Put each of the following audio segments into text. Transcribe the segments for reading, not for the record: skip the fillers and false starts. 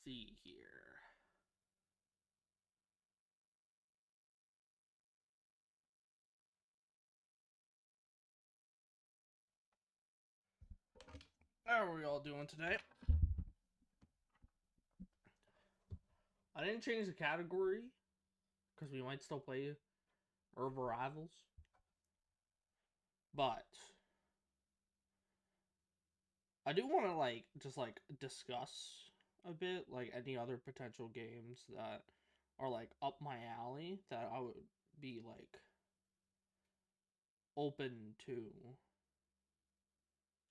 see here. How are we all doing today? I didn't change the category because we might still play Herb Rivals, but I do want to just discuss a bit any other potential games that are up my alley that I would be open to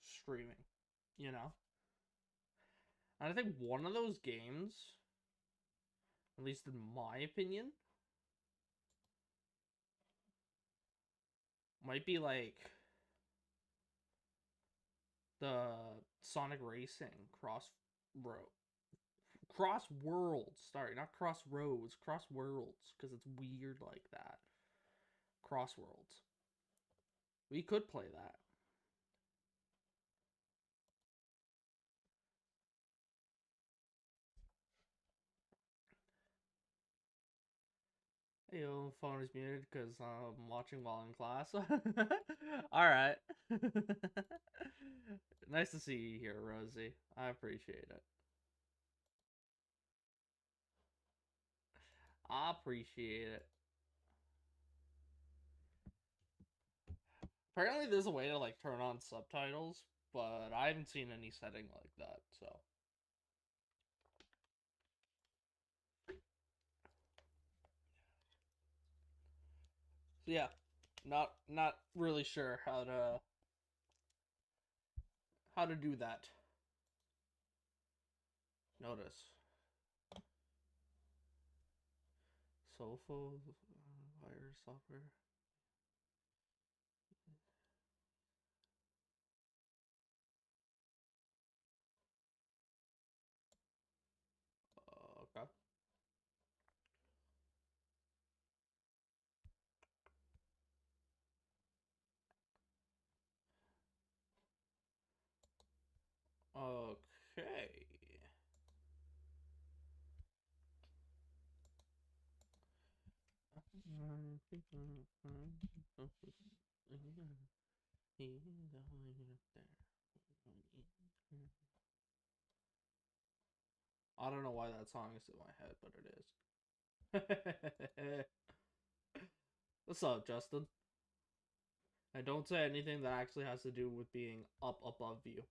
streaming, you know? And I think one of those games, at least in my opinion, might be the Sonic Racing Cross Worlds. Sorry, not Crossroads, Cross Worlds, because it's weird like that. Cross Worlds. We could play that. Hey, yo, phone is muted because I'm watching while in class. Alright. Nice to see you here, Rosie. I appreciate it. I appreciate it. Apparently there's a way to turn on subtitles, but I haven't seen any setting like that, so. So yeah, not really sure how to do that. Notice. Sofo virus software. Okay. Okay. I don't know why that song is in my head, but it is. What's up, Justin? And don't say anything that actually has to do with being up above you.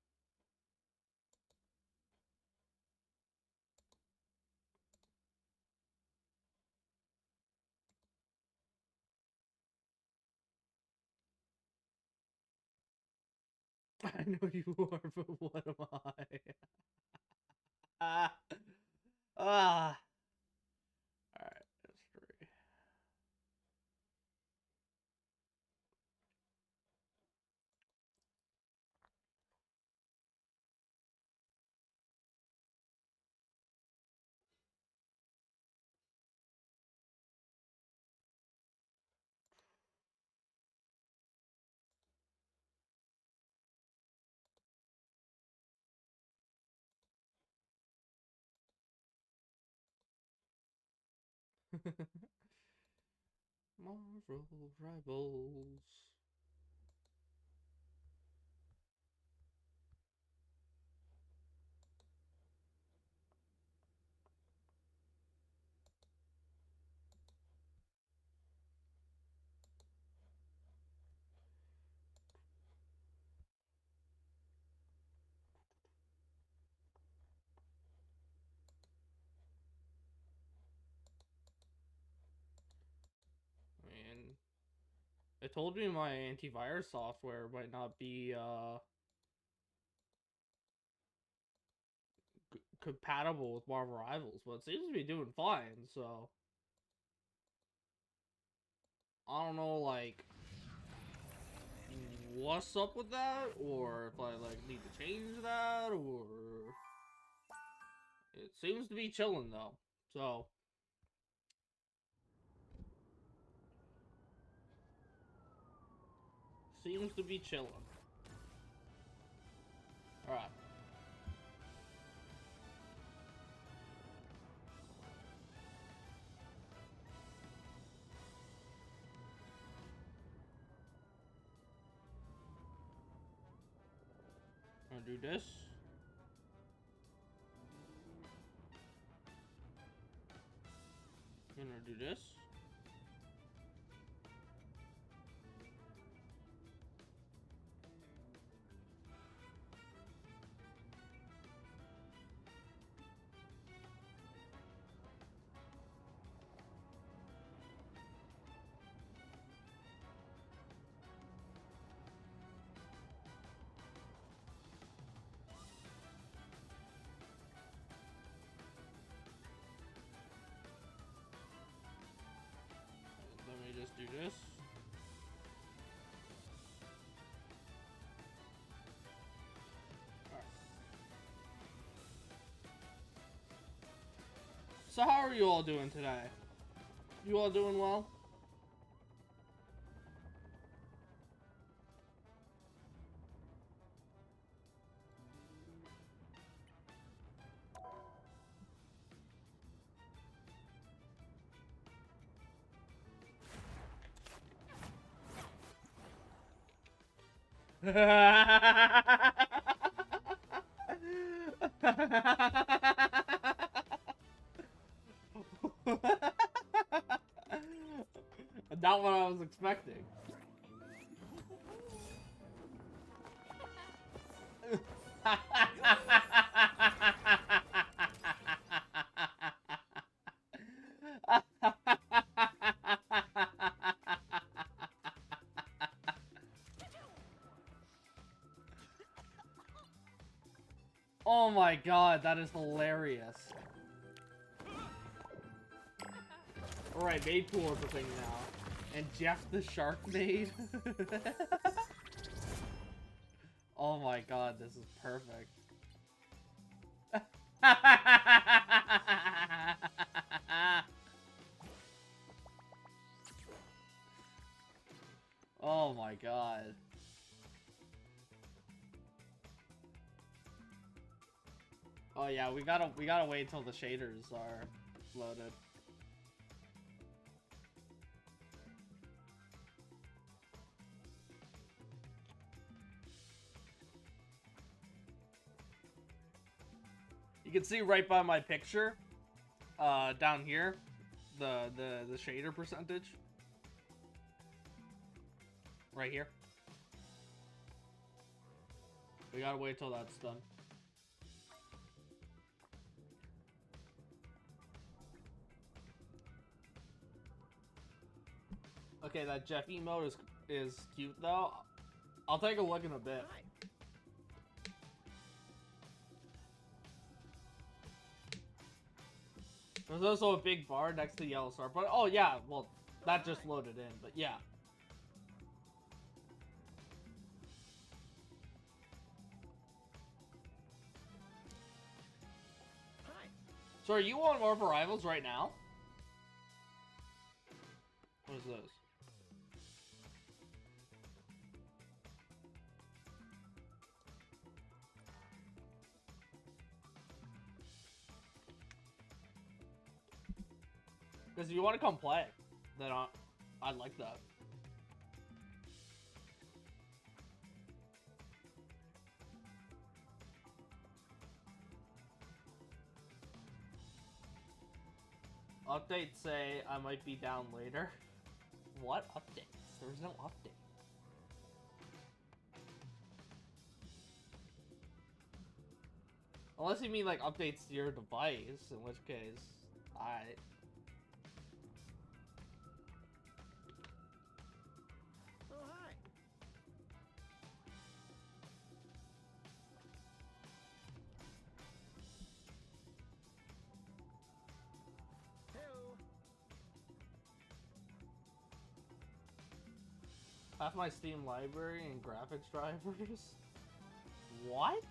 I know you are, but what am I? Ah. Ah. Alright, that's three. Marvel Rivals. Man, it told me my antivirus software might not be compatible with Marvel Rivals, but it seems to be doing fine. So I don't know, what's up with that, or if I need to change that, or it seems to be chilling though. So seems to be chilling. All right. Gonna do this. Gonna do this. Let me just do this. Alright. So how are you all doing today? You all doing well? Not what I was expecting. Oh my god, that is hilarious. Alright, Maid Pool is a thing now. And Jeff the Shark Maid. Oh my god, this is perfect. Oh my god. Oh yeah, we gotta wait till the shaders are loaded. You can see right by my picture, down here, the shader percentage. Right here. We gotta wait till that's done. Okay, that Jeff emote is cute though. I'll take a look in a bit. There's also a big bar next to Yellow Star, but oh yeah, well that just loaded in, but yeah. So are you on Marvel Rivals right now? What is this? Because if you want to come play, then I'd like that. Updates say I might be down later. What updates? There's no update. Unless you mean like updates to your device, in which case, I. Oh, hi. Hello. Half my Steam library and graphics drivers. What?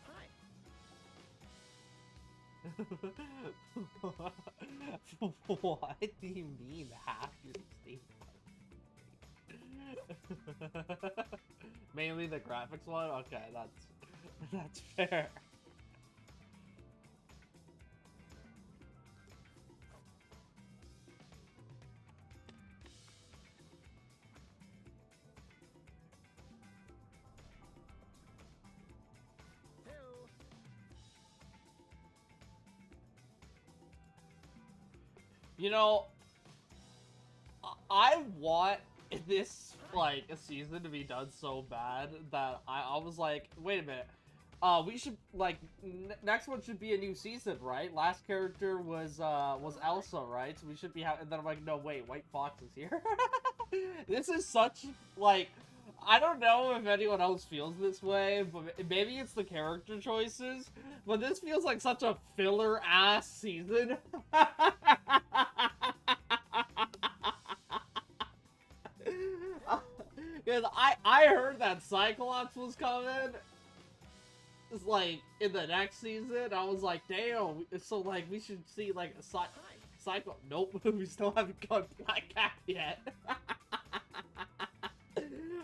Hi. What do you mean half your Steam library? Mainly the graphics one? Okay, that's fair. You know, I want this, like, a season to be done so bad that I was like, wait a minute. We should, like, next one should be a new season, right? Last character was Elsa, right? So we should be having, and then I'm like, no, wait, White Fox is here. This is such, like, I don't know if anyone else feels this way, but maybe it's the character choices, but this feels like such a filler-ass season. Because I heard that Cyclops was coming. It's like in the next season. I was like, damn. So like we should see like a Cyclops. Nope, we still haven't got Black Cat yet.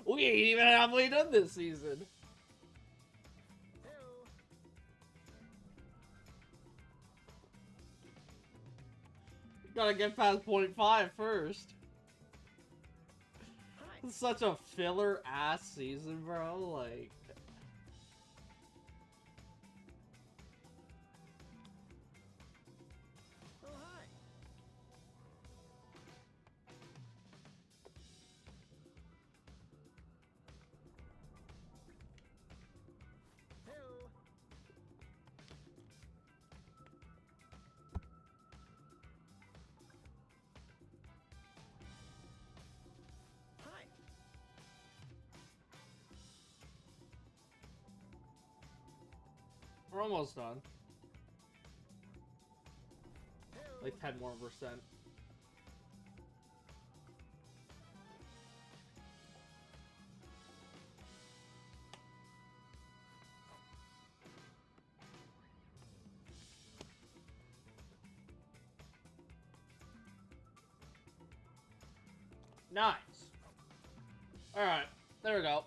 We ain't even halfway done this season. Hello. Gotta get past point 5 first. Hi. It's such a filler ass season, bro. Like. Oh, hi. Hello. Hi. We're almost done. Hello. Like 10 more %. Nice. Alright, there we go.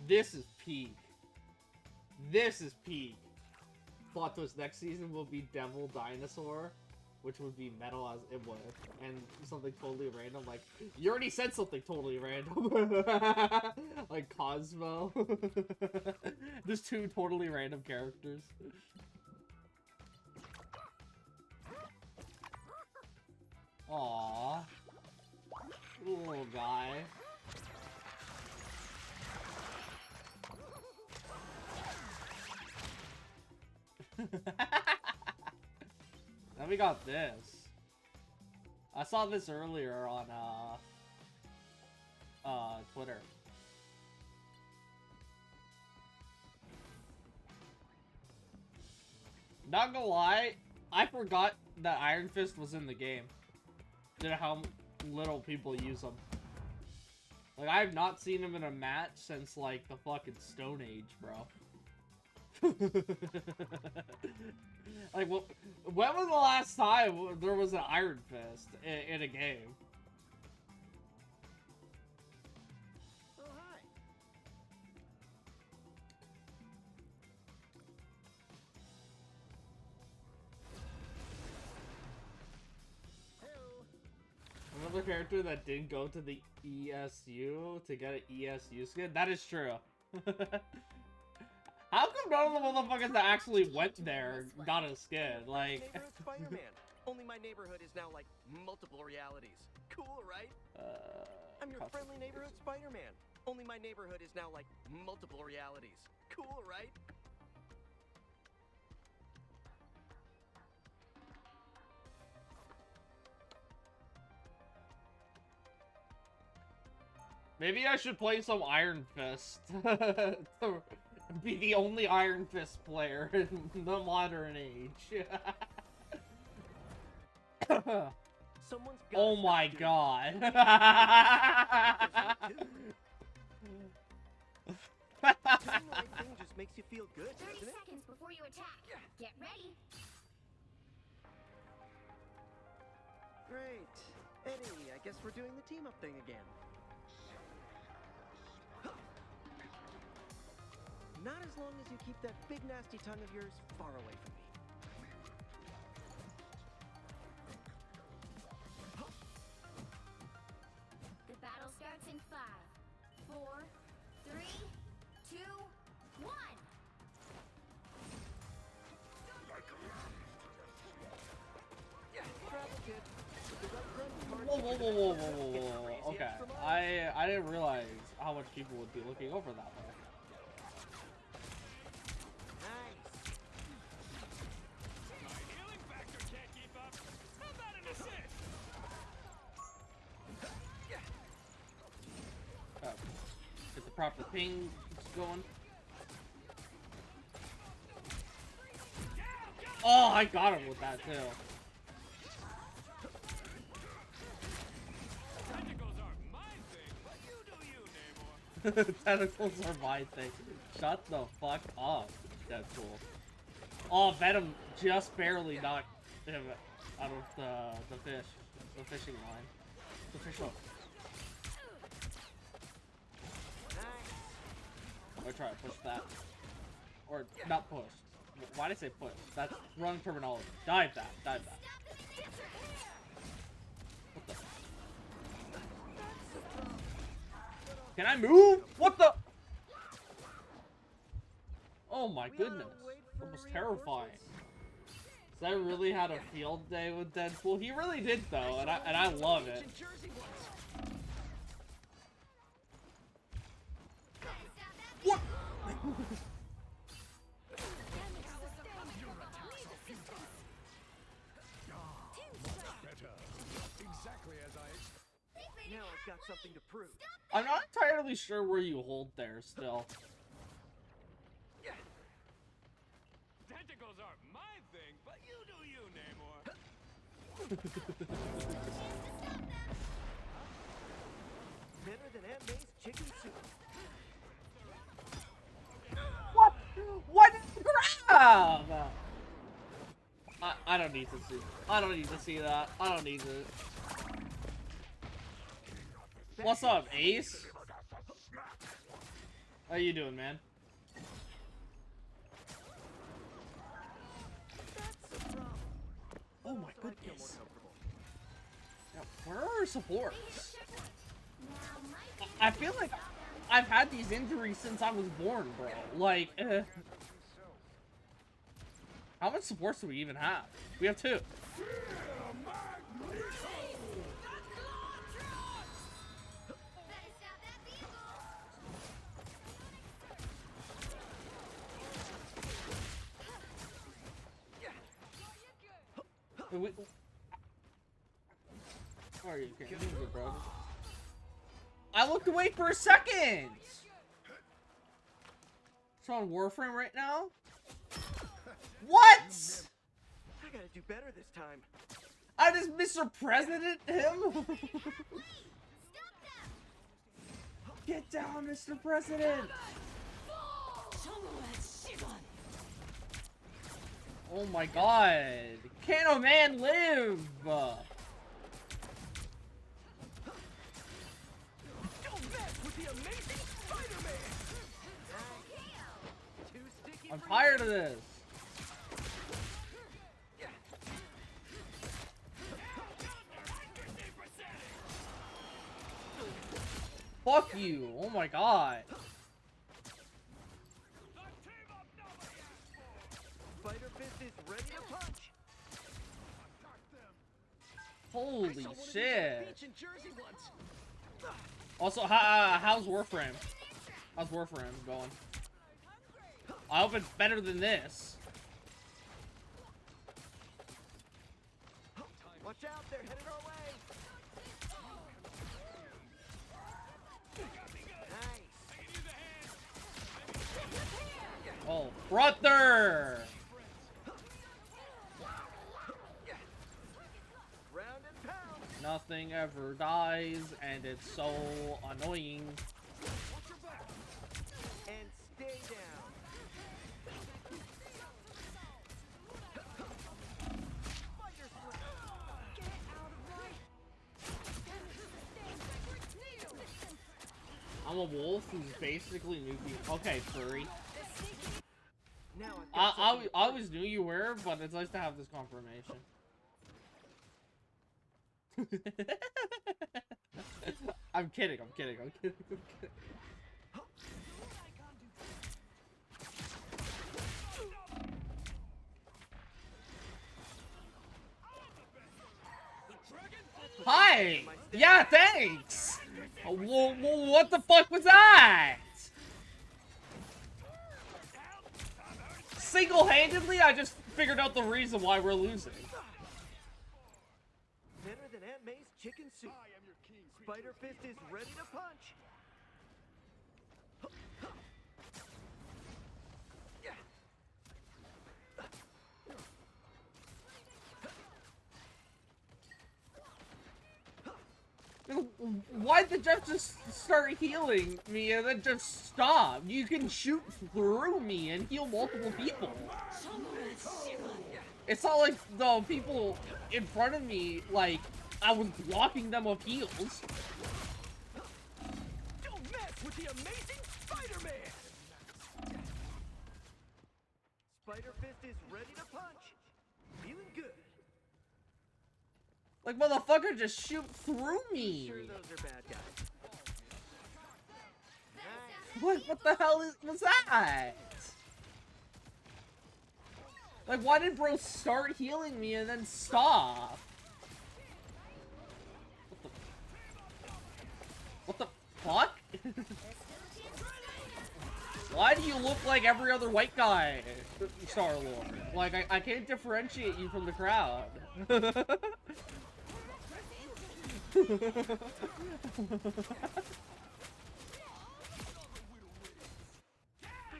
This is peak. This is peak. Plot twist, next season will be Devil Dinosaur, which would be metal as it would, and something totally random, like, you already said something totally random. Like Cosmo. There's 2 totally random characters. Aww. Little guy. Then we got this. I saw this earlier on Twitter. Not gonna lie, I forgot that Iron Fist was in the game. Due to how little people use him. Like, I have not seen him in a match since, like, the fucking Stone Age, bro. Like, well, when was the last time there was an Iron Fist in a game? Oh, hi. Hello. Another character that didn't go to the ESU to get an ESU skin? That is true. How come none of the motherfuckers that actually went there got a skin? Like, Neighborhood Spider-Man. Only my neighborhood is now like multiple realities. Cool, right? I'm your friendly neighborhood Spider-Man. Only my neighborhood is now like multiple realities. Cool, right? maybe I should play some Iron Fist. To be the only Iron Fist player in the modern age. Someone's Oh my god. Doing the right thing just makes you feel good, 30 doesn't it? seconds before you attack. Get ready. Great. Eddie, I guess we're doing the team-up thing again. Not as long as you keep that big nasty tongue of yours far away from me. whoa. Okay, I didn't realize how much people would be looking over that way. Get the proper ping going. Oh, I got him with that too. Tentacles are my thing. Shut the fuck up, Deadpool. Oh, Venom just barely knocked him out of the fishing line. The fish hook. I'm gonna try to push that. Or, not push. Why did I say push? That's wrong terminology. Dive that. Dive that. What the? Can I move? What the? Oh my goodness. That was terrifying. So I really had a field day with Deadpool. He really did though, and I love it. What? Now I've got something to prove. I'm not entirely sure where you hold there still. Tentacles are my thing, but you do you, Namor. Better than Aunt May's chicken soup. What? What grab? I don't need to see. I don't need to see that. I don't need to. What's up, Ace? How you doing, man? Oh my goodness. Now, where are our supports? I feel like I've had these injuries since I was born, bro. Like, how much supports do we even have? We have 2. Where are you, bro? I looked away for a second! It's on Warframe right now? What?! I gotta do better this time. I just Mr. President him? Get down, Mr. President! Oh my god! Can a man live? I'm tired of this. Fuck you! Oh my god! Spider Fist is ready to punch. Holy shit! Beach in Jersey once. Also, how's Warframe? How's Warframe going? I hope it's better than this. Watch out, they're headed our way. Nice. Oh, brother! Round and pound. Nothing ever dies, and it's so annoying. And stay down. I'm a wolf who's basically nuking. Okay, furry. Now I always knew you were, but it's nice to have this confirmation. I'm kidding. Hi! Yeah, thanks! What the fuck was that? Single-handedly, I just figured out the reason why we're losing. Better than Aunt May's chicken soup. Spider Fist is ready to punch. Why'd the Jeff just start healing me and then just stop? You can shoot through me and heal multiple people. It's not like the people in front of me, like, I was blocking them with heals. Don't mess with the amazing Spider-Man! Spider Fist is ready to punch. Feeling good. Like, motherfucker, just shoot through me. Sure, those are bad guys. What the hell was that? Like, why did bro start healing me and then stop? What the fuck? Why do you look like every other white guy, Star-Lord? Like, I can't differentiate you from the crowd. I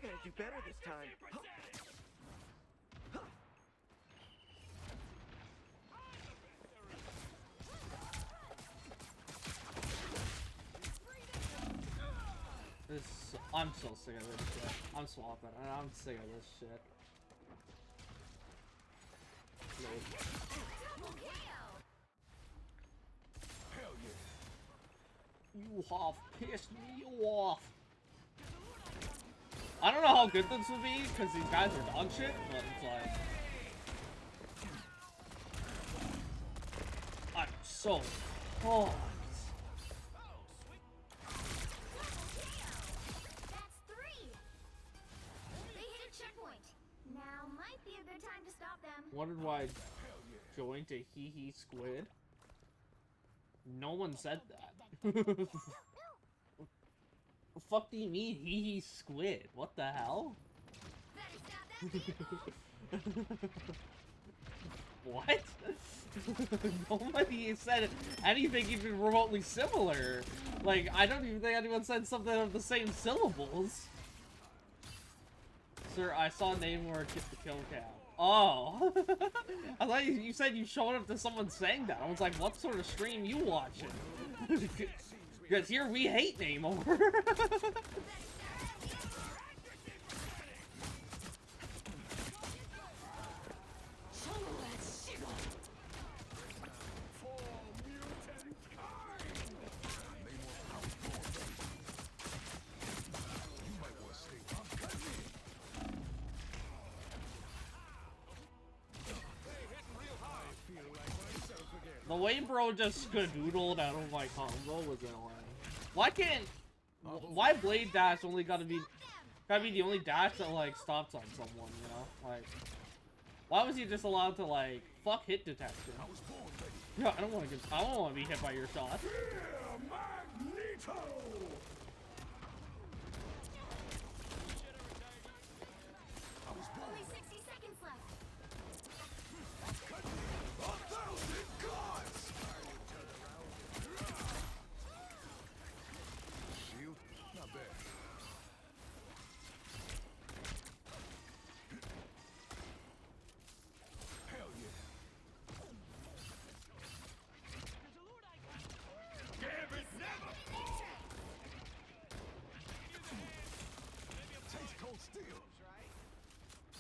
gotta do better this time. I'm so sick of this shit. I'm swapping. I'm sick of this shit. You have pissed me off. I don't know how good this will be because these guys are dog shit, but it's like I'm so fucked. That's 3. They hit a checkpoint. Now might be a good time to stop them. Wondered why I joined a hee squid. No one said that. The fuck do you mean hee squid? What the hell? What? Nobody said anything even remotely similar. Like, I don't even think anyone said something of the same syllables. Sir, I saw Namor get the kill cam. Oh. I thought you said you showed up to someone saying that. I was like, what sort of stream you watching? Because here we hate Namor. The way bro just skadoodled out of my combo was annoying. Why Blade Dash only gotta be the only dash that like stops on someone, you know? Like, why was he just allowed to like fuck hit detection? Yeah, I don't want to be hit by your shot. Only 60 seconds left.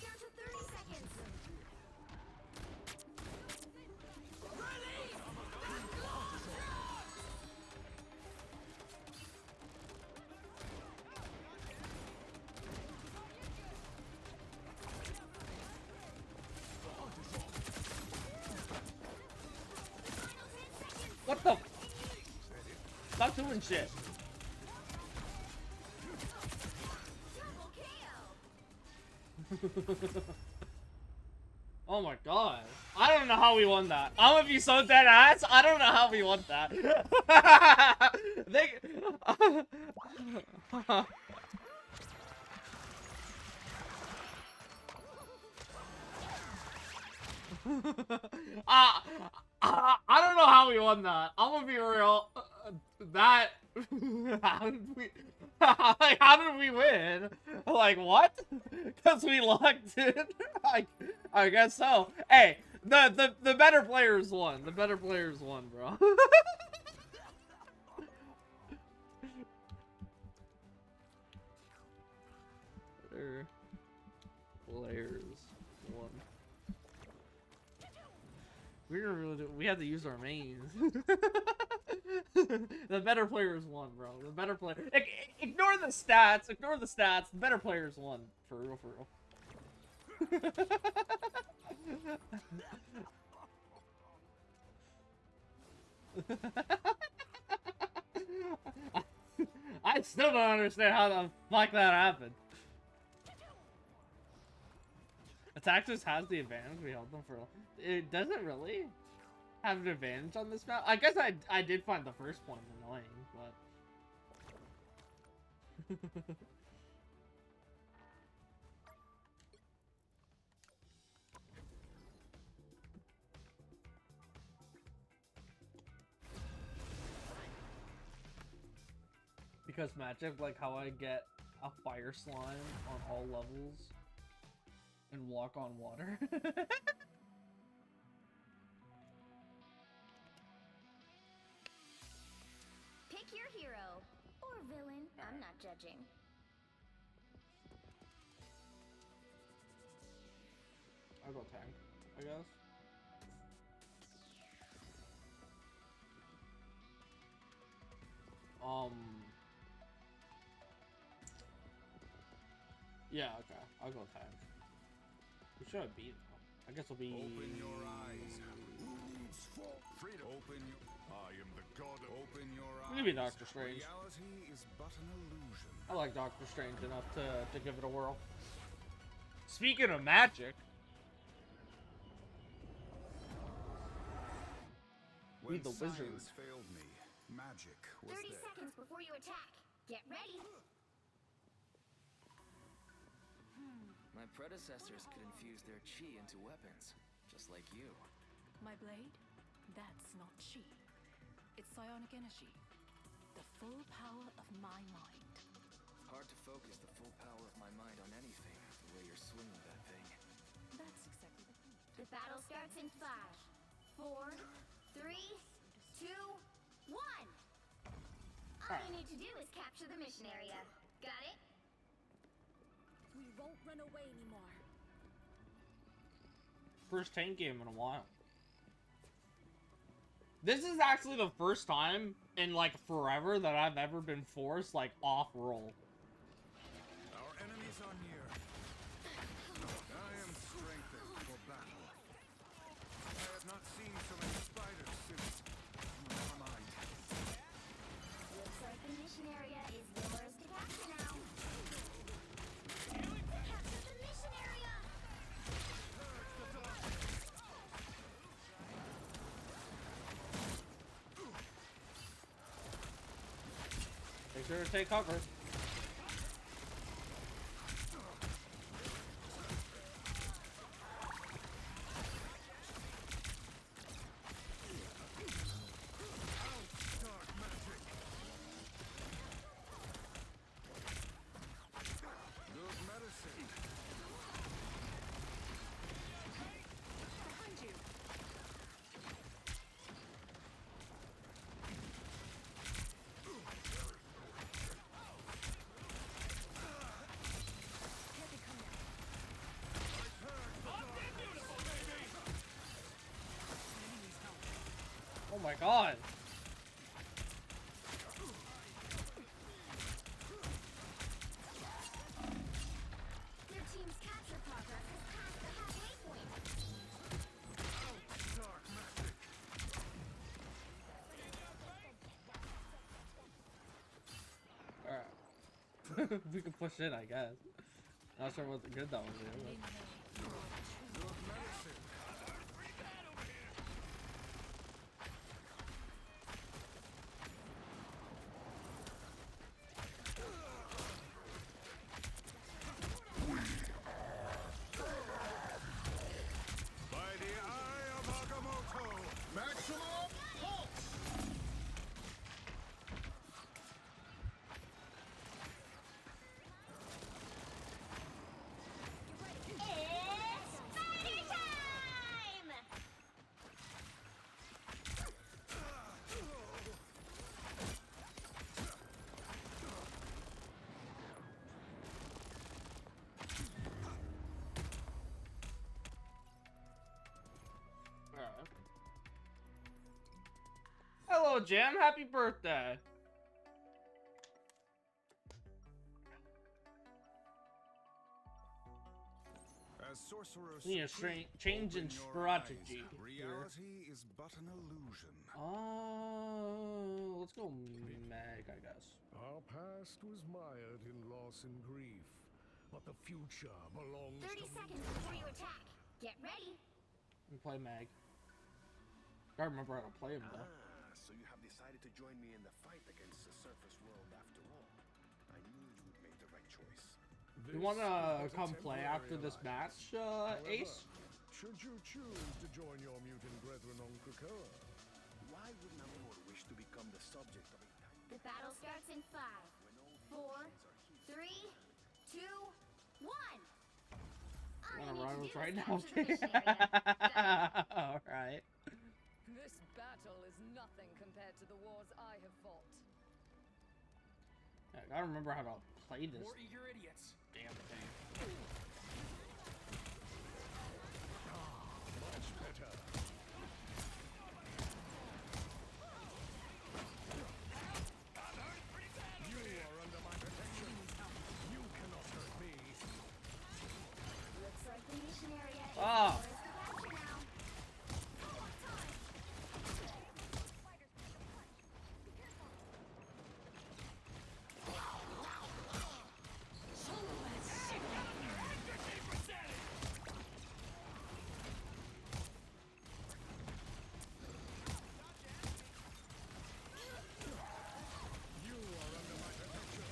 Down to 30 seconds. What the? Stop doing shit. Double KO. Oh my god. I don't know how we won that. I'm gonna be so dead ass. I don't know how we won that. they... I don't know how we won that. I'm gonna be real. That... how did we... like, how did we win? Like, what? Because we lucked in? I guess so. Hey, the better players won. The better players won, bro. Better players won. We didn't really do. We had to use our mains. The better players won, bro. The better player. Ignore the stats. Ignore the stats. The better players won. For real, for real. I still don't understand how the fuck that happened. Attackers has the advantage. We held them for. It doesn't really have an advantage on this map. I guess I did find the first point annoying, but. Because magic, like how I get a fire slime on all levels and walk on water. Pick your hero or villain. I'm not judging. I'll go tank, I guess. Yeah, okay. I'll go tank. We should have beat though. I guess we'll be. Open your eyes. Freedom. Open your. I am the god. Open your eyes. Maybe Doctor Strange. Reality is but an illusion. I like Doctor Strange enough to give it a whirl. Speaking of magic. When the wizard. science failed me, magic was 30 there. seconds before you attack. Get ready. My predecessors could infuse their chi into weapons, just like you. My blade? That's not chi. It's psionic energy. The full power of my mind. Hard to focus the full power of my mind on anything, the way you're swinging that thing. That's exactly the point. The battle starts in 5, 4, 3, 2, 1. All you need to do is capture the mission area. Got it? We won't run away anymore. First tank game in a while. This is actually the first time in like forever that I've ever been forced like off roll. Our enemies are near. I am strengthened for battle. I have not seen so many spiders since. Never mind. Looks like the mission area is yours to capture now. Capture the mission area! Make sure to take cover. Dark magic. Good medicine. Behind you. Here they come now. Enemies help. Oh my god. Their team's capture progress has passed the halfway point. Dark magic. Alright. We can push in, I guess. Not sure what the good that was. Good medicine. Yo, Jam, happy birthday. As sorcerers, Need a change in strategy. Reality is but an illusion. Let's go Meg, I guess. Our past was mired in loss and grief, but the future belongs 30 to seconds before you attack. Get ready. And play Meg. Gotta remember how to play him though. So you have decided to join me in the fight against the surface world after all. I knew you'd make the right choice. You wanna come play after this match, Ace? Should you choose to join your mutant brethren on Krakoa? Why would Namor wish to become the subject of a tiny The battle starts in 5, 4, 3, 2, 1. Wanna run us right now? Alright. This battle is nothing compared to the wars I have fought. I gotta remember how to play this More eager idiots. damn thing. Much better. You are under my protection. You cannot hurt me. Looks like the mission area is Ah. yours to capture now. You are under my protection.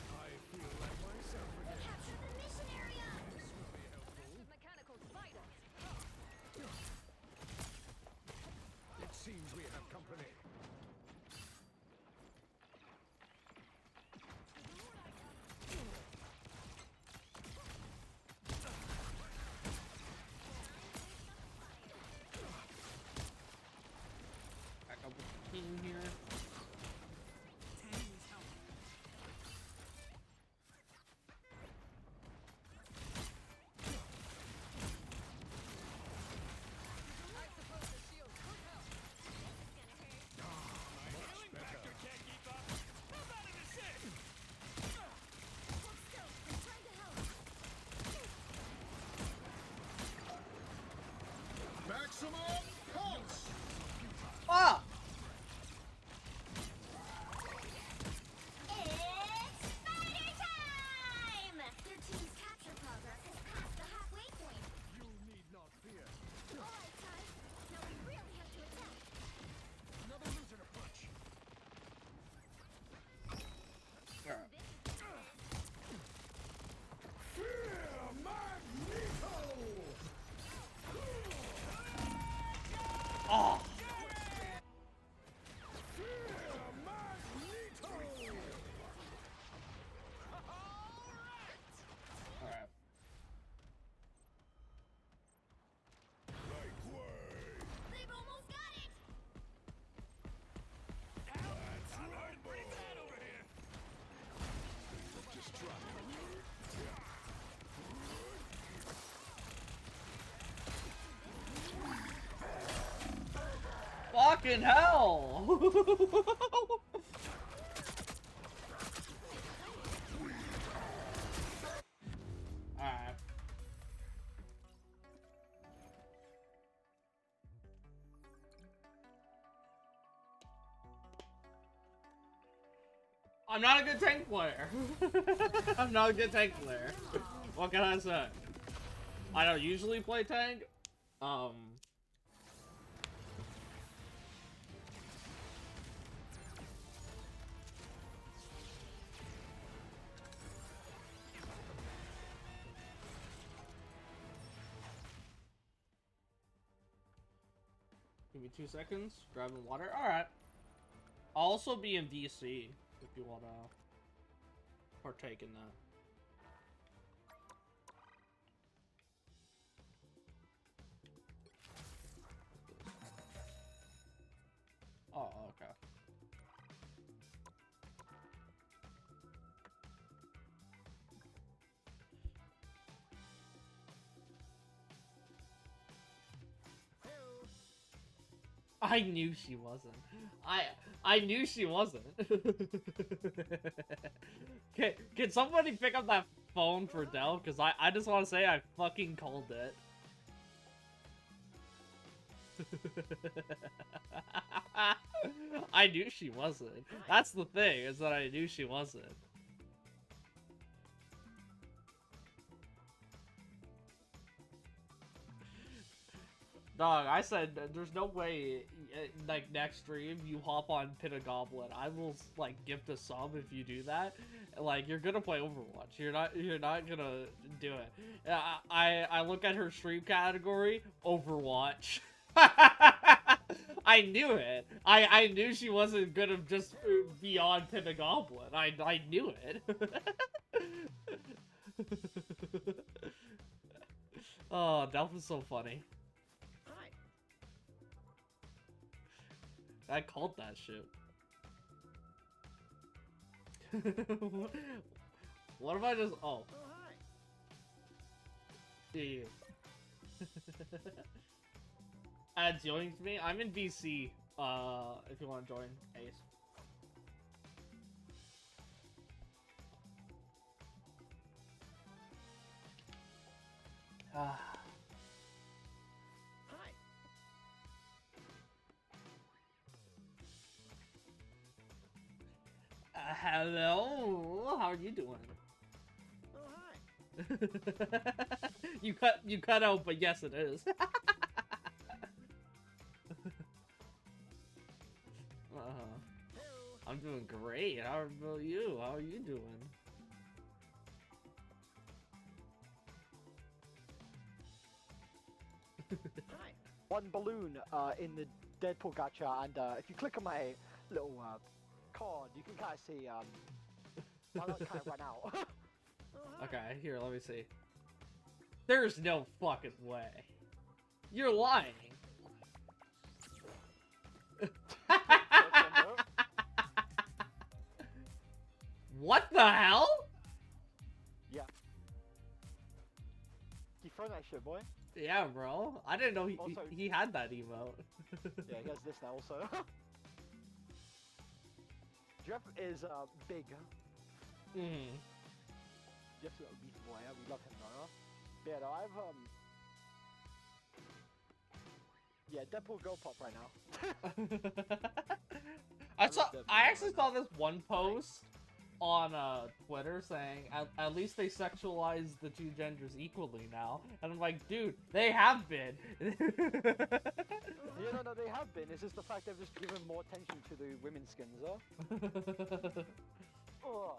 I feel like myself again. Capture the mission area. This will be helpful. Mechanical spiders. It seems we have company. Back up with the king here. I suppose the shield could help. Maximum pulse! Ah! It's spider time! Their team's capture progress has passed the halfway point. You need not fear. All right, Ty. Now we really have to attack. Another loser to punch. Alright. Oh! Alright. They've almost got it! Fucking hell! Alright. I'm not a good tank player. I'm not a good tank player. What can I say? I don't usually play tank. Give me 2 seconds. Grabbing water. Alright. I'll also be in DC if you want to partake in that. Oh, okay. I knew she wasn't. I knew she wasn't. Can somebody pick up that phone for Dell? Because I just want to say I fucking called it. I knew she wasn't. That's the thing, is that I knew she wasn't. Dog, I said there's no way, like, next stream you hop on Pit a Goblin. I will, like, gift a sub if you do that. Like, you're gonna play Overwatch. You're not gonna do it. I look at her stream category, Overwatch. I knew it. I knew she wasn't gonna just be on Pit a Goblin. I knew it. Oh, that was so funny. I called that shit. What if I just... Oh. Yeah. Add joining to me? I'm in BC, if you want to join, Ace. Hello, how are you doing? Oh, hi. You cut out, but yes, it is. I'm doing great. How about you? How are you doing? Hi. One balloon in the Deadpool gacha, and if you click on my little card, you can kind of see my luck kind of run out. Okay, here, let me see. There's no fucking way. You're lying. What the hell? Yeah. You throw that shit, boy. Yeah, bro. I didn't know Also, he had that emote. yeah, he has this now also. Jeff is big. Mm. Jeff's a little beast boy. We love him though. Yeah, no, I've yeah, Deadpool Go Pop right now. I actually saw this one post on Twitter saying at least they sexualize the two genders equally now, and I'm like, dude, they have been. Yeah, no, they have been. It's just the fact they've just given more attention to the women's skins, huh? Oh,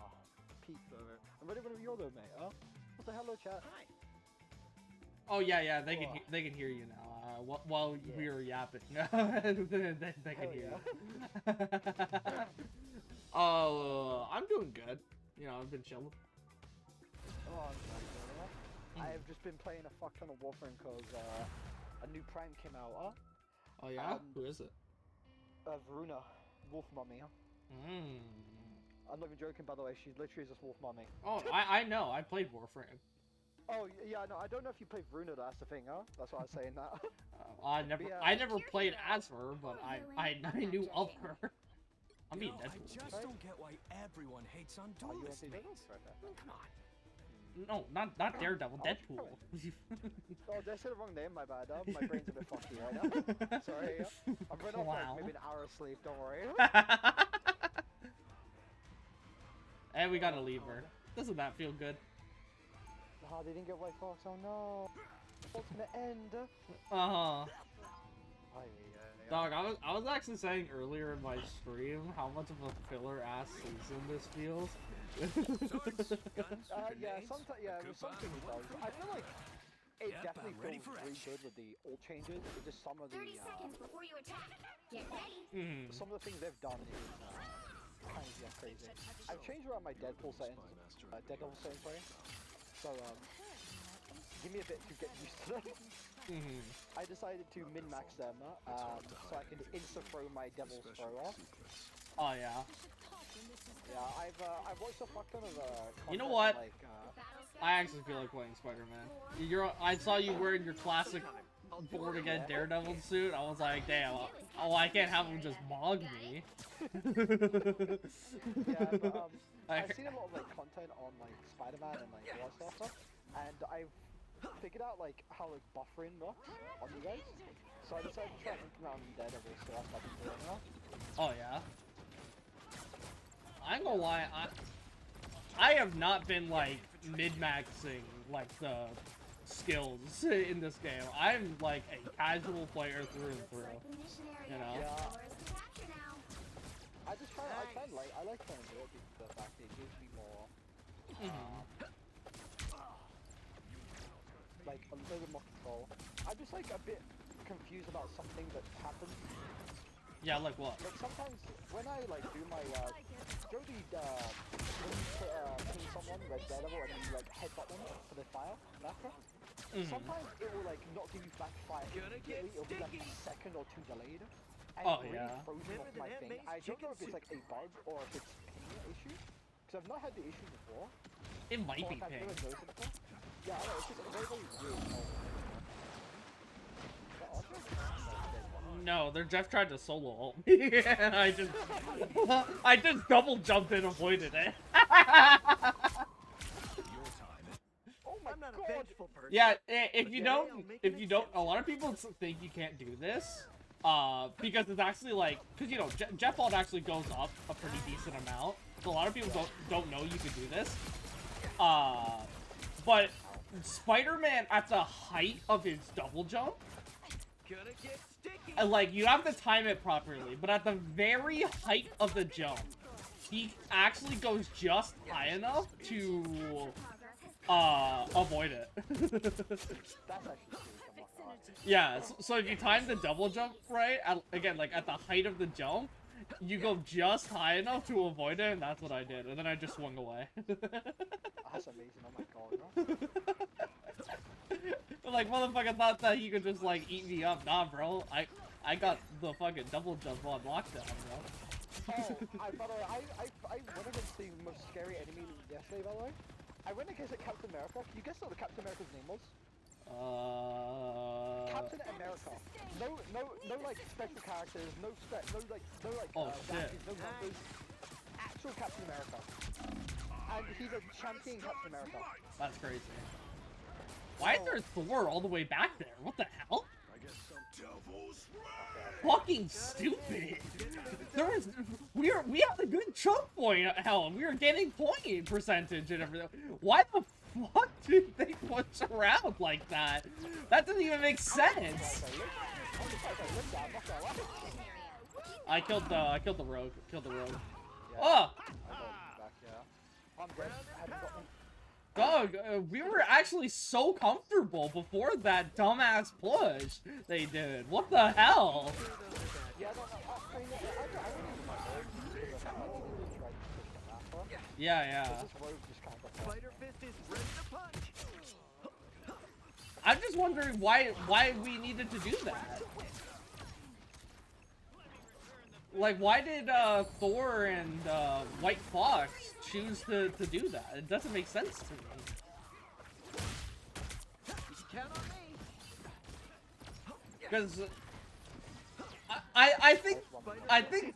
Pete, brother. I'm ready whenever you're there, mate, huh? What the hello, chat? Hi. Oh yeah, they can hear you now. While we were yapping, they can hear you. Oh, I'm doing good. You know, I've been chilling. Oh, I'm sorry, I have just been playing a fuck ton of Warframe because a new Prime came out, huh? Oh yeah? Who is it? Varuna, Wolf Mummy. Mm. I'm not even joking, by the way. She literally is just Wolf Mummy. Oh, I know. I played Warframe. Oh yeah, no, I don't know if you played Varuna. That's the thing, huh? That's why I was saying that. I never played as her, but I knew of her. I mean, I just don't get why everyone hates on duelist names. Come on. No, not Daredevil, Deadpool. Oh, did I say the wrong name? My bad. My brain's a bit funky right now. Sorry. I've run off like maybe an hour of sleep. Don't worry. And we gotta leave her. Doesn't that feel good? Oh, they didn't get White Fox. Oh no. Ultimate end. Dog, I was actually saying earlier in my stream how much of a filler ass season this feels. Yeah, sometimes, yeah, with some things it does. I feel like it definitely feels really good with the old changes. It's just some of the 30 seconds before you attack. Get ready. some of the things they've done is kind of crazy. I've changed around my Deadpool settings, Deadpool settings, sorry. So give me a bit to get used to them. I decided to min-max them, so I can insta-throw my Devil's Throw off. Oh yeah. Yeah, I've watched a fuck ton of You know what? Like, I actually feel like playing Spider-Man. I saw you wearing your classic born again Daredevil suit, I was like, damn, oh, I can't have him just mog me. Yeah, but I've seen a lot of like content on like Spider-Man and like War stuff, and I've figured out like how like buffering works on you guys. So I decided to try and around Daredevil, so that's what I've been doing now. Oh yeah. I ain't gonna lie, I have not been like mid-maxing like the skills in this game. I'm like a casual player through and through. You know? Yeah. I like trying to do it because the fact that it gives me more like a little bit more control. I'm just like a bit confused about something that happens. Yeah, like what? Like sometimes when I like do my when you ping someone Red Daredevil and then you like headbutt them for the fire backer, sometimes it will like not give you back fire immediately, it'll be like a second or two delayed. And it really throws me off my thing. I don't know if it's like a bug or if it's ping issue. Because I've not had the issue before. It might be I've ping. never noticed it before. Yeah, I know, it's just very, very weird. No, their Jeff tried to solo ult me, and I just double jumped and avoided it. Oh my god! Yeah, if you don't, a lot of people think you can't do this, because it's actually like, because you know, Jeff ult actually goes up a pretty decent amount, so a lot of people don't know you can do this. But Spider-Man at the height of his double jump, like, you have to time it properly, but at the very height of the jump, he actually goes just high enough to, avoid it. Yeah, so if you time the double jump right, again, like, at the height of the jump, you go just high enough to avoid it, and that's what I did, and then I just swung away. That's amazing, oh my god, bro. Like, motherfucker thought that he could just, like, eat me up. Nah, bro. I got the fucking double jump on lockdown, bro. Oh, by the way, I went against the most scary enemy yesterday, by the way. I went against Captain America. Can you guess what the Captain America's name was? Captain America. No, like, special characters, no, oh, shit. no numbers. Actual Captain America. And he's a champion Captain America. That's crazy. Why is there Thor all the way back there? What the hell? Fucking stupid. We had a good choke point, hell, we were getting point percentage and everything. Why the fuck did they push around like that? That doesn't even make sense. I killed the rogue. Oh! Dog, we were actually so comfortable before that dumbass push they did. What the hell? Yeah. I'm just wondering why we needed to do that. Like, why did Thor and White Fox choose to do that? It doesn't make sense to me. Because I think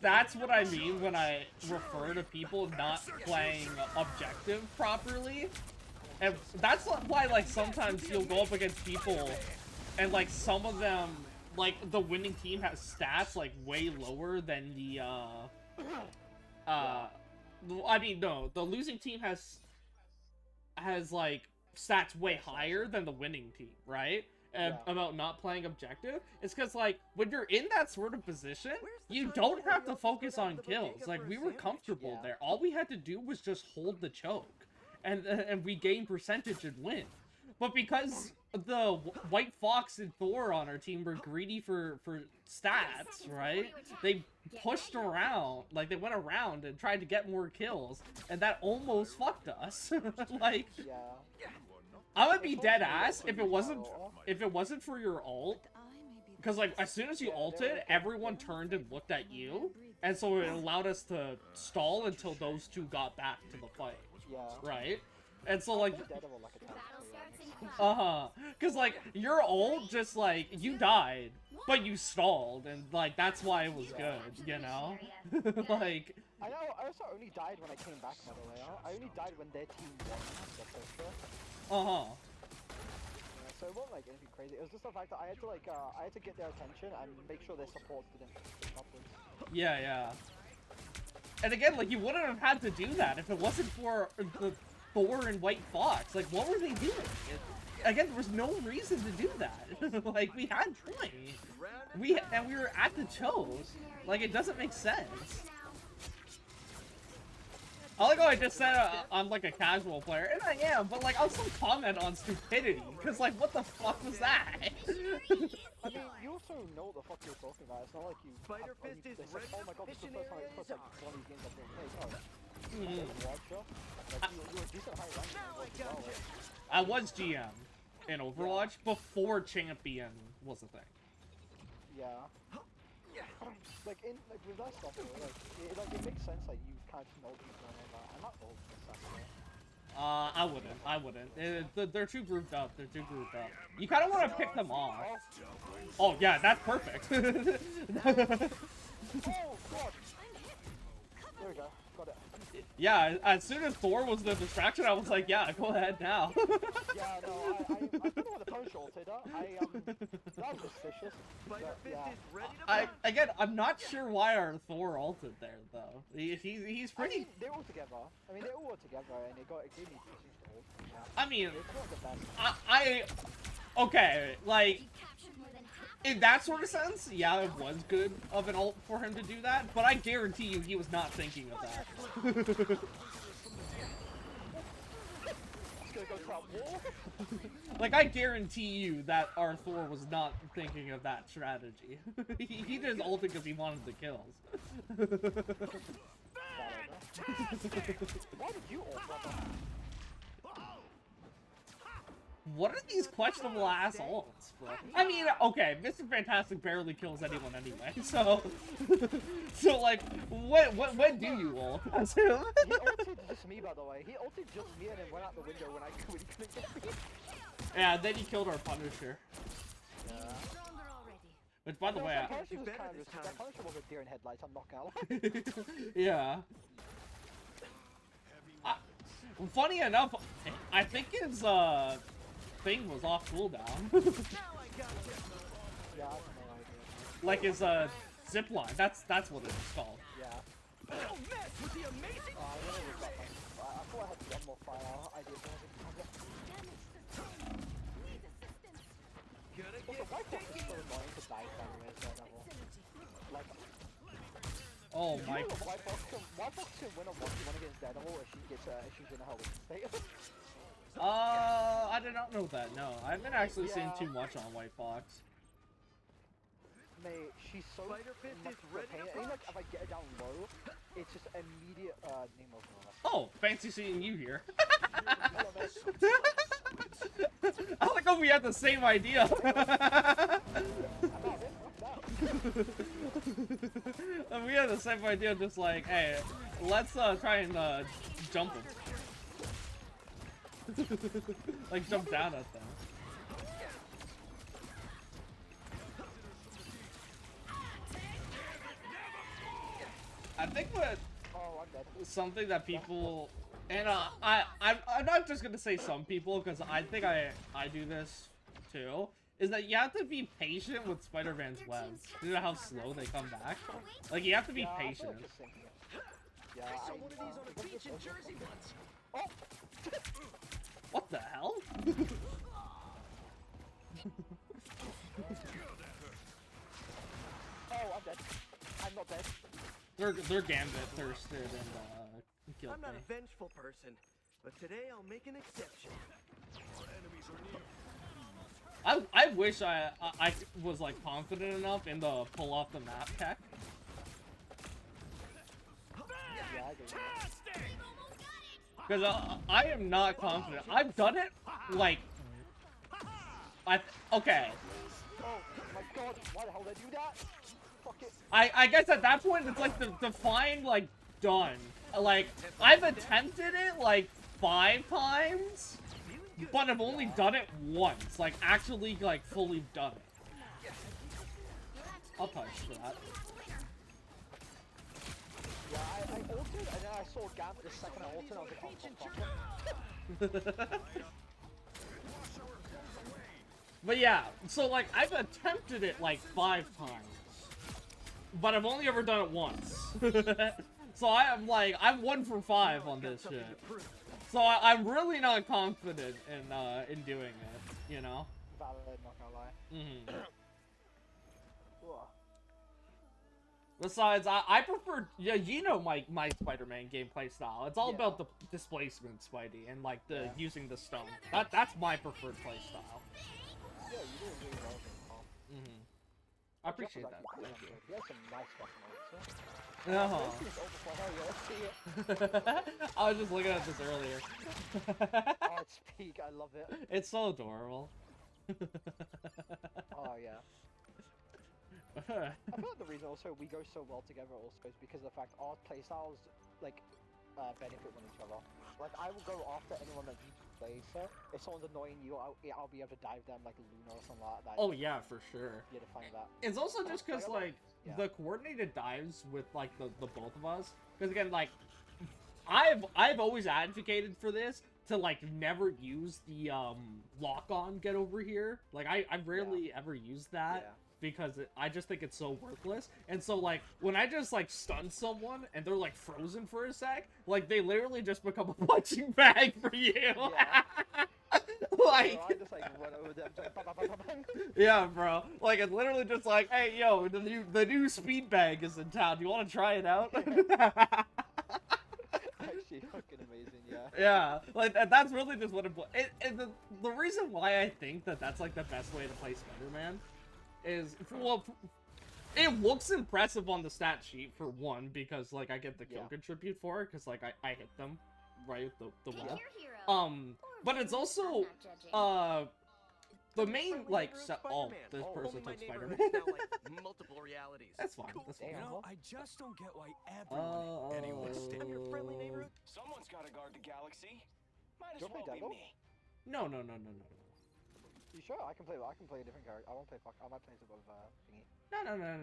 that's what I mean when I refer to people not playing objective properly. And that's why, like, sometimes you'll go up against people and, like, some of them, like, the winning team has stats, like, way lower than the, I mean, no, the losing team has, like, stats way higher than the winning team, right? About not playing objective. It's because, like, when you're in that sort of position, you don't have to focus on kills. Like, we were comfortable there. All we had to do was just hold the choke. And we gain percentage and win. But because the White Fox and Thor on our team were greedy for stats, right? They pushed around, like, they went around and tried to get more kills, and that almost fucked us. Like, I would be dead ass if it wasn't for your ult. Because, like, as soon as you ulted, everyone turned and looked at you, and so it allowed us to stall until those two got back to the fight. Right? And so like, Daredevil like a tank. Battle starts in 5, cause like your ult just like you died, but you stalled, and like that's why it was good, you know? Like. I know. I also only died when I came back. By the way, I only died when their team won the first. Yeah, so it wasn't like anything crazy. It was just the fact that I had to like I had to get their attention and make sure their supports didn't pick upwards. Yeah. And again, like you wouldn't have had to do that if it wasn't for the Thor and White Fox. Like, what were they doing? Again, there was no reason to do that. Like, we had point. We were at the Chose. Like, it doesn't make sense. I like how I just said I'm like a casual player, and I am, but like I'll still comment on stupidity, because like what the fuck was that? I mean, you also know what the fuck you're talking about. It's not like you Spider Fist is ready. oh my god, this is the first time I put like one of these games I've played. No. Watcher, like you're a decent high rank. I was GM in Overwatch before Champion was a thing. Yeah. Like with that stuff, it makes sense that you kind of know people and all that. I'm not old for I wouldn't. They're too grouped up. You kind of want to pick them off. Oh yeah, that's perfect. Oh god. There we go. Got it. Yeah, as soon as Thor was the distraction, I was like, yeah, go ahead now. Yeah, no, I don't know what the punish ulted. That was suspicious. Yeah. I'm not sure why our Thor ulted there though. He's pretty. I mean, they're all together. they all were together, and it gave me decent ult. I mean, it's not the best. Okay, like. In that sort of sense, yeah, it was good of an ult for him to do that, but I guarantee you he was not thinking of that. Like, I guarantee you that our Thor was not thinking of that strategy. He just ulted because he wanted the kills. Why did you ult, brother? What are these questionable ass ults, bro? I mean, okay, Mr. Fantastic barely kills anyone anyway, so... so, like, when do you ult? He ulted just me, by the way. He ulted just me and then went out the window when he couldn't get me. Yeah, then he killed our Punisher. Yeah. Which, by the way... That Punisher was a deer in headlights, I'm not gonna lie. Yeah. Funny enough, I think his, thing was off cooldown. Yeah, I have no idea. Like his zip line. That's what it's called. Yeah. Don't mess with the amazing. I thought I had one more fire idea. Why is it so annoying to die by the way, like, oh my. White Fox can win a 1v1 against Daredevil if she's in a healthy state. I did not know that. No, I haven't actually seen too much on White Fox. Mate, she's so much pain. Even like if I get her down low, it's just immediate name of Oh, fancy seeing you here. I like how we had the same idea. We had the same idea, just like, hey, let's try and jump him. Like jump down at them. I think what something that people and I'm not just gonna say some people because I think I do this too, is that you have to be patient with Spider-Man's webs. You know how slow they come back? Like you have to be patient. I saw one of these on a beach in Jersey once. Oh. What the hell? Oh, I'm dead. I'm not dead. They're Gambit thirsted and killed I'm not me. a vengeful person, but today I'll make an exception. Our enemies are near. I wish I was like confident enough in the pull off the map tech. Yeah, I do. Because I am not confident. I've done it, like... Okay. Oh my god, why the hell did I do that? Fuck it. I guess at that point, it's like the fine, like, done. Like, I've attempted it, like, 5 times, but I've only done it once. Like, actually, like, fully done it. I'll touch for that. Yeah, I ulted, and then I saw Gamp the second I ulted, I was like, oh, fuck. But yeah, so like, I've attempted it like 5 times, but I've only ever done it once. So I'm 1 for 5 on this shit. So I'm really not confident in doing it, you know? Valid, not gonna lie. Besides, I prefer, yeah, you know my Spider-Man gameplay style. It's all about the displacement, Spidey, and like the using the stone. That's my preferred play style. Yeah, you do really well with Tom. I appreciate that. Thank you. He has some nice fucking I was just looking at this earlier. Oh, it's peak. I love it. It's so adorable. Oh yeah. I feel like the reason also we go so well together also is because of the fact our playstyles like benefit from each other. Like I will go after anyone that you play, so if someone's annoying you, I'll be able to dive them like Luna or something like that. Oh yeah, for sure. Yeah, to find that. It's also just because like the coordinated dives with like the both of us. Because again, like I've always advocated for this to like never use the lock on get over here. Like I rarely ever use that. Because I just think it's so worthless. And so, like, when I just, like, stun someone and they're, like, frozen for a sec, like, they literally just become a punching bag for you. Yeah. Like... So I just, like, run over them, like, bang, bang, bang, bang. Yeah, bro. Like, it's literally just like, hey, yo, the new speed bag is in town. You want to try it out? Actually, fucking amazing, yeah. Yeah, like, that's really just what the reason why I think that that's, like, the best way to play Spider-Man is, well, it looks impressive on the stat sheet for one, because like I get the kill contribute for it, because like I hit them right with the web. But it's also the main like this person took Spider-Man. Multiple realities. That's fine. Cool. That's fine. You know, I just don't get why everyone. I'm your friendly neighborhood. Someone's got to guard the galaxy. Might as Do you well play be Devil? me. No. You sure? I can play a different character. I won't play I might play some of thingy.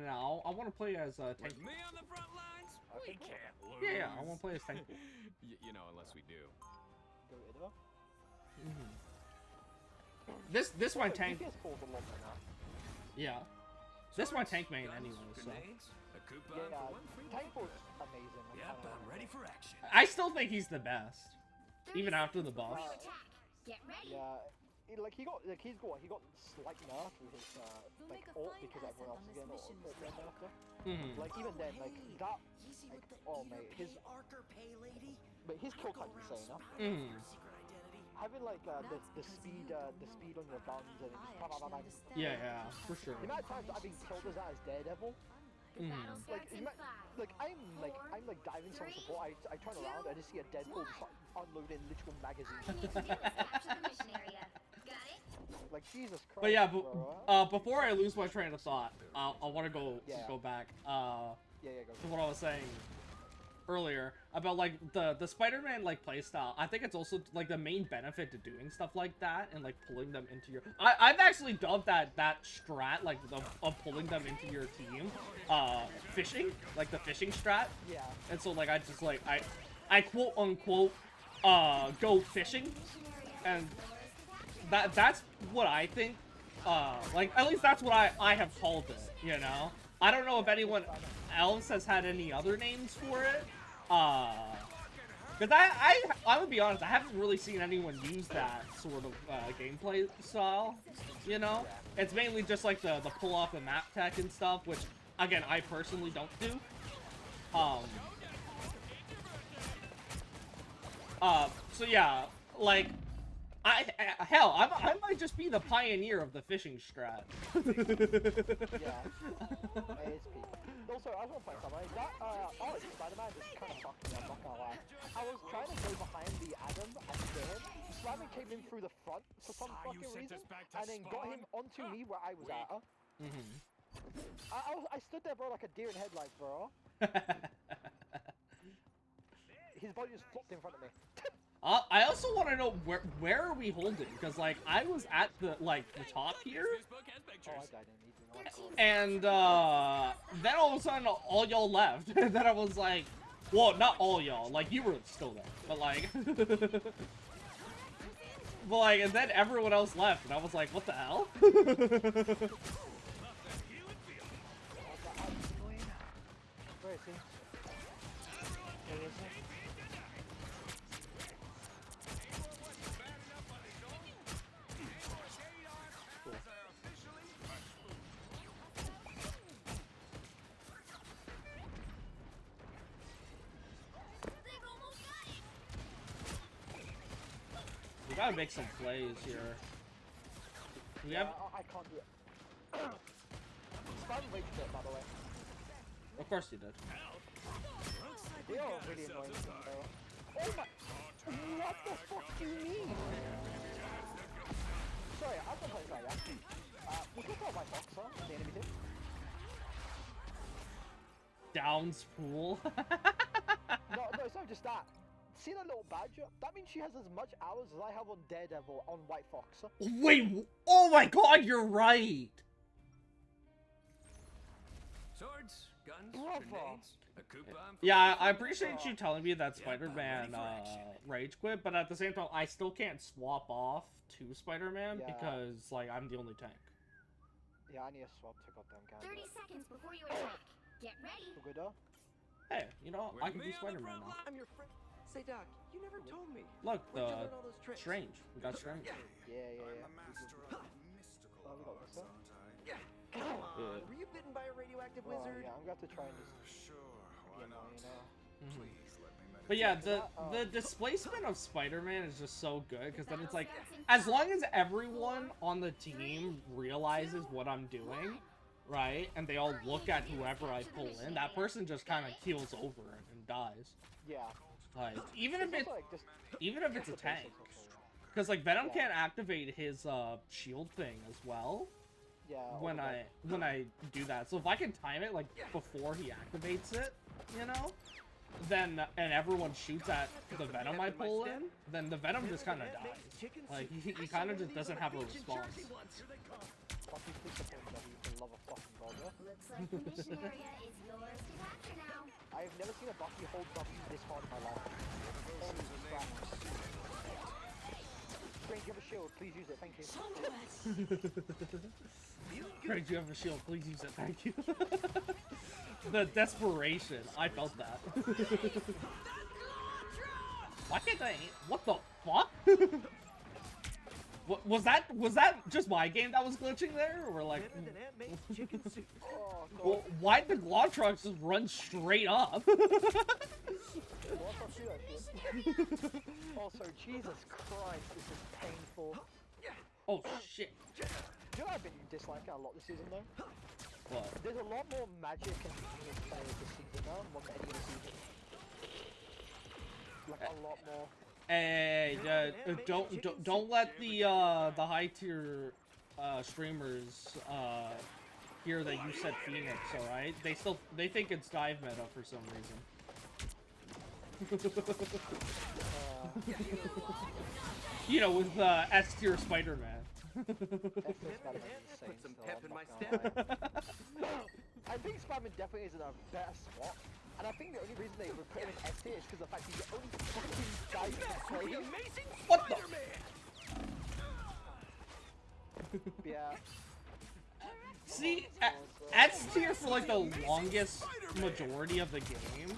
No. I want to play as Tank. With me on the front lines, we can't lose. Yeah, I want to play as Tank. You know, unless we do. Go Idva? This my tank. DPS falls a lot right now. Yeah. This my tank main anyway, so. A coupon Yeah, for one free tank falls amazing. Yep, I'm ready for action. I still think he's the best, even after the buff. Get ready. Yeah, he got slight nerf with his like ult because everyone else is getting ult nerfed. Like even then, like that, like oh mate, his kill time's insane, huh? Having like the speed on your guns and just bang, bang, bang. Yeah, for sure. The amount of times I've been killed as that as Daredevil. Like I'm diving some support. I turn around and I just see a Deadpool just unloading literal magazines. Like Jesus Christ. But yeah, bro, before I lose my train of thought, I want to go back. go. To what I was saying earlier about like the Spider-Man like playstyle. I think it's also like the main benefit to doing stuff like that and like pulling them into your. I've actually dubbed that strat like of pulling them into your team, fishing, like the fishing strat. Yeah. And so like I just like I quote unquote go fishing, and that's what I think. Like at least that's what I have called it. You know. I don't know if anyone else has had any other names for it. Because I would be honest, I haven't really seen anyone use that sort of gameplay style, you know? It's mainly just like the pull off the map tech and stuff, which, again, I personally don't do. So yeah, like, hell, I might just be the pioneer of the fishing strat. Yeah. It's peak. Also, I was gonna point something. That Spider-Man just kind of fucked me up, not gonna lie. I was trying to go behind the Adam and get him. Spider-Man came in through the front for some fucking reason, and then got him onto me where I was at. I stood there, bro, like a deer in headlights, bro. His body just flopped in front of me. I also want to know where are we holding? Because like I was at the top here, Oh, I died in even and then all of a sudden all y'all left. And then I was like, well, not all y'all. Like you were still there, but like, but like, and then everyone else left, and I was like, what the hell? Where is he? Where is he? We gotta make some plays here. We have. I can't do it. Spam rage bit, by the way. Of course you did. They are really annoying. Oh my! What the fuck do you mean? Sorry, I've been playing that, yeah. We can tell my fox, huh? The enemy team. Downs pool. No, it's not just that. See that little badge? That means she has as much hours as I have on Daredevil on White Fox. Wait, oh my god, you're right! Swords, guns, Bravo. grenades, a coupon. Yeah, I appreciate you telling me that Spider-Man rage quit, but at the same time, I still can't swap off to Spider-Man Yeah. because, like, I'm the only tank. Yeah, I need a swap to goddamn can. 30 seconds before you attack. Get ready. Good, huh? Hey, you know, I can do Spider-Man now. I'm your friend. Say, Doc, you never told me. Look, Where'd you learn all those tricks? Strange. We got Strange. Yeah. I'm the master of mystical Oh, we got arts, this, huh? aren't I? Come on. Yeah. Were you bitten by a radioactive Oh, wizard? yeah, I'm gonna have to try and just, Sure, why not? you know. Please let me meditate. But yeah, the displacement of Spider-Man is just so good, because then it's like, as long as everyone on the team realizes what I'm doing, right, and they all look at whoever I pull in, that person just kind of keels over and dies. Yeah. Like, even if It's it's also, like, just a the tank, basics also. because like Venom Yeah. can't activate his shield thing as well Yeah. when all I do that. So if I can time it like before he activates it, you know, then and everyone shoots at the Venom I pull in, then the Venom just kind of dies. Like he kind of just doesn't have a response. Fucking please support W for the love of fucking God, yeah? Looks like the mission area is yours to capture now. I've never seen a Bucky hold W this hard in my life. Holy crap. Strange, you have a shield, please use it, thank you. Craig, you have a shield. Please use it. Thank you. The desperation. I felt that. Why can't I? What the fuck? Was that just my game that was glitching there, or like? Better than Aunt May's chicken soup. Oh, God. Well, why'd the Glontrox just run straight up? What the shit? Also, Jesus Christ, this is painful. Oh shit! Do you know what I've been disliking a lot this season though? What? There's a lot more magic and genius players this season now than any other season. Like a lot more. Hey, don't let the high tier streamers hear that you said Phoenix. All right? They think it's dive meta for some reason. You know, with S tier Spider-Man. Put some pep in my step. I think Spider-Man definitely is in a better spot. And I think the only reason they would put him in S tier is because of the fact he's the only fucking guy who can play. Amazing What the? Yeah. See, S tier for like the longest majority of the game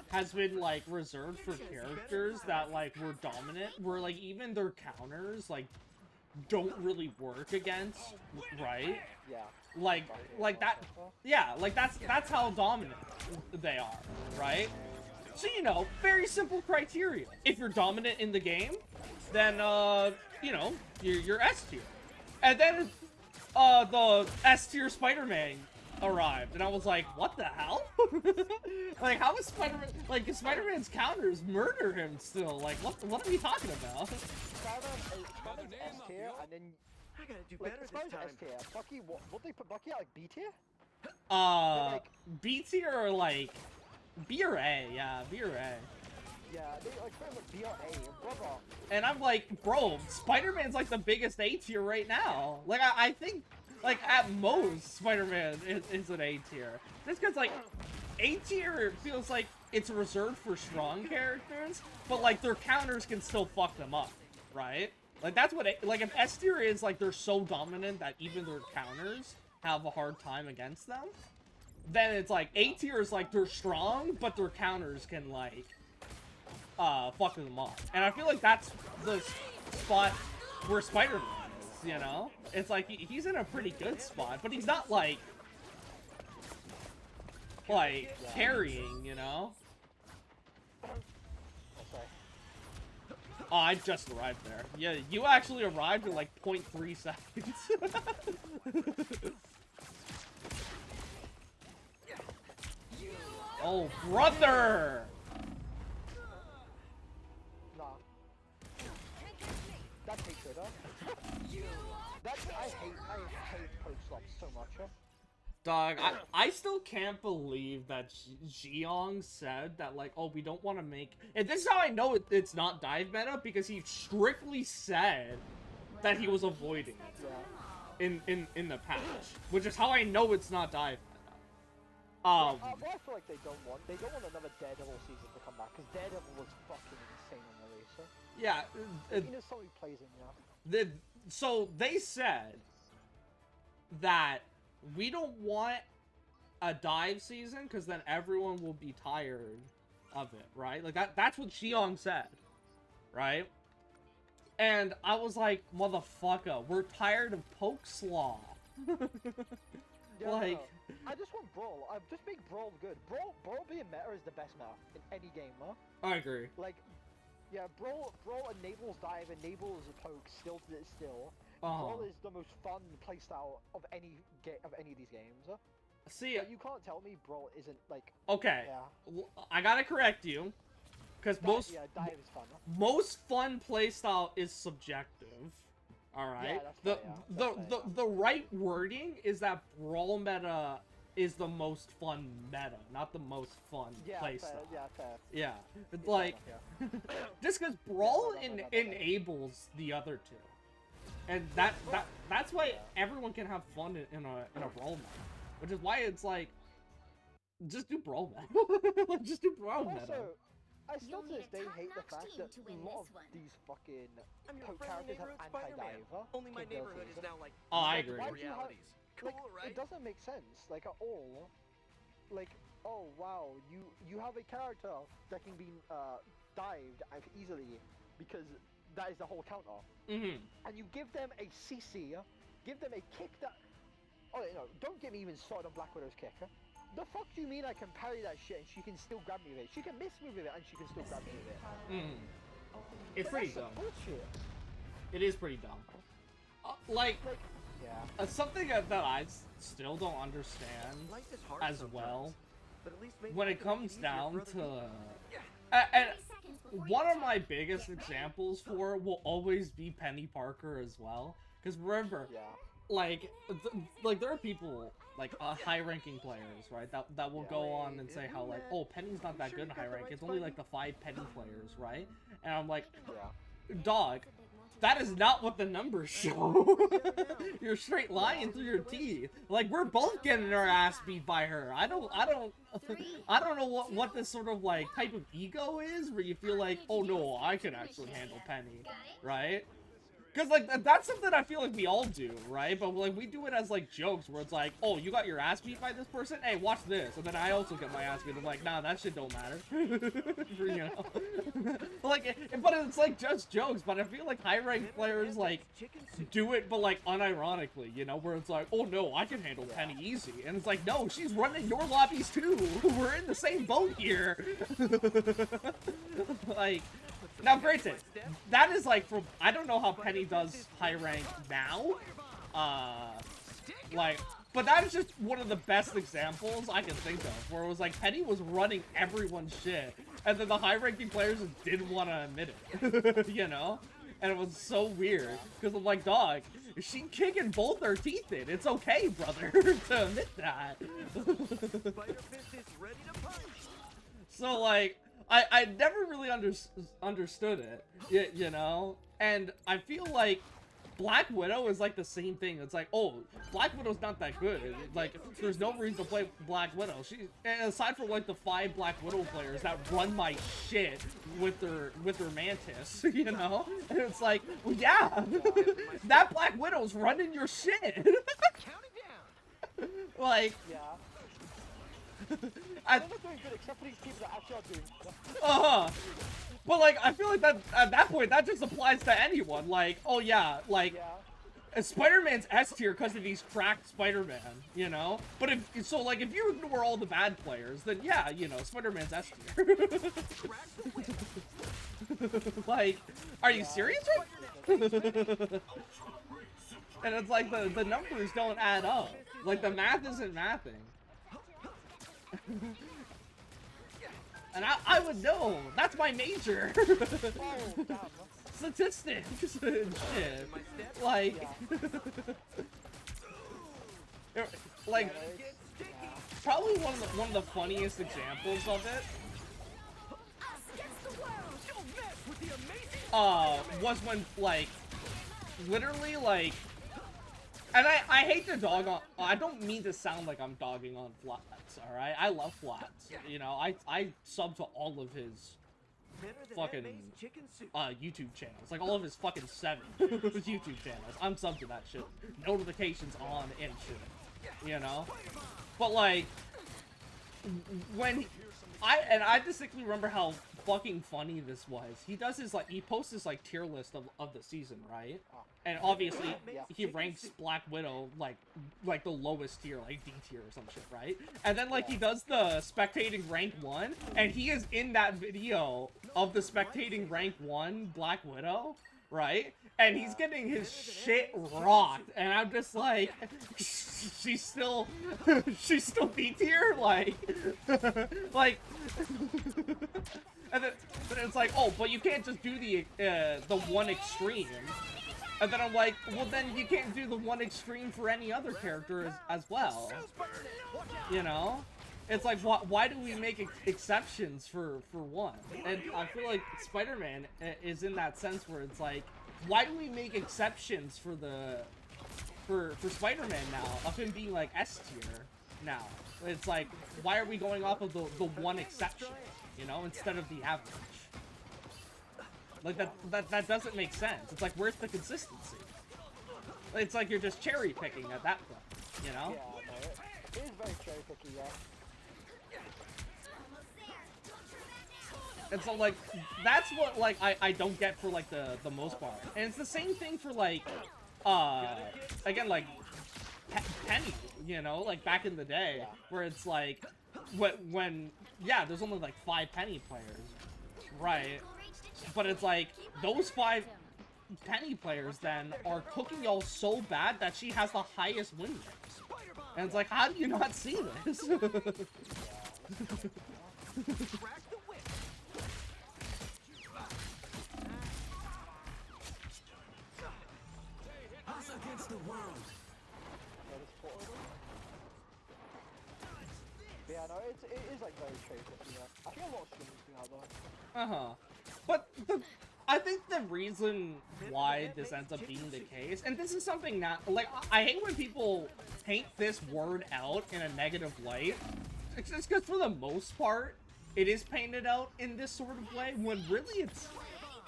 has been like reserved for characters that like were dominant, where like even their counters like don't really work against, right? Yeah. Like that, yeah, like that's how dominant they are, right? So you know, very simple criteria. If you're dominant in the game, then you know, you're S tier. And then the S tier Spider-Man arrived, and I was like, what the hell? Like, how is Spider-Man, like, Spider-Man's counters murder him still? Like, what are we talking about? Spider-Man's S tier, and then I gotta do like better this Spider-Man's time. S tier. Bucky, what they put Bucky at like B tier? B tier or like B or A, yeah, B or A. Yeah, they like be our A, brother. And I'm like, bro, Spider-Man's like the biggest A tier right now. Like, I think, like, at most, Spider-Man is an A tier. Just because, like, A tier feels like it's reserved for strong characters, but, like, their counters can still fuck them up, right? Like, that's what, like, if S tier is, like, they're so dominant that even their counters have a hard time against them, then it's like, A tier is, like, they're strong, but their counters can, like, fucking them up. And I feel like that's the spot where Spider-Man is, you know? It's like, he's in a pretty good spot, but he's not, like, carrying, you know? Oh, I just arrived there. Yeah, you actually arrived in, like, 0.3 seconds. Oh, brother! That's hatred, huh? I hate post-flops so much, huh? Dog, I still can't believe that Xiong said that, like, oh, we don't want to make... And this is how I know it's not dive meta, because he strictly said that he was avoiding it in the patch. Which is how I know it's not dive meta. Well, I feel like they don't want another Daredevil season to come back, because Daredevil was fucking insane on the racer. Yeah. You know somebody plays him, yeah. So they said that we don't want a dive season because then everyone will be tired of it, right? Like that's what Xiong said, right? And I was like, motherfucker, we're tired of Poke Slaw. Yeah, like, no. I just want Brawl. Just make Brawl good. Brawl being meta is the best meta in any game, huh? I agree. Like, yeah, Brawl enables dive, enables poke, still. Brawl is the most fun playstyle of any of these games. Huh? See, like, you can't tell me Brawl isn't like. Okay, yeah. I gotta correct you, because dive is fun. Huh? Most fun playstyle is subjective. All right. Yeah, the right wording is that Brawl meta is the most fun meta, not the most fun playstyle. Fair. Yeah, it's like just because Brawl enables the other two, and that's why everyone can have fun in a Brawl meta, which is why it's like just do Brawl meta, just do Brawl meta. I still to this day hate the fact that a lot of these fucking poke characters have anti-dive. Only my neighborhood is now like I agree. realities. Cool, right? It doesn't make sense, like, at all. Like, oh wow, you have a character that can be dived easily because that is the whole counter. And you give them a CC, give them a kick that. Oh no, don't get me even started on Black Widow's kick. The fuck do you mean I can parry that shit and she can still grab me with it? She can miss me with it and she can still grab me with it. It's pretty dumb. Bullshit. It is pretty dumb. Something that I still don't understand as well, when it comes down to... And one of my biggest examples for it will always be Penny Parker as well. Because remember, like there are people, like high-ranking players, right, that will go on and say how, like, oh, Penny's not that good in high rank, it's only like the 5 Penny players, right? And I'm like, dog, that is not what the numbers show. You're straight lying through your teeth. Like, we're both getting our ass beat by her. I don't know what this sort of, like, type of ego is where you feel like, oh no, I can actually handle Penny, right? Because, like, that's something I feel like we all do, right? But, like, we do it as, like, jokes where it's like, oh, you got your ass beat by this person? Hey, watch this. And then I also get my ass beat. I'm like, nah, that shit don't matter. You know? Like, but it's, like, just jokes. But I feel like high-ranked players, like, do it, but, like, unironically, you know? Where it's like, oh, no, I can handle Penny easy. And it's like, no, she's running your lobbies, too. We're in the same boat here. Like... Now, granted, that is like from, I don't know how Penny does high rank now, but that is just one of the best examples I can think of, where it was like Penny was running everyone's shit, and then the high ranking players just didn't want to admit it, you know? And it was so weird, because I'm like, dog, she kicking both her teeth in, it's okay, brother, to admit that. So like, I never really understood it, you know? And I feel like Black Widow is like the same thing. It's like, oh, Black Widow's not that good. Like, there's no reason to play Black Widow. And aside from like the 5 Black Widow players that run my shit with their Mantis, you know? And it's like, well, yeah, that Black Widow's running your shit. Like, yeah. They're not doing good except for these people that actually are doing stuff. But like, I feel like that at that point that just applies to anyone. Like, oh yeah, like Spider-Man's S tier because of these cracked Spider-Man, you know. But if if you ignore all the bad players, then yeah, you know, Spider-Man's S tier. Like, are you serious? And it's like the numbers don't add up. Like the math isn't mathing. And I would know. That's my major. Statistics and shit. Like, like, probably one of the funniest examples of it was when, like, literally, like, and I hate to dog on, I don't mean to sound like I'm dogging on Flats, alright? I love Flats. You know, I sub to all of his fucking YouTube channels. Like, all of his fucking 7 YouTube channels. I'm subbed to that shit. Notifications on and shit. You know? But, like, when I distinctly remember how fucking funny this was. He does his, like, he posts his, like, tier list of the season, right? And obviously, he ranks Black Widow, like the lowest tier, like D tier or some shit, right? And then, like, he does the spectating rank 1, and he is in that video of the spectating rank 1 Black Widow, right? And he's getting his shit rocked, and I'm just like, she's still D tier, like, and then it's like, oh, but you can't just do the one extreme. And then I'm like, well, then you can't do the one extreme for any other character as well. You know? It's like, why do we make exceptions for one? And I feel like Spider-Man is in that sense where it's like, why do we make exceptions for Spider-Man now, of him being like S tier now? It's like, why are we going off of the one exception, you know, instead of the average? Like, that doesn't make sense. It's like, where's the consistency? It's like you're just cherry picking at that point, you know? Yeah, no, it is very cherry picky, yeah. And so, like, that's what, like, I don't get for, like, the most part. And it's the same thing for, like, again, like, Penny, you know, like, back in the day, where it's like, when yeah, there's only, like, 5 Penny players, right? But it's like, those 5 Penny players, then, are cooking y'all so bad that she has the highest win rate. And it's like, how do you not see this? Against the world. Yeah, no, it is like very cherry picky, yeah. I think a lot of streamers do that though. Uh-huh. But I think the reason why this ends up being the case, and this is something that, like, I hate when people paint this word out in a negative light. It's just because for the most part, it is painted out in this sort of way, when really it's,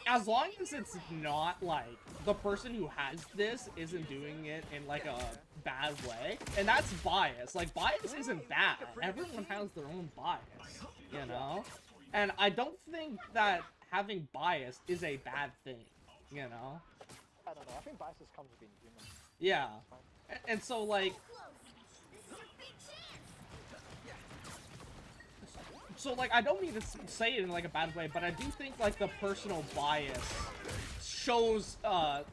as long as it's not, like, the person who has this isn't doing it in, like, a bad way, and that's bias. Like, bias isn't bad. Everyone has their own bias, you know? And I don't think that having bias is a bad thing, you know? I don't know, I think bias just comes with being human. Yeah. And so, like... So, like, I don't mean to say it in, like, a bad way, but I do think, like, the personal bias shows,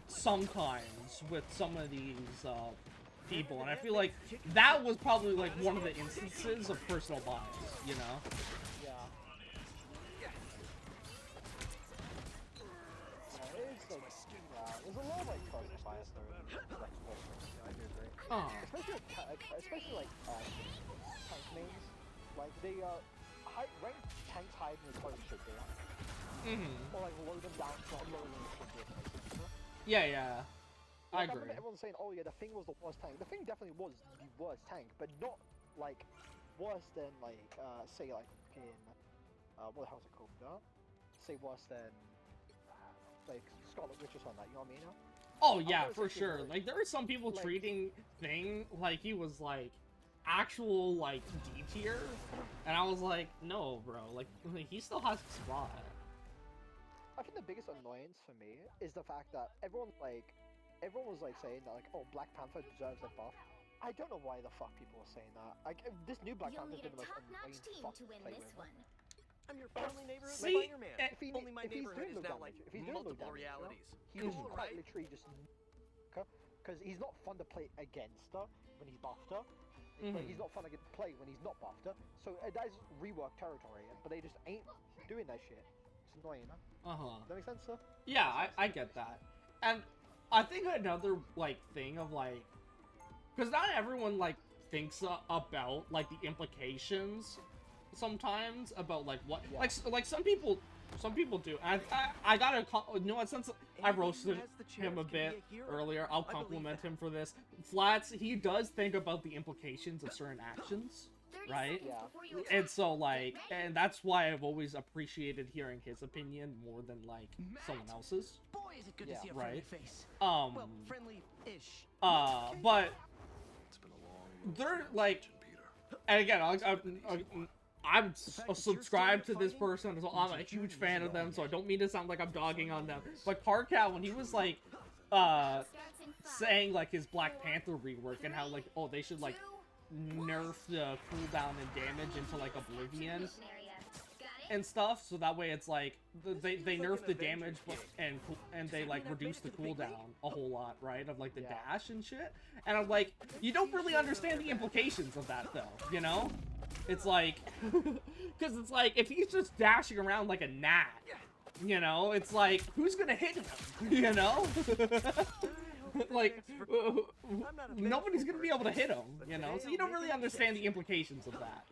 sometimes with some of these, people. And I feel like that was probably, like, one of the instances of personal bias, you know? Yeah. There's a lot of, like, personal bias though, like, I do agree. Especially like, tank mains. Like, they, rank tanks high hide in the toilet should be. Or like load them down, not load them should be. Yeah. I Like, agree. remember everyone saying, oh yeah, the Thing was the worst tank. The Thing definitely was the worst tank, but not like worse than like say like in what the hell's it called? Say worse than like Scarlet Witch or something like that. You know what I mean? Oh yeah, for sure. Like there were some people treating Thing like he was like actual like D tier, and I was like, no, bro. Like he still has a spot. I think the biggest annoyance for me is the fact that everyone was like saying that like, oh, Black Panther deserves a buff. I don't know why the fuck people are saying that. Like this new Black You'll Panther's need been a the most top-notch annoying team fuck to win play this with. one. I'm your friendly neighborhood See, Spider-Man. If Only my he's neighborhood doing is no now damage, like if he's doing no multiple damage, realities. he just Cool, quite right? literally just because he's not fun to play against her when he's buffed her, but he's not fun to play when he's not buffed her. So that is rework territory, but they just ain't doing that shit. It's annoying, huh? Does that make sense, sir? Yeah, I get that. And I think another like thing of like, because not everyone like thinks about like the implications sometimes about like what like some people do. And I gotta since I roasted him a bit earlier, I'll compliment him for this. Flats, he does think about the implications of certain actions, right? Yeah. And so like, and that's why I've always appreciated hearing his opinion more than like someone else's. Boy, is it good to see a Right. friendly face. Well, friendly-ish. But they're like, and again, I'm subscribed to this person, so I'm a huge fan of them, so I don't mean to sound like I'm dogging on them. But Karkat, when he was like, saying like his Black Panther rework and how like, oh, they should like nerf the cooldown and damage into like Oblivion and stuff, so that way it's like they nerf the damage and they like reduce the cooldown a whole lot, right, of like the dash and shit. And I'm like, you don't really understand the implications of that though, you know? It's like, because it's like if he's just dashing around like a gnat, you know, it's like who's gonna hit him, you know? Like nobody's gonna be able to hit him, you know, so you don't really understand the implications of that.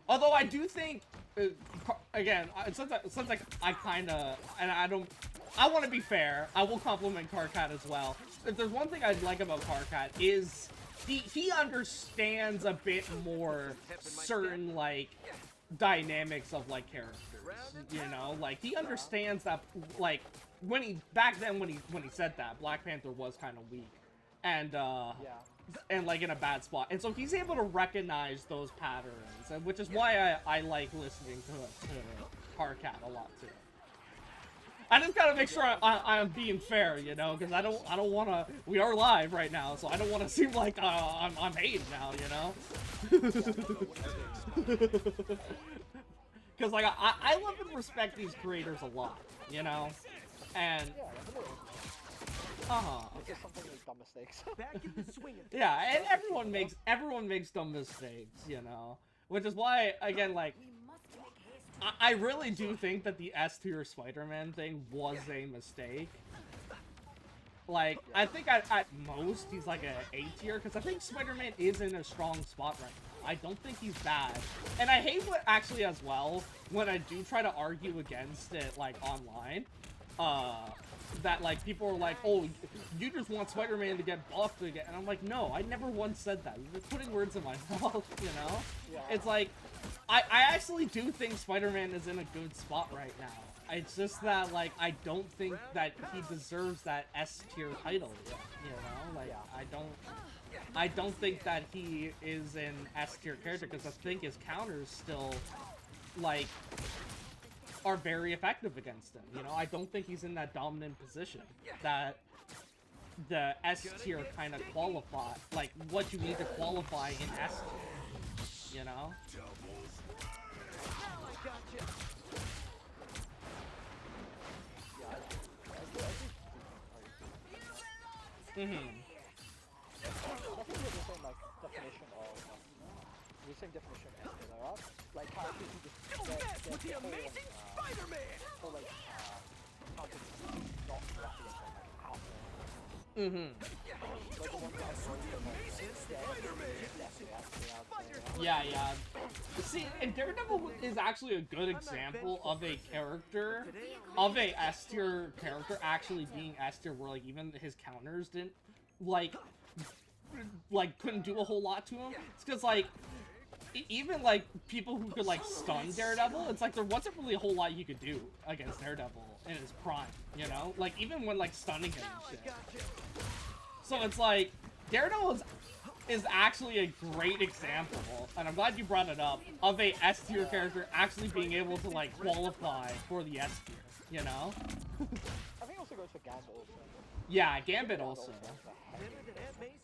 Although I do think, again, since I kind of, and I want to be fair, I will compliment Karkat as well. If there's one thing I like about Karkat is he understands a bit more certain like dynamics of like characters, you know, like he understands that like back then when he said that Black Panther was kind of weak and like in a bad spot, and so he's able to recognize those patterns, and which is why I like listening to Karkat a lot too. I just gotta make sure I'm being fair, you know, because I don't want to. We are live right now, so I don't want to seem like I'm hating now, you know. Because like I love and respect these creators a lot, you know, and Just something like dumb mistakes. yeah, and everyone makes dumb mistakes, you know, which is why again like. I really do think that the S tier Spider-Man thing was a mistake. Like, I think at most he's like a A tier, because I think Spider-Man is in a strong spot right now. I don't think he's bad. And I hate what, actually as well, when I do try to argue against it, like, online, that, like, people are like, oh, you just want Spider-Man to get buffed again. And I'm like, no, I never once said that. You're just putting words in my mouth, you know? Yeah. It's like, I actually do think Spider-Man is in a good spot right now. It's just that, like, I don't think that he deserves that S-tier title yet, you know? Like, I don't think that he is an S-tier character, because I think his counters still, like, are very effective against him, you know? I don't think he's in that dominant position that the S-tier kind of qualify, like, what you need to qualify in S-tier, you know? I think we're the same, like, definition of, the same definition as the other, like, characters who just With the amazing Spider-Man! or, like, how to not roughly like, out there. Like, the ones that are amazing Spider-Man! Yeah. See, and Daredevil is actually a good example of a character, of a S tier character actually being S tier, where like even his counters didn't like couldn't do a whole lot to him. It's because like even like people who could like stun Daredevil, it's like there wasn't really a whole lot you could do against Daredevil in his prime, you know? Like even when like stunning him and shit. So it's like Daredevil is actually a great example, and I'm glad you brought it up, of a S tier character actually being able to like qualify for the S tier, you know? I think also goes for Gambit also. Yeah, Gambit also.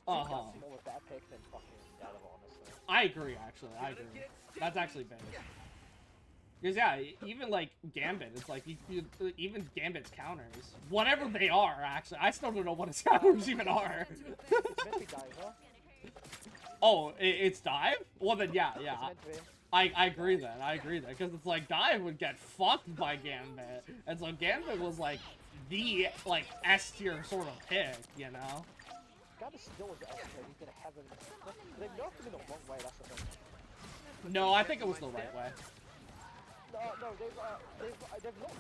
More with that pick than fucking Daredevil, honestly. I agree, actually. I agree. That's actually big. Because yeah, even like Gambit, it's like even Gambit's counters, whatever they are, actually, I still don't know what his counters even are. Oh, it's dive? Well then, yeah. I agree then. Because it's like dive would get fucked by Gambit, and so Gambit was like the like S tier sort of pick, you know? Gambit still is S tier. He's gonna have him. They've nerfed him in the wrong way. That's the thing. No, I think it was the right way. No, they've not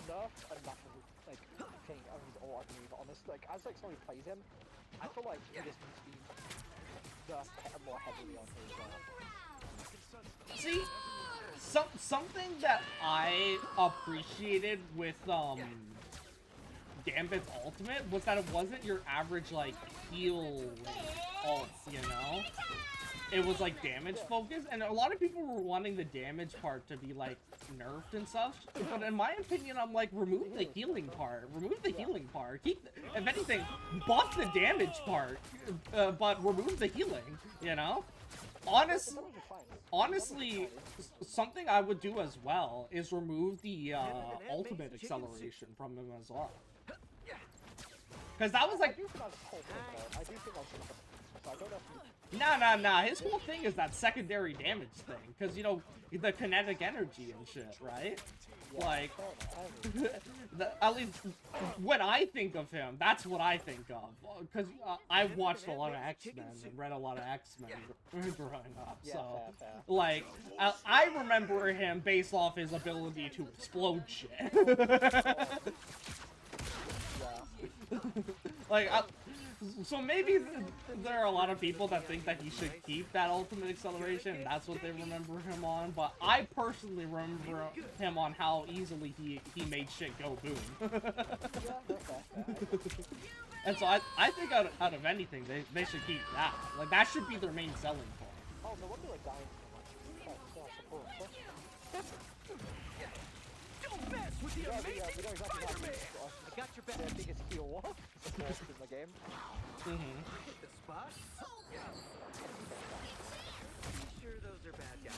nerfed enough of his like thing of his ult, I believe. Honestly, like as like somebody plays him, I feel like he just needs to be nerfed more heavily on his. See, something that I appreciated with Gambit's ultimate was that it wasn't your average like heal ult, you know? It was like damage focused, and a lot of people were wanting the damage part to be like nerfed and such. But in my opinion, I'm like, remove the healing part. Keep, if anything, buff the damage part, but remove the healing. You know, honestly, something I would do as well is remove the ultimate acceleration from him as well. Because that was like. Nah. His whole thing is that secondary damage thing. Because, you know, the kinetic energy and shit, right? Like, at least when I think of him, that's what I think of. Because I watched a lot of X-Men and read a lot of X-Men growing up. So, like, I remember him based off his ability to explode shit. Like, so maybe there are a lot of people that think that he should keep that ultimate acceleration, and that's what they remember him on, but I personally remember him on how easily he made shit go boom. And so I think out of anything, they should keep that. Like, that should be their main selling point. Oh, no wonder we're dying so much. Don't mess with the amazing Spider-Man! I got your back. The biggest heal in the game. Hit the spot. Sure, those are bad guys.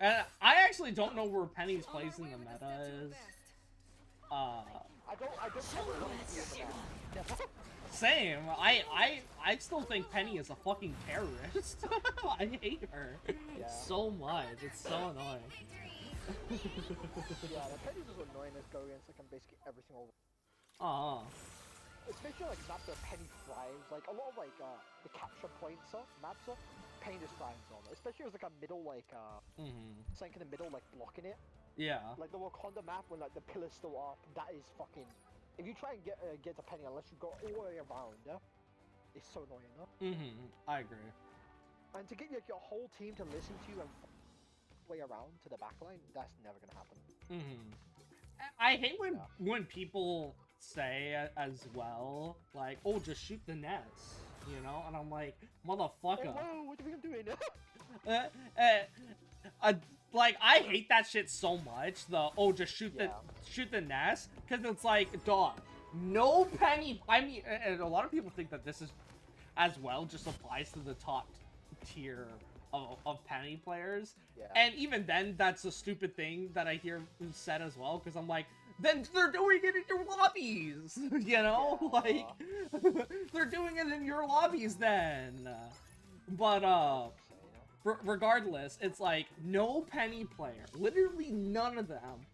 And I actually don't know where Penny's place in the meta is. I don't Same. I still think Penny is a fucking terrorist. I hate her so much. It's so annoying. Yeah, the Penny's just annoying as go against like basically every single. Especially like maps where Penny thrives. Like a lot of like the capture points maps, Penny just thrives on. Especially as like a middle like something in the middle like blocking it. Yeah. Like the Wakanda map when like the pillar's still up, that is fucking. If you try and get to Penny unless you go all the way around, it's so annoying. I agree. And to get like your whole team to listen to you and way around to the backline, that's never gonna happen. I hate when people say as well, like, oh, just shoot the nets, you know? And I'm like, motherfucker. Oh, whoa, what are we doing? Like, I hate that shit so much, just shoot the nest, because it's like, dog, no Penny, I mean, and a lot of people think that this is, as well, just applies to the top tier of Penny players, and even then, that's a stupid thing that I hear said as well, because I'm like, then they're doing it in your lobbies, you know, like, they're doing it in your lobbies then, but, regardless, it's like, no Penny player, literally none of them,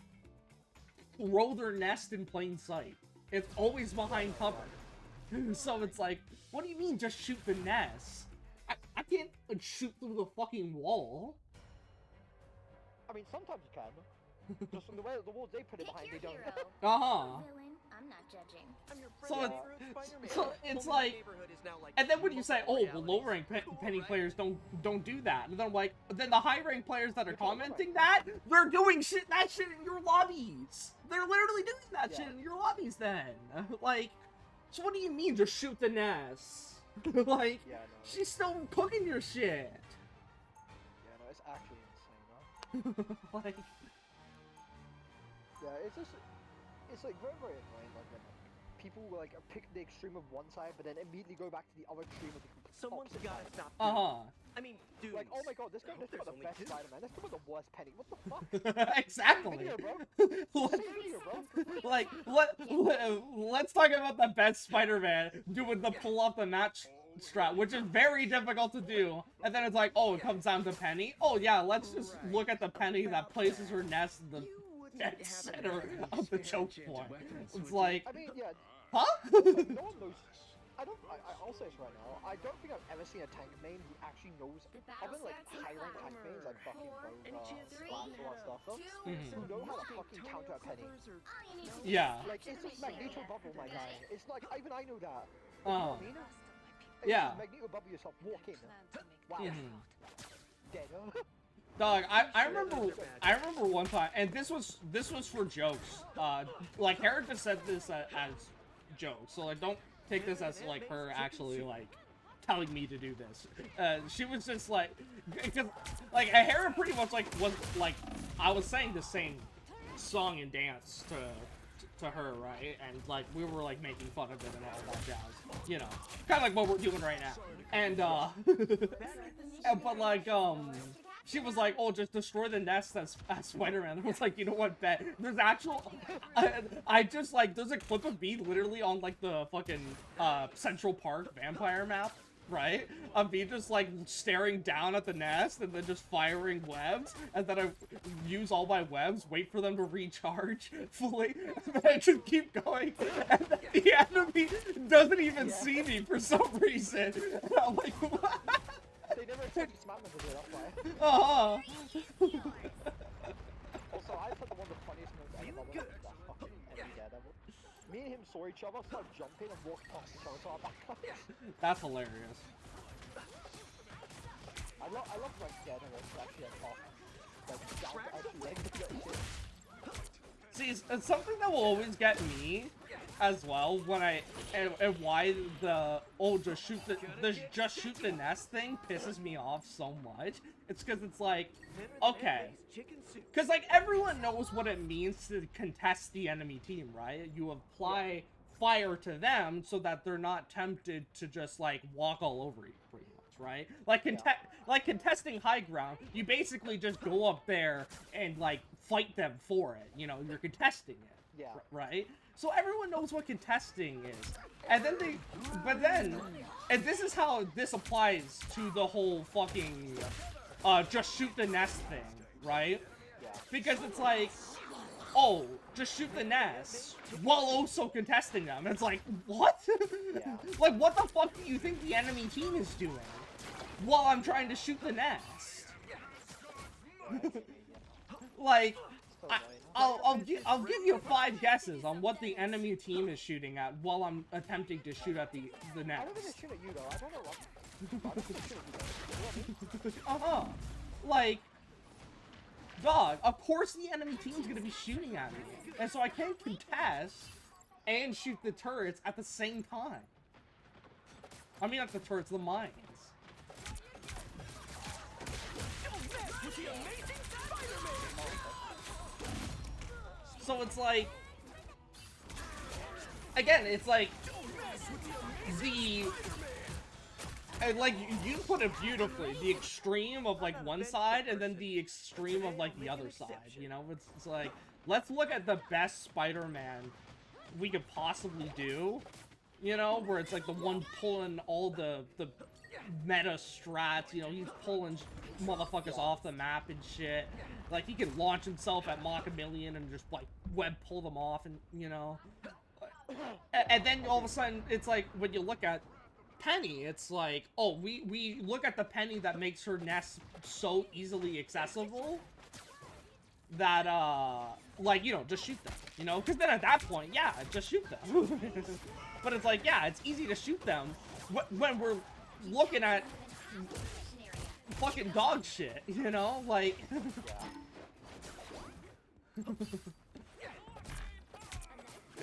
roll their nest in plain sight. It's always behind cover. So it's like, what do you mean just shoot the nest? I can't shoot through the fucking wall. I mean, sometimes you can. Just from the way the walls they put it Pick behind, your they don't. hero. Villain, I'm not judging. I'm your So friendly it's- neighborhood Spider-Man. so it's Only my like- neighborhood is now like And then when you say, "Oh, well, multiple low rank realities. Cool, penny right? players don't do that," and then I'm like, then the high rank players that are commenting that, they're doing that shit in your lobbies. They're literally doing that shit in your lobbies. Then, like, so what do you mean just shoot the Ness? Like, Yeah, no. she's still cooking your shit. Yeah, no, it's actually insane, man. Like, Yeah, it's just, it's like very, very annoying. Like when people like pick the extreme of one side, but then immediately go back to the other extreme of the complete Someone's opposite gotta side. stop doing I mean, dude. Like, oh my god, this guy I hope just got there's the only best two. Spider-Man. This guy got the worst Penny. What the fuck? exactly. Video, bro. What- Same video, bro. Like, let's talk about the best Spider-Man doing the pull off the match strat, which is very difficult to do. And then it's like, oh, it comes down to Penny. Oh yeah, let's just look at the Penny that places her nest in the dead center of the choke point. It's like, I mean, yeah. huh? Like, no one knows. I'll say this right now. I don't think I've ever seen a tank main who actually knows, other than like high rank tank mains like fucking Rover, Splash, all that stuff, though, who know how to fucking counter a Penny. Yeah. Like, it's just Magneto Bubble, my guy. It's like, even I know that. You Oh. know what I mean? It's Yeah. just Magneto Bubble yourself, walk in. Wow. Dead, huh? Dog, I remember one time, and this was for jokes. Like Hera just said this as jokes, so like don't take this as like her actually like telling me to do this. She was just like, because like Hera pretty much like was like I was saying the same song and dance to her, right? And like we were like making fun of it and all that jazz, you know, kind of like what we're doing right now. And but like she was like, oh, just destroy the nest as Spider-Man. I was like, you know what, bet. There's actual... I just, like, there's a clip of me literally on, like, the fucking Central Park vampire map, right? Of me just, like, staring down at the nest and then just firing webs. And then I use all my webs, wait for them to recharge fully, and then I just keep going. And then the enemy doesn't even see me for some reason. And I'm like, what? They never expected Smackman to do it, that's why. Also, I put one of the funniest moves ever with that fucking enemy Daredevil. Me and him saw each other, started jumping and walked past each other to our back. That's hilarious. I love like Daredevil actually like off. Like down to actually like get shit. See, it's something that will always get me as well when and why the just shoot the nest thing pisses me off so much. It's because it's like, okay, because like everyone knows what it means to contest the enemy team, right? You apply fire to them so that they're not tempted to just like walk all over you, pretty much, right? Like contesting high ground, you basically just go up there and like fight them for it. You know, you're contesting it. Yeah. Right? So everyone knows what contesting is. And then and this is how this applies to the whole fucking, just shoot the nest thing, right? Yeah. Because it's like, oh, just shoot the nest, while also contesting them. It's like, what? Yeah. Like, what the fuck do you think the enemy team is doing? While I'm trying to shoot the nest. Like, I'll give you 5 guesses on what the enemy team is shooting at while I'm attempting to shoot at the I nest. don't think they shoot at you though, I don't know what. I don't think they shoot at you though. You know what I mean? Like, dog, of course the enemy team's gonna be shooting at me. And so I can't contest and shoot the turrets at the same time. I mean, not the turrets, the mines. So it's like, again, it's like like you put it beautifully, the extreme of like one side and then the extreme of like the other side, you know? It's like, let's look at the best Spider-Man we could possibly do, you know, where it's like the one pulling all the meta strats, you know, he's pulling motherfuckers off the map and shit. Like, he can launch himself at Mach 1,000,000 and just, like, web pull them off and, you know. And then all of a sudden, it's like, when you look at Penny, it's like, oh, we look at the Penny that makes her nest so easily accessible that, like, you know, just shoot them, you know? Because then at that point, yeah, just shoot them. But it's like, yeah, it's easy to shoot them when we're looking at fucking dog shit, you know? Like...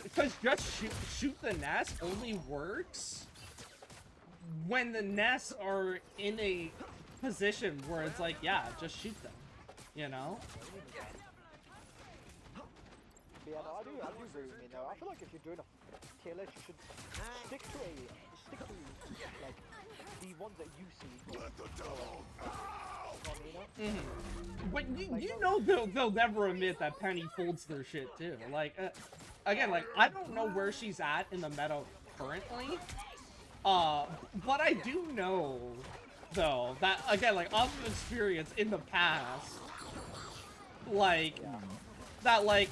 Because just shoot the nest only works when the nests are in a position where it's like, yeah, just shoot them, you know? Yeah, no, I do agree with you, though. I feel like if you're doing a tier list, you should stick to like, the ones that you see. But you know they'll never admit that Penny folds their shit too. Like, again, like, I don't know where she's at in the meta currently. But I do know, though, that, again, like, off of experience in the past, like, that, like,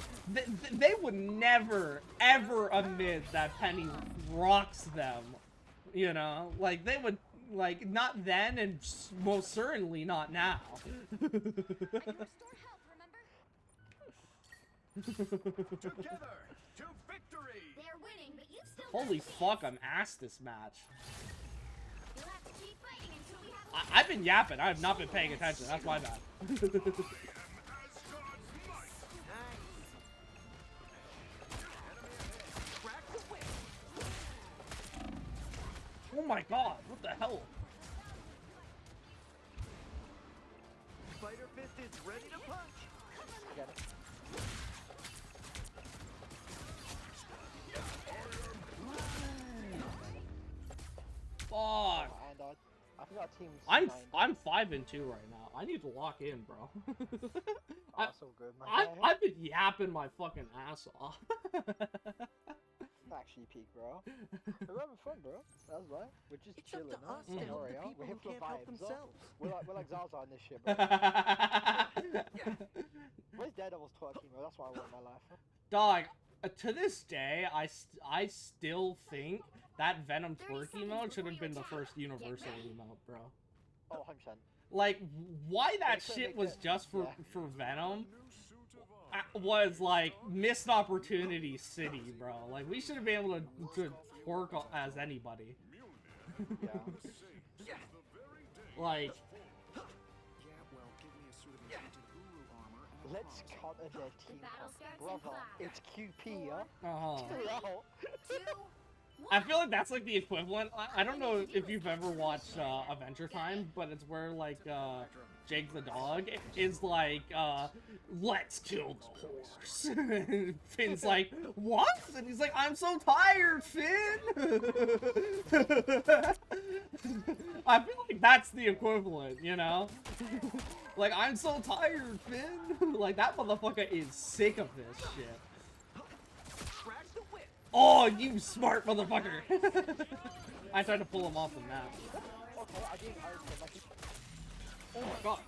they would never, ever admit that Penny rocks them, you know? Like, they would, like, not then, and most certainly not now. Together to victory. They're winning, but you've still Holy fuck, I'm ass this match. You'll have to keep fighting until we have I've been yapping. I have not been paying attention. That's my bad. Oh my god, what the hell? Spider Fist is ready to punch. Get it. Fuck. And I think our team's I'm 5-2 right now. I need to lock in, bro. so good, man. I've been yapping my fucking ass off. Actually peak, bro. We're having fun, bro. That's right. We're just It's chilling, up to huh? us to help We're the people here who for can't help vibes, huh? themselves. We're like Zaza in this shit, bro. Where's Daredevil's twerking, bro? That's what I want in my life. Dog, to this day, I still think that Venom twerk emote should have been the first universal emote, bro. Oh, 100%. Like, why that could've shit made was that- just for Venom New suit of armor. was like missed opportunity city, bro. Like, we should have been able to twerk as anybody. Yeah. Like, Yeah, well, give me a suit of enchanted guru armor and a Let's crossbow. counter their team battle up. starts in Brother, 5, it's QP, huh? uh-huh. Chill out. 2, I feel like that's like the equivalent. I don't know if you've ever watched Adventure Time, but it's where like Jake the dog is like, let's kill the horse. And Finn's like, what? And he's like, I'm so tired, Finn. I feel like that's the equivalent, you know? Like, I'm so tired, Finn. Like, that motherfucker is sick of this shit. Crack the whip. Oh, you smart motherfucker! I tried to pull him off the map. Okay, I didn't like it. Oh my god.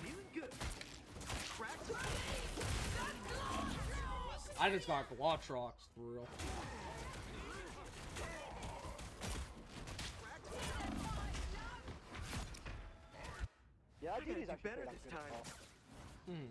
Feeling good. Crack the whip. I just got Glotrox for real. Yeah, I They're think gonna he's do actually better pretty this good time. as well.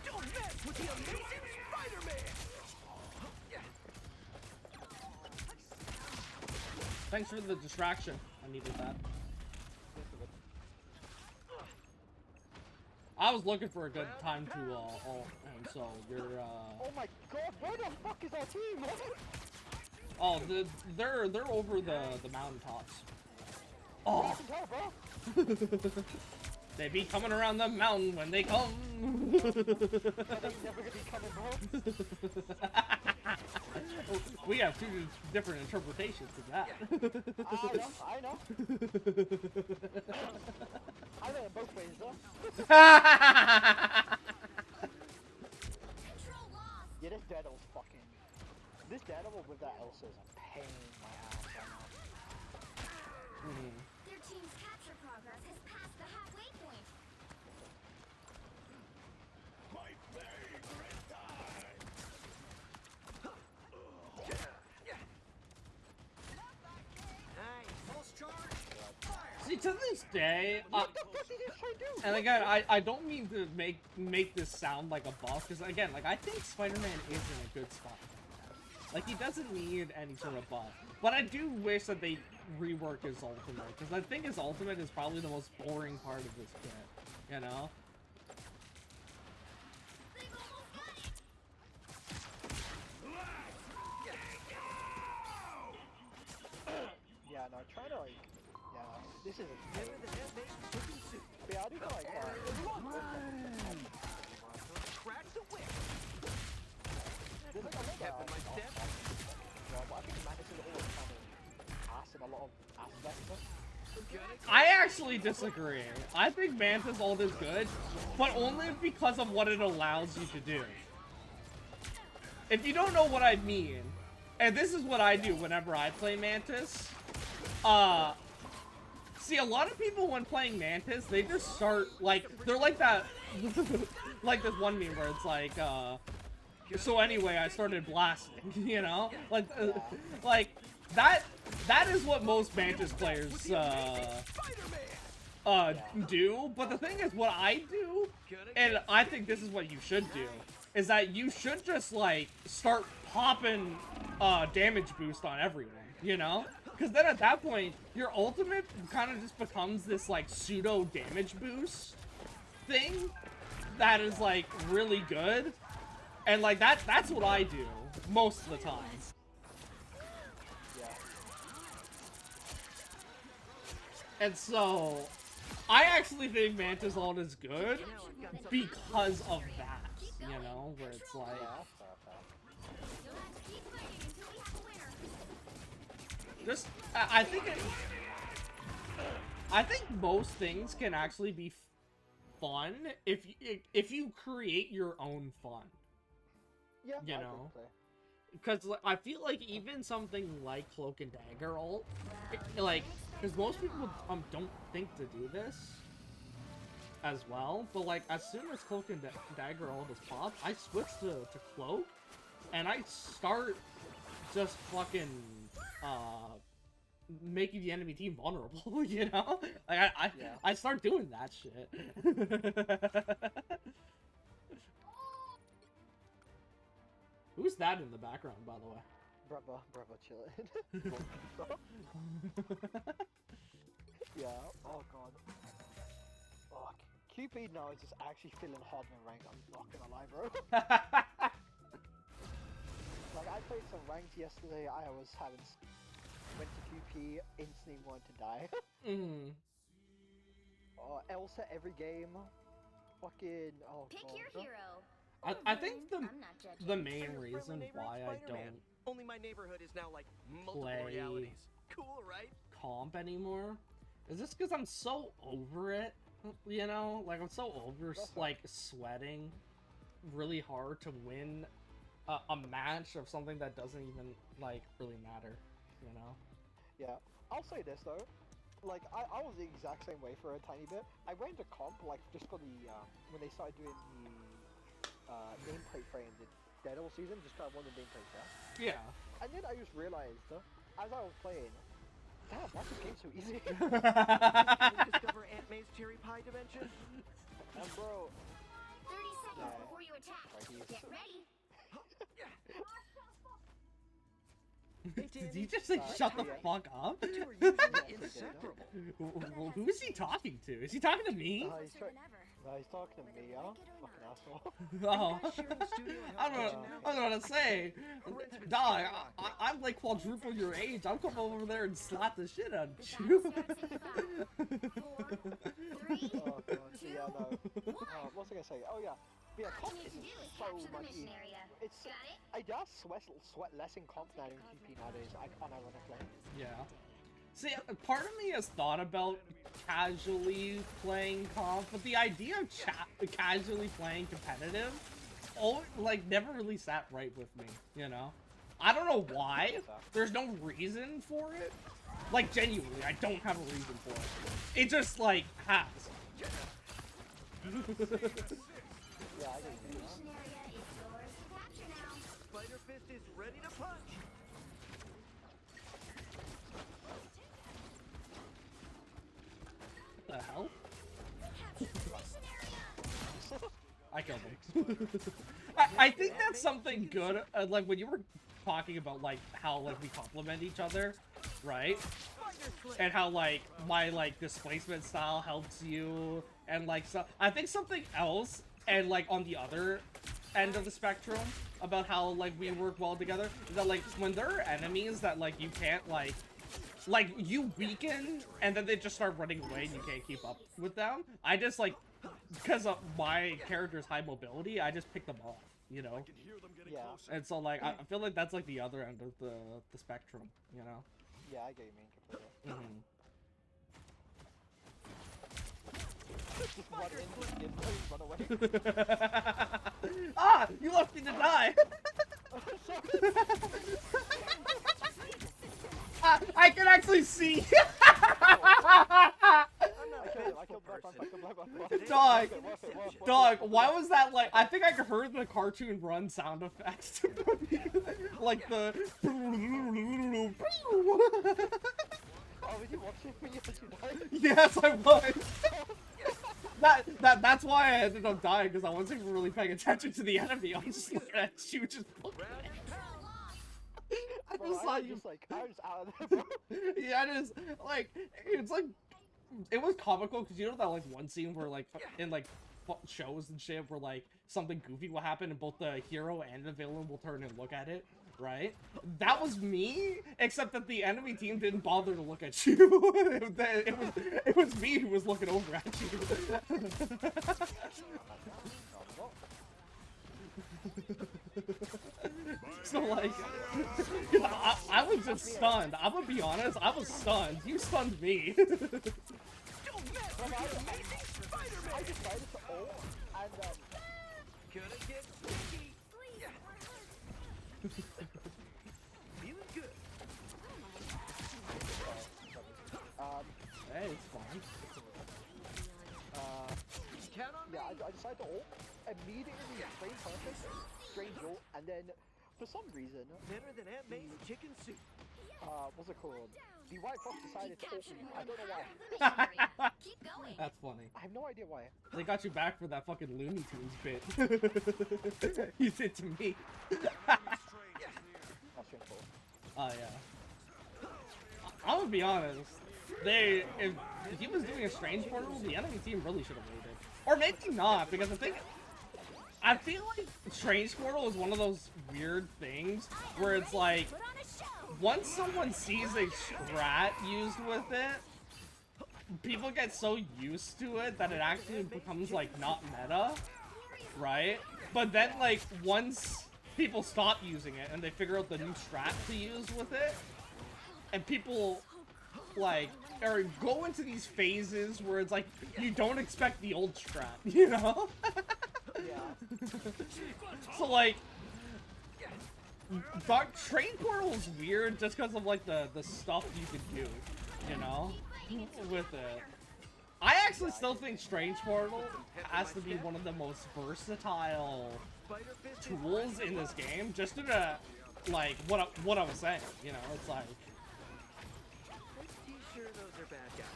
Don't mess with the amazing Spider-Man. Thanks for the distraction. I needed that. I was looking for a good time to ult, and so you're Oh my god, where the fuck is our team? oh, they're over the mountaintops. Oh, Tell, bro. they be coming around the mountain when they come. They're never gonna be coming, bro. We have two different interpretations of that. I know. I know in both ways, though. Yeah, this Daredevil's fucking... This Daredevil with that Elsa is a pain in my ass right now. Their team's capture progress has passed the to this day, What the fuck did he try to do? and again, I don't mean to make this sound like a buff, because again, like, I think Spider-Man is in a good spot. Like, he doesn't need any sort of buff. But I do wish that they rework his ultimate, because I think his ultimate is probably the most boring part of this kit, you know? Yeah, no, trying to like, yeah, this is a thing. But yeah, I do feel like, there's a lot of good Crack the whip. there's like a lot Kept in my of, step. yeah, but I think Mantis is always kind of ass in a lot of aspects. I actually disagree. I think Mantis ult is good, but only because of what it allows you to do. If you don't know what I mean, and this is what I do whenever I play Mantis, see, a lot of people when playing Mantis, they just start, like, they're like that, like this one meme where it's like, so anyway, I started blasting, you know? Like, that is what most Mantis players, do, but the thing is, what I do, and I think this is what you should do, is that you should just, like, start popping, damage boost on everyone, you know? Because then at that point, your ultimate kind of just becomes this, like, pseudo damage boost thing that is, like, really good. And, like, that's what I do most of the time. Yeah. And so, I actually think Mantis ult is good because of that, you know? Where it's like... Just, I think most things can actually be fun if you create your own fun. Yeah, you know, because I feel like even something like Cloak and Dagger ult, like, because most people don't think to do this as well, but like as soon as Cloak and Dagger ult is popped, I switch to Cloak, and I start just fucking making the enemy team vulnerable, you know? Like I start doing that shit. Who's that in the background, by the way? Brother, chillin'. Yeah, oh god. Oh, QP now is just actually feeling hard in rank, I'm not gonna lie, bro. Like, I played some ranked yesterday, I was having... Went to QP, instantly wanted to die. Elsa every game. Fucking, oh Pick god. your hero. I think the main reason why I don't Only my neighborhood is now like multiple play realities. Cool, right? comp anymore is just because I'm so over it, you know? Like, I'm so over, like, sweating really hard to win a match of something that doesn't even, like, really matter, you know? Yeah, I'll say this though, like, I was the exact same way for a tiny bit. I went to comp, like, just for the, when they started doing the, nameplate frame, the Daredevil season, just kind of wanted the nameplate there. Yeah. And then I just realized, as I was playing, damn, why is this game so easy? Did you discover Aunt May's cherry pie dimension? And bro... 30 seconds before you attack. Get ready. Did he just say shut the fuck up? You were usually inseparable. Who is he talking to? Is he talking to me? He's talking to me, huh? Fucking asshole. Oh, I don't know what to say. Dog, I'm like quadruple your age. I'll come over there and slap the shit out of you. Oh god, yeah, no. What was I gonna say? Oh yeah. But yeah, comp is so much easier. It's... I just sweat less in comp than in QP nowadays, unironically. Yeah. See, part of me has thought about casually playing comp, but the idea of casually playing competitive, like, never really sat right with me, you know? I don't know why. There's no reason for it. Like, genuinely, I don't have a reason for it. It just, like, has. Yeah, I get you. Spider Fist is ready to punch. I killed him. I think that's something good. Like when you were talking about like how like we complement each other, right? And how like my like displacement style helps you, and like so I think something else, and like on the other end of the spectrum about how like we work well together is that like when there are enemies that like you can't like you weaken and then they just start running away and you can't keep up with them. I just like, because of my character's high mobility, I just pick them off, you know? Yeah. And so like I feel like that's like the other end of the spectrum, you know? Yeah, I get you mean completely. Just run in, run away. Ah! You left me to die! I can actually see! Dog, why was that like, I think I heard the cartoon run sound effects. Like the... Oh, were you watching when you died? Yes, I was! That's why I ended up dying, because I wasn't even really paying attention to the enemy. I was just looking at you just... I just saw you... I was out of there, bro. Yeah, it is, like, it's like... It was comical, because you know that, like, one scene where, like, in, like, shows and shit, where, like, something goofy will happen and both the hero and the villain will turn and look at it, right? That was me, except that the enemy team didn't bother to look at you. it was me who was looking over at you. So, like, I was just stunned. I'm gonna be honest, I was stunned. You stunned me. I decided to ult, and Gonna get sticky. Feeling good. Hey, it's fine. Count on me. Yeah, I decided to ult, immediately frame perfect, strange ult, and then, for some reason, Better than Aunt May's chicken soup. what's it called? The White Fox decided to ult me. I don't know why. Keep going. That's funny. I have no idea why. They got you back for that fucking Looney Tunes bit. You did to me. That's strange ult. Oh, yeah. I'm gonna be honest. If he was doing a strange portal, the enemy team really should have waited. Or maybe not, because I feel like strange portal is one of those weird things where it's like, once someone sees a strat used with it, people get so used to it that it actually becomes like not meta, right? But then like once people stop using it and they figure out the new strat to use with it, and people like or go into these phases where it's like you don't expect the old strat, you know? Yeah. So like Dark Train Portal is weird just because of like the stuff you can do, you know, with it. I actually still think Strange Portal has to be one of the most versatile tools in this game, just due to like what I was saying, you know. It's like, Pretty sure those are bad guys.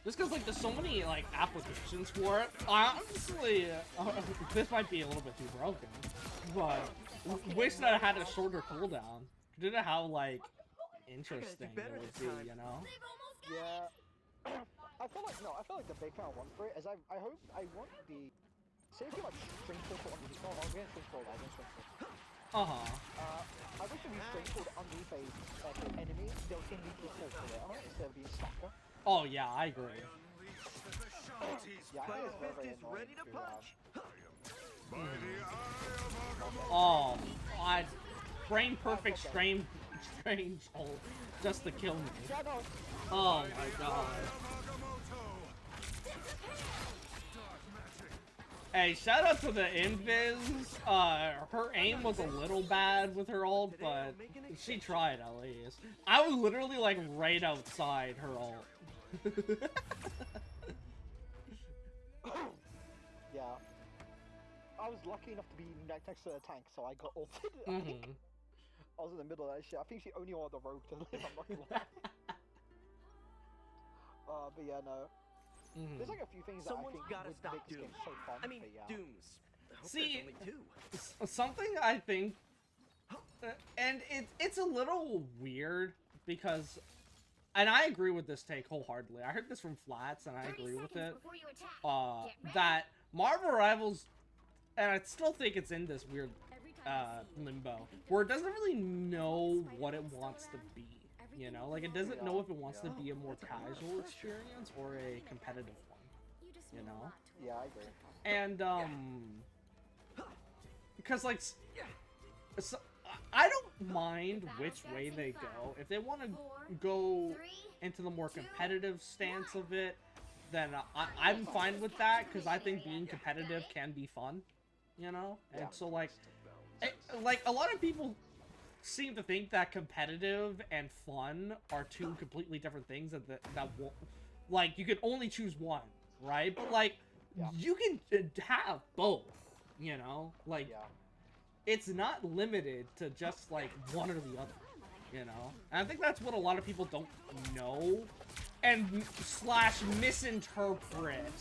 just because like there's so many like applications for it. I honestly, this might be a little bit too broken, but wish that I had a shorter cooldown. Due to how like interesting it would be, you know. Yeah. I feel like the big thing I want for it is I want the say if you like Strange Portal underneath. No, I'm getting Strange Portal. I wish if you Strange Portal underneath an enemy, there was gonna be people for it instead of being stacker. Oh yeah, I agree. Yeah, I think it's very Is ready to punch. Oh, I brain perfect strange ult just to kill me. Oh my god. Hey, shout out to the Invis. Her aim was a little bad with her ult, but she tried at least. I was literally like right outside her ult. Yeah. I was lucky enough to be next to the tank, so I got ulted. I was in the middle of that shit. I think she only wanted the rogue to live, I'm not gonna lie. But yeah, no. There's like a few things that I Someone's think gotta would stop make this Doom. game so fun. I mean, but yeah. Dooms. I hope See, there's only two. something I think, and it's a little weird because, and I agree with this take wholeheartedly. I heard this from Flats, and I 30 agree with seconds it. before you attack. Get ready. That Marvel Rivals, and I still think it's in this weird Every time you see limbo where it doesn't really know what it wants to be. You know, like it doesn't know if it wants to be a more casual experience or a competitive one. You know? Yeah, I agree. And because like, so, I don't mind which way they go. If they want to go into the more competitive stance of it, then I'm fine with that, because I think being competitive can be fun, you know? And so like, like a lot of people seem to think that competitive and fun are two completely different things, that won't, like, you can only choose one, right? But like, you can have both, you know? Like, it's not limited to just like one or the other, you know? And I think that's what a lot of people don't know and slash misinterpret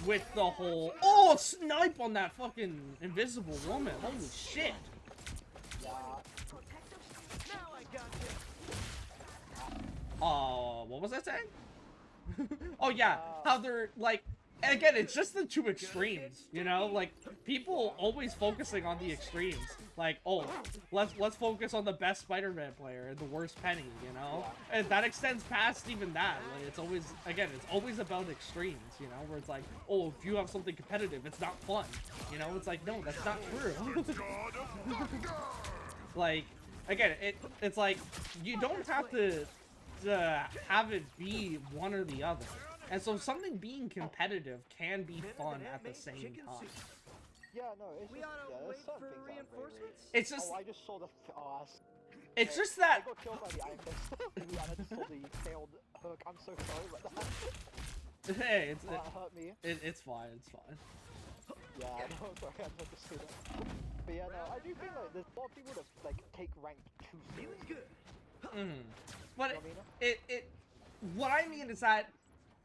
with the whole, oh, snipe on that fucking invisible woman, holy shit. What was I saying? Oh yeah, how they're like, and again, it's just the two extremes, you know? Like, people always focusing on the extremes. Like, oh, let's focus on the best Spider-Man player and the worst Penny, you know? And that extends past even that. Like, it's always, again, it's always about extremes, you know? Where it's like, oh, if you have something competitive, it's not fun. You know? It's like, no, that's not true. Like, again, it's like, you don't have to have it be one or the other. And so something being competitive can be fun at the same time. Yeah, no, it's just, wait there's some for things reinforcements? It's just, I just saw the, it's just that, I got killed by the Iron Fist, and I just saw the failed hook. I'm so sorry about that. hey, it's, that hurt me. It's fine, it's fine. Yeah, no, sorry, I had to say that. But yeah, no, I do think like there's a lot of people that like take rank too seriously. But what I mean is that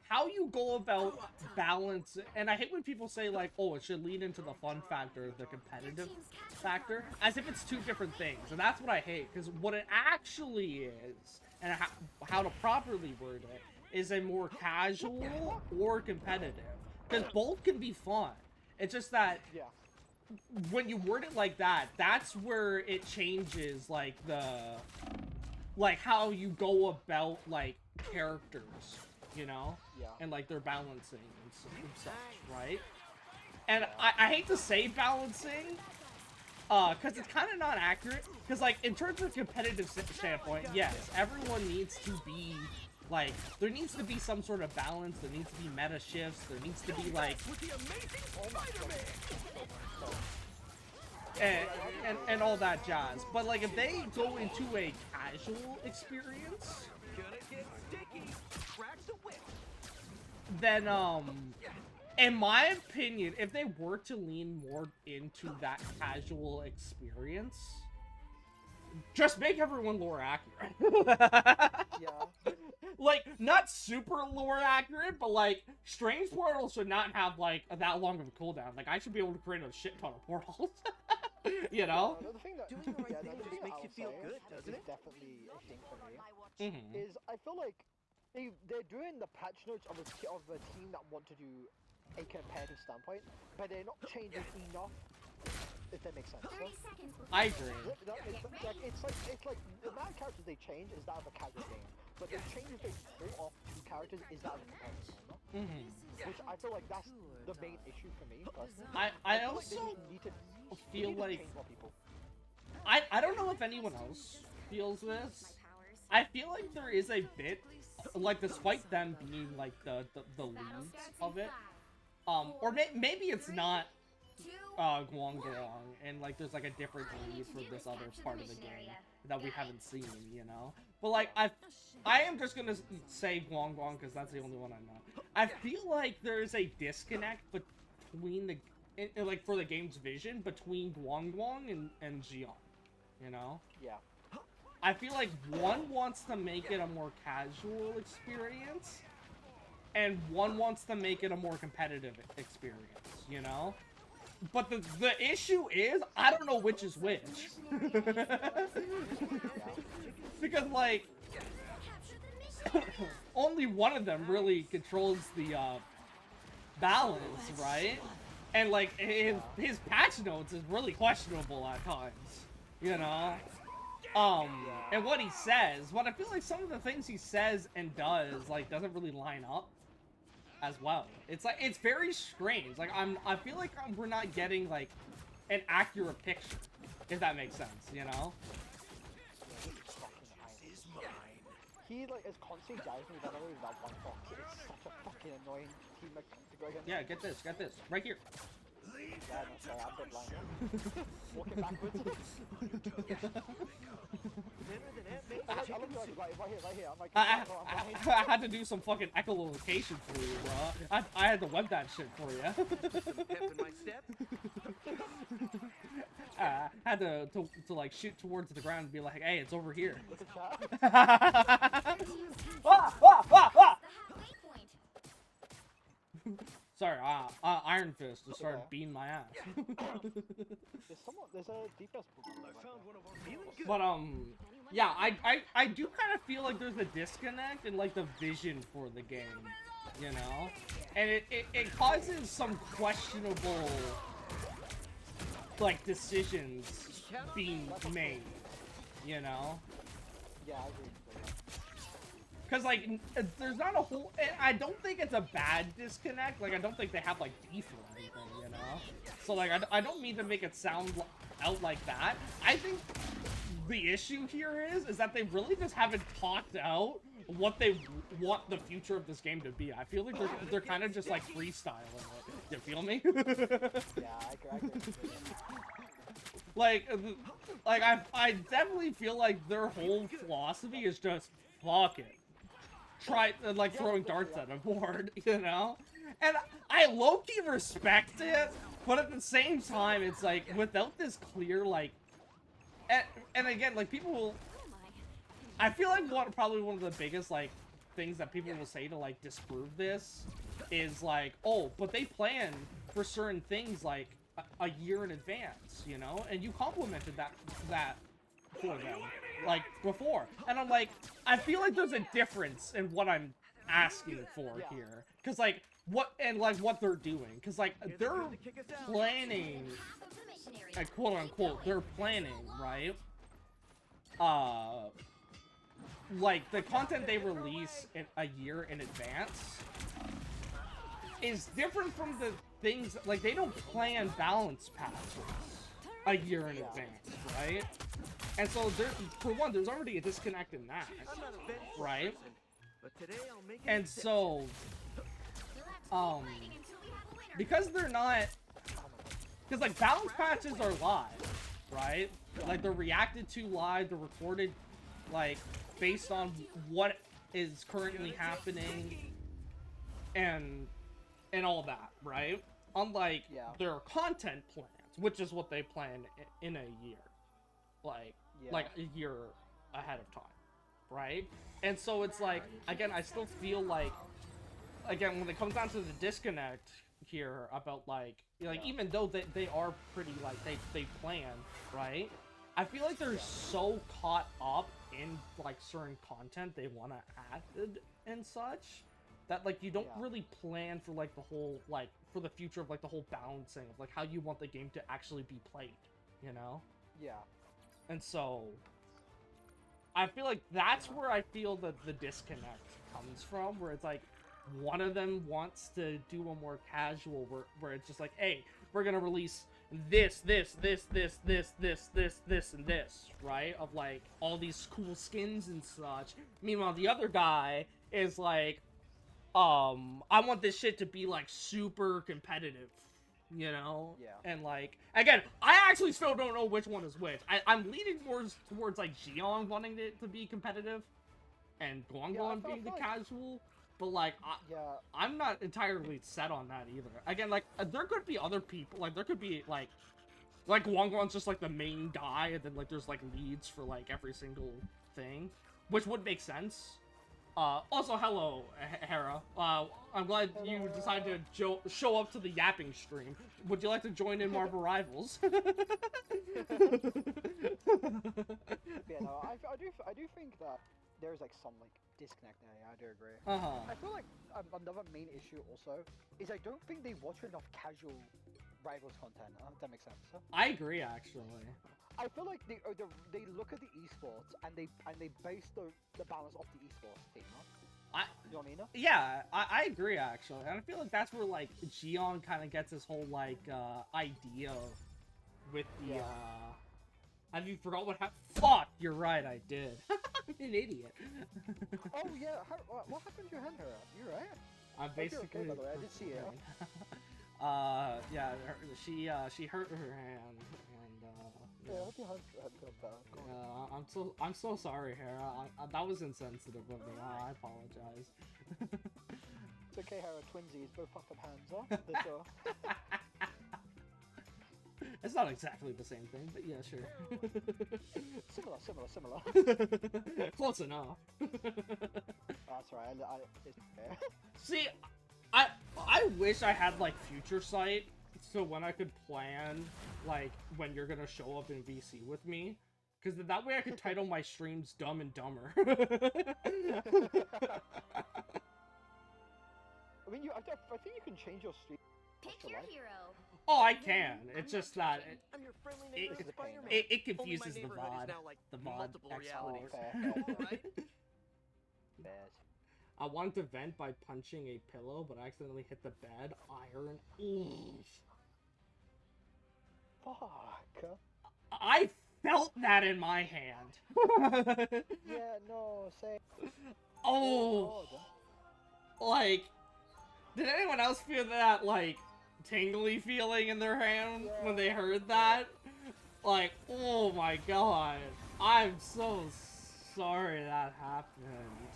how you go about balance, and I hate when people say like, oh, it should lead into the fun factor, the competitive factor, as if it's two different things, and that's what I hate, because what it actually is, and how to properly word it, is a more casual or competitive, because both can be fun. It's just that when you word it like that, that's where it changes, like, like how you go about like characters, you know, and like their balancing and such, right? And I hate to say balancing, because it's kind of not accurate. Because like in terms of competitive standpoint, yes, everyone needs to be like, there needs to be some sort of balance. There needs to be meta shifts. There needs to be like, and all that jazz. But like if they go into a casual experience, then in my opinion, if they were to lean more into that casual experience, just make everyone lore accurate. Like, not super lore accurate, but like, Strange Portal should not have like that long of a cooldown. Like, I should be able to create a shit ton of portals. You know? The thing that, doing the right thing just makes you feel good, doesn't it? Definitely a thing for me. Is I feel like they're doing the patch notes of a team that want to do a competitive standpoint, but they're not changing enough. If that makes sense. 30 seconds before I agree. It's like the amount of characters they change is that of a casual game, but the changes they pull off two characters is that of a competitive game. Which I feel like that's the main issue for me personally. I also feel like I don't know if anyone else feels this. I feel like there is a bit, like, despite them being like the leads of it, or maybe it's not Guang, and like there's like a different lead for this other part of the game that we haven't seen, you know. But like I am just gonna say Guang because that's the only one I know. I feel like there is a disconnect between the like for the game's vision between Guang and Xion, you know. Yeah. I feel like one wants to make it a more casual experience, and one wants to make it a more competitive experience, you know? But the issue is, I don't know which is which. Because, like, only one of them really controls the, balance, right? And, like, his patch notes is really questionable at times, you know? And what he says, but I feel like some of the things he says and does, like, doesn't really line up as well. It's like, it's very strange. Like, I feel like we're not getting, like, an accurate picture, if that makes sense, you know? He, like, is constantly diving whenever he's that one fox. It's such a fucking annoying team to go against. Yeah, get this, right here. Yeah, no, sorry, I'm a bit blind. Walking backwards. I look like right here. I'm like, I had to do some fucking echolocation for you, bro. I had to web that shit for you. I had to like shoot towards the ground and be like, hey, it's over here. Sorry, Iron Fist just started beating my ass. There's a DPS. But yeah, I do kind of feel like there's a disconnect in like the vision for the game, you know, and it causes some questionable like decisions being made, you know. Yeah, I agree. Cause like, there's not a whole, and I don't think it's a bad disconnect, like I don't think they have like beef or anything, you know? So like, I don't mean to make it sound out like that. I think the issue here is that they really just haven't talked out what they want the future of this game to be. I feel like they're kind of just like freestyling it. You feel me? Yeah, I agree. Like I definitely feel like their whole philosophy is just fuck it. Try like throwing darts at a board, you know? And I low-key respect it, but at the same time, it's like without this clear like, and again, like people will. I feel like probably one of the biggest like things that people will say to like disprove this is like, oh, but they plan for certain things like a year in advance, you know, and you complimented that for them like before, and I'm like, I feel like there's a difference in what I'm asking for here, because like what they're doing, because like they're planning, like, quote unquote, they're planning, right? Like the content they release in a year in advance is different from the things, like they don't plan balance patches a year in advance, right? And so there, for one, there's already a disconnect in that, right? And so, because they're not, because like balance patches are live, right? Like they're reacted to live, they're recorded, like based on what is currently happening, and all that, right? Unlike their content plans, which is what they plan in a year, like a year ahead of time, right? And so it's like, again, I still feel like, again, when it comes down to the disconnect here about like even though they are pretty like they plan, right? I feel like they're so caught up in like certain content they want to add and such that like you don't really plan for like the whole, like for the future of like the whole balancing of like how you want the game to actually be played, you know? Yeah. And so I feel like that's where I feel that the disconnect comes from, where it's like one of them wants to do a more casual where it's just like, hey, we're gonna release this, and this, right? Of like all these cool skins and such. Meanwhile, the other guy is like, I want this shit to be like super competitive, you know? Yeah. And like, again, I actually still don't know which one is which. I'm leaning towards like Xiong wanting it to be competitive and Guangguan being the casual. But like, I'm not entirely set on that either. Again, like, there could be other people, like, there could be, like Guangguan's just, like, the main guy, and then, like, there's, like, leads for, like, every single thing, which would make sense. Also, hello, Hera. I'm glad you decided to show up to the yapping stream. Would you like to join in Marvel Rivals? Yeah, no, I do think that there's like some like disconnect there. Yeah, I do agree. I feel like another main issue also is I don't think they watch enough casual Rivals content. If that makes sense. I agree, actually. I feel like they look at the esports and they base the balance off the esports team. Huh? You know what I mean? Yeah, I agree actually, and I feel like that's where like Gion kind of gets his whole like idea with the Have you forgot what happened? Fuck, you're right, I did. I'm an idiot. Oh yeah, what happened to your hand, Hera? You right? I'm basically. Okay, by the way, I did see it. Yeah, she hurt her hand, and yeah, I hope your hand feels better. I'm so sorry, Hera. That was insensitive of me. I apologize. It's okay, Hera. Twinsies, both fucked up hands, huh? For sure. It's not exactly the same thing, but yeah, sure. Similar. Close enough. That's right. It's fair. See, I wish I had like future sight, so when I could plan like when you're gonna show up in VC with me, because that way I could title my streams "Dumb and Dumber." I mean, I think you can change your stream. Pick your hero. Oh, I can. It's just that I'm your friendly neighborhood Spider-Man. it Only my confuses the neighborhood is VOD. now, like, The VOD multiple realities. Fair. Right? Bad. I wanted to vent by punching a pillow, but I accidentally hit the bed. Iron. Oof. Fuck. I felt that in my hand. Yeah, no, say. Oh. Like, did anyone else feel that, like, tingly feeling in their hand when they heard that? Like, oh my god. I'm so sorry that happened.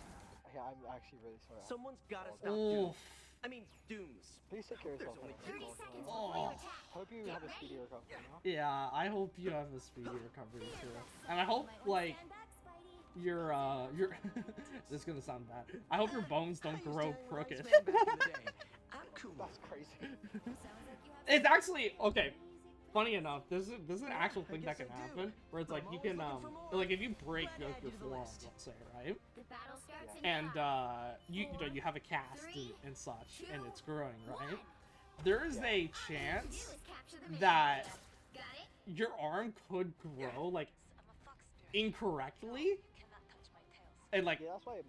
Yeah, I'm actually really sorry. Someone's gotta stop Oof. Dooms. I mean, Dooms. Please take care of yourself. There's only 30 seconds Oh. before you attack. Hope you have a speedy recovery. You know? Yeah, I hope you have a speedy recovery too. And I hope, like, Stand back, Spidey. your this is gonna sound bad. I hope your bones don't grow crooked. I'm cool. That's crazy. Sounds like you have It's actually, okay, funny enough, this is an actual thing that can happen, where it's like, you can, like, if you break your forearm, let's say, right? the battle starts in And, 5, you know, you have a cast and such, and it's growing, right? 1. There is a All you need to chance do is capture the mission that area. Got it? your arm could grow, like, incorrectly, and, like, Yeah, that's why.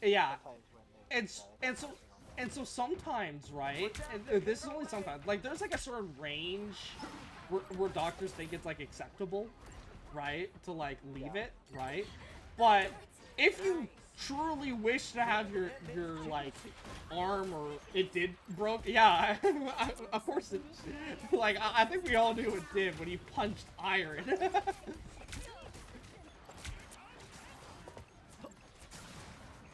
yeah, Sometimes when they. and so sometimes, right, and this is only sometimes, like, there's, like, a certain range where doctors think it's, like, acceptable, right, to, like, leave it, right, but if you truly wish to have your like, arm, or it did broke, yeah, of course it, like, I think we all knew it did when you punched iron.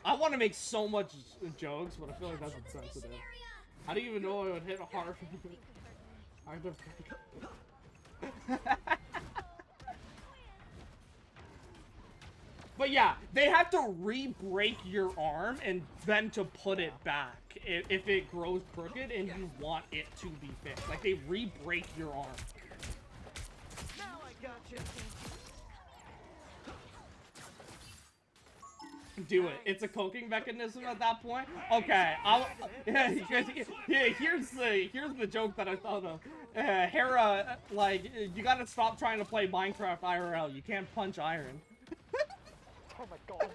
I want to make so much jokes, but I feel like that's insensitive. How do you even know I would hit hard? Hard to But yeah, they have to re-break your arm and then to put it back if it grows crooked and you want it to be fixed. Like, they re-break your arm. Now I gotcha. Do it. It's a coping mechanism at that point. Okay, here's the joke that I thought of. Hera, like, you gotta stop trying to play Minecraft IRL. You can't punch iron. Oh my god.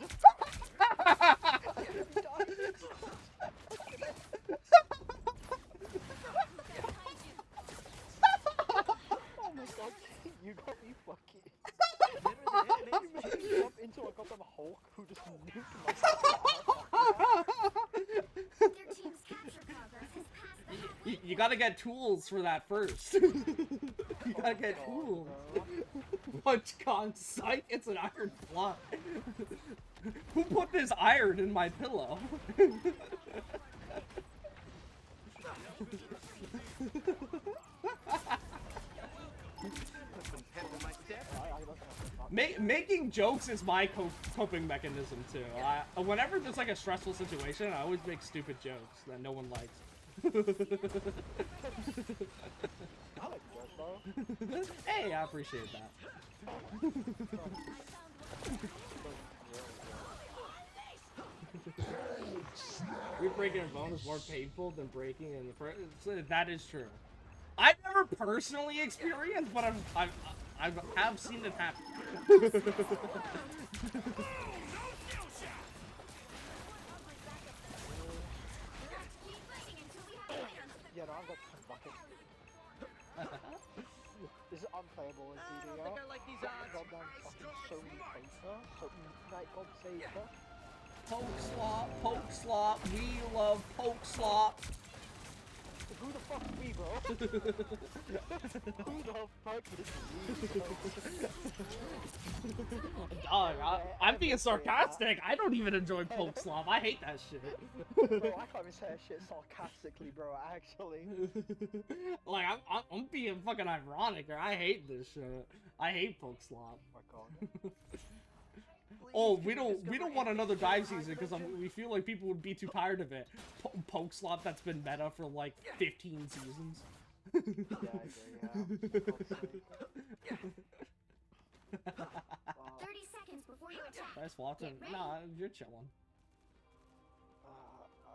Oh my god, you got me fucking. You made me jump into a goddamn Hulk who just nuked myself. Their team's capture progress has passed the halfway You gotta get tools for that first. You gotta get tools. Punch con sight, it's an iron block. Who put this iron in my pillow? Making jokes is my coping mechanism too. Whenever there's like a stressful situation, I always make stupid jokes that no one likes. I like jokes, bro. Hey, I appreciate that. Re-breaking a bone is more painful than breaking in the first. That is true. I've never personally experienced, but I have seen it happen. Yeah, no, I've got some buckets. This is unplayable in DDR. I don't think I like these odds. Goddamn fucking Sony Paper. Something Night God Saber. Poke slop, we love poke slop. Who the fuck is we, bro? Who the fuck is we, bro? Dog, I'm being sarcastic. I don't even enjoy poke slop. I hate that shit. Bro, I can't even say that shit sarcastically, bro, actually. Like, I'm being fucking ironic, or I hate this shit. I hate poke slop. Oh my god. Oh, we don't want another dive season because we feel like people would be too tired of it. Poke slop that's been meta for like 15 seasons. Yeah, I agree, yeah. 30 seconds before you attack. Nice watching. Nah, you're chilling.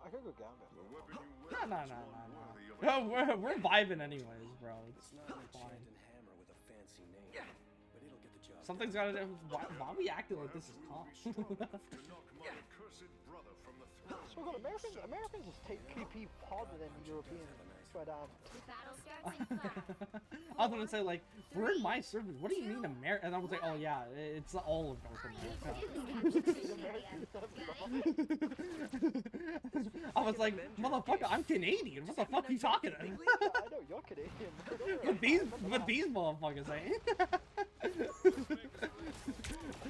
I could go gambit. No. We're vibing anyways, bro. It's fine. Something's gotta do. Why are we acting like this is tough? So God, Americans just take PP harder than Europeans. But Battle starts in 5. I was gonna say like, we're in my service. What do you mean America? And I was like, oh yeah, it's all of North America. I was like, motherfucker, I'm Canadian. What the fuck are you talking about? I know you're Canadian. But these motherfuckers ain't.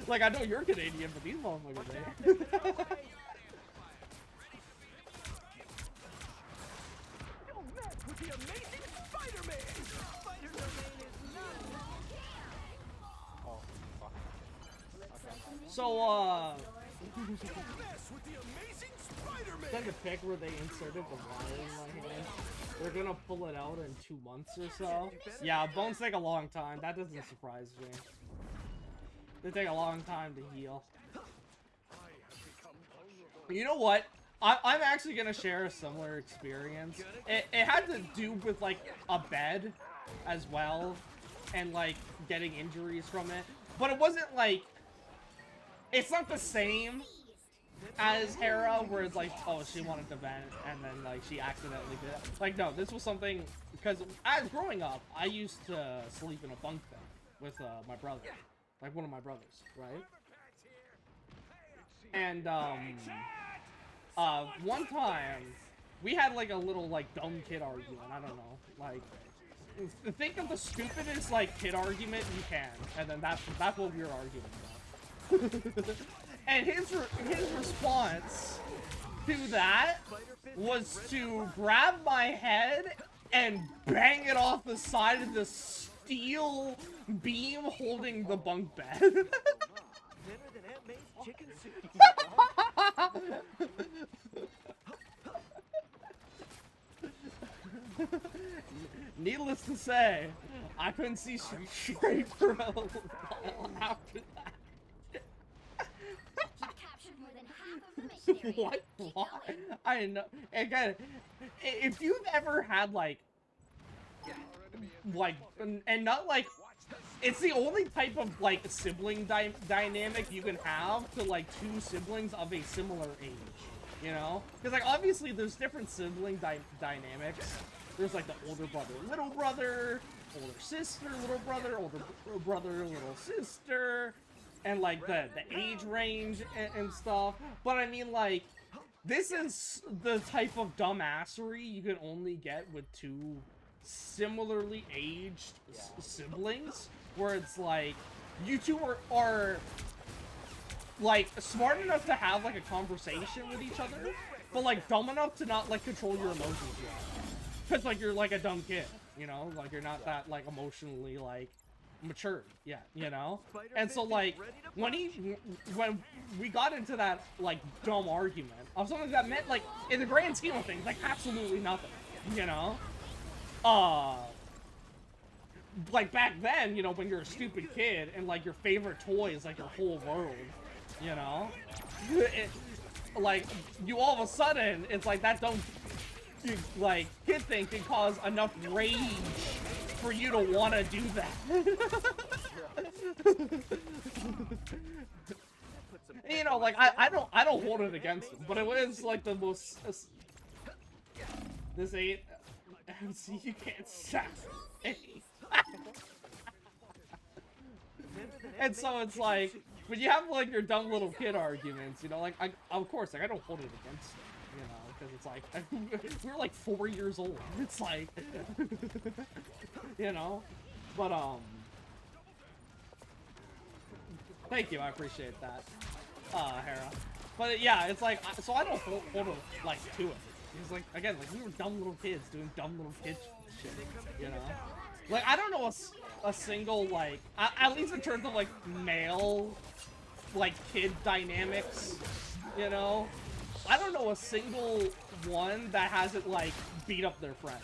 Like I know you're Canadian, but these motherfuckers ain't. With the amazing Spider-Man! Spider-Domain is not... Oh, fuck. So, with the amazing Spider-Man! Then the pic where they inserted the wire in my hand. They're gonna pull it out in 2 months or so. Yeah, bones take a long time. That doesn't surprise me. They take a long time to heal. You know what? I'm actually gonna share a similar experience. It had to do with like a bed as well, and like getting injuries from it. But it wasn't like, it's not the same as Hera, where it's like, oh, she wanted to vent and then like she accidentally did it. Like no, this was something, because as growing up, I used to sleep in a bunk bed with my brother, like one of my brothers, right? And one time, we had like a little like dumb kid argument. I don't know, like, think of the stupidest like kid argument you can, and then that's what we were arguing about. And his response to that was to grab my head and bang it off the side of the steel beam holding the bunk bed. Better than Aunt May's chicken soup. Needless to say, I couldn't see straight for a while after that. Captured more than half of the mission area. What? Why? I know. Again, if you've ever had like, and not like, it's the only type of like sibling dynamic you can have to like two siblings of a similar age, you know? Because like obviously there's different sibling dynamics. There's like the older brother, little brother, older sister, little brother, older brother, little sister, and like the age range and stuff. But I mean like, this is the type of dumbassery you can only get with two similarly aged siblings, where it's like you two are like smart enough to have like a conversation with each other, but like dumb enough to not like control your emotions yet. Cause like you're like a dumb kid, you know, like you're not that like emotionally like matured yet, you know? And so, like, when we got into that, like, dumb argument of something that meant, like, in the grand scheme of things, like, absolutely nothing, you know? Like, back then, you know, when you're a stupid kid and, like, your favorite toy is, like, your whole world, you know? Like, you all of a sudden, it's like that dumb, like, kid thing can cause enough rage for you to want to do that. You know, like, I don't hold it against him, but it was, like, the most, this ain't, MC, you can't sass me. And so it's like, when you have, like, your dumb little kid arguments, you know, like, of course, like, I don't hold it against them, you know, because it's like, we were, like, 4 years old. It's like, you know, but, thank you, I appreciate that, Hera. But, yeah, it's like, so I don't hold it, like, to it. Because, like, again, like, we were dumb little kids doing dumb little kid shit, you know? Like, I don't know a single, like, at least in terms of, like, male, like, kid dynamics, you know? I don't know a single one that hasn't, like, beat up their friend.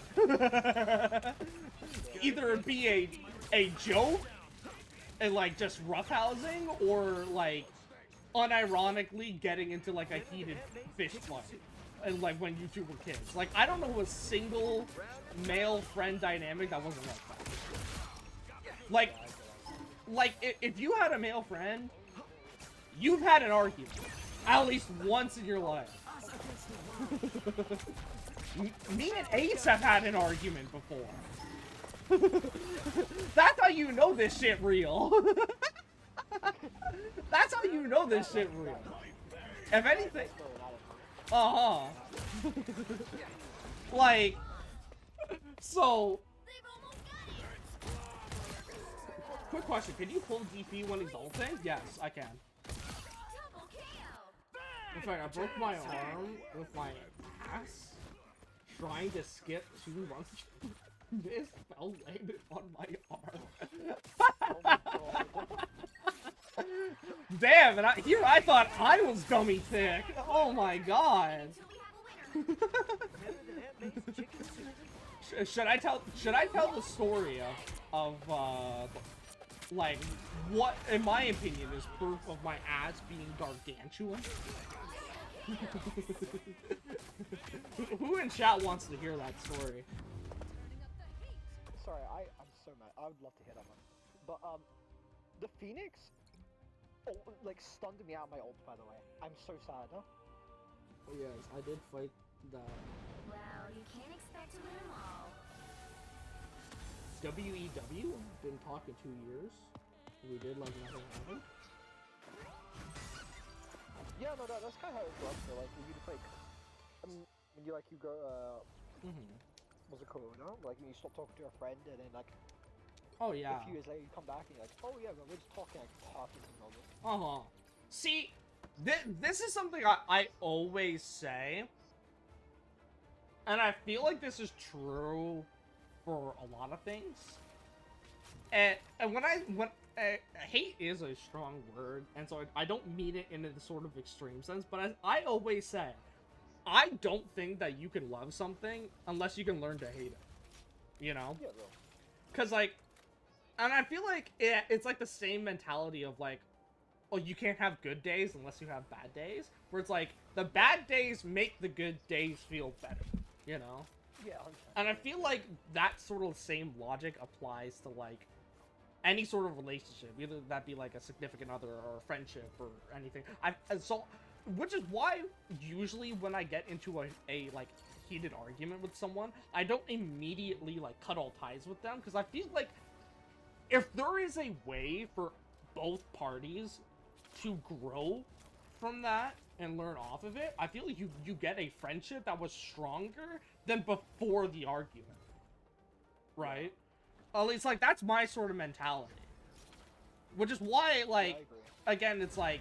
Either it be a joke, and, like, just roughhousing, or, like, unironically getting into, like, a heated fist fight. And, like, when you two were kids. Like, I don't know a single male friend dynamic that wasn't like that. Like, if you had a male friend, you've had an argument. At least once in your life. Me and Ace have had an argument before. That's how you know this shit real. That's how you know this shit real. If anything... Like... So... Quick question, can you pull DP when he's ulting? Yes, I can. In fact, I broke my arm with my ass trying to skip 2 runs. This spell landed on my arm. Damn, and I thought I was dummy thick. Oh my god. Should I tell the story of like what in my opinion is proof of my ass being gargantuan? Who in chat wants to hear that story? Sorry, I'm so mad. I would love to hear that one. But the Phoenix like stunned me out of my ult, by the way. I'm so sad, huh? Oh yes, I did fight that. Well, you can't expect to win them all. WEW? Been talking 2 years. We did like nothing happened. Yeah, no, that's kind of how it works. So, like, when you just like, when you like you go, what's it called? No, like when you stop talking to a friend and then like, oh yeah, a few years later you come back and you're like, oh yeah, we're just talking like half as normal. See, this is something I always say, and I feel like this is true for a lot of things. And when hate is a strong word, and so I don't mean it in a sort of extreme sense, but as I always say, I don't think that you can love something unless you can learn to hate it. You know? Yeah, bro. Cause like, and I feel like it's like the same mentality of like, oh, you can't have good days unless you have bad days. Where it's like, the bad days make the good days feel better. You know? Yeah. And I feel like that sort of same logic applies to like, any sort of relationship, either that be like a significant other or a friendship or anything. Which is why usually when I get into a like heated argument with someone, I don't immediately like cut all ties with them, because I feel like if there is a way for both parties to grow from that and learn off of it, I feel like you get a friendship that was stronger than before the argument, right? At least, like, that's my sort of mentality. Which is why, like, again, it's like,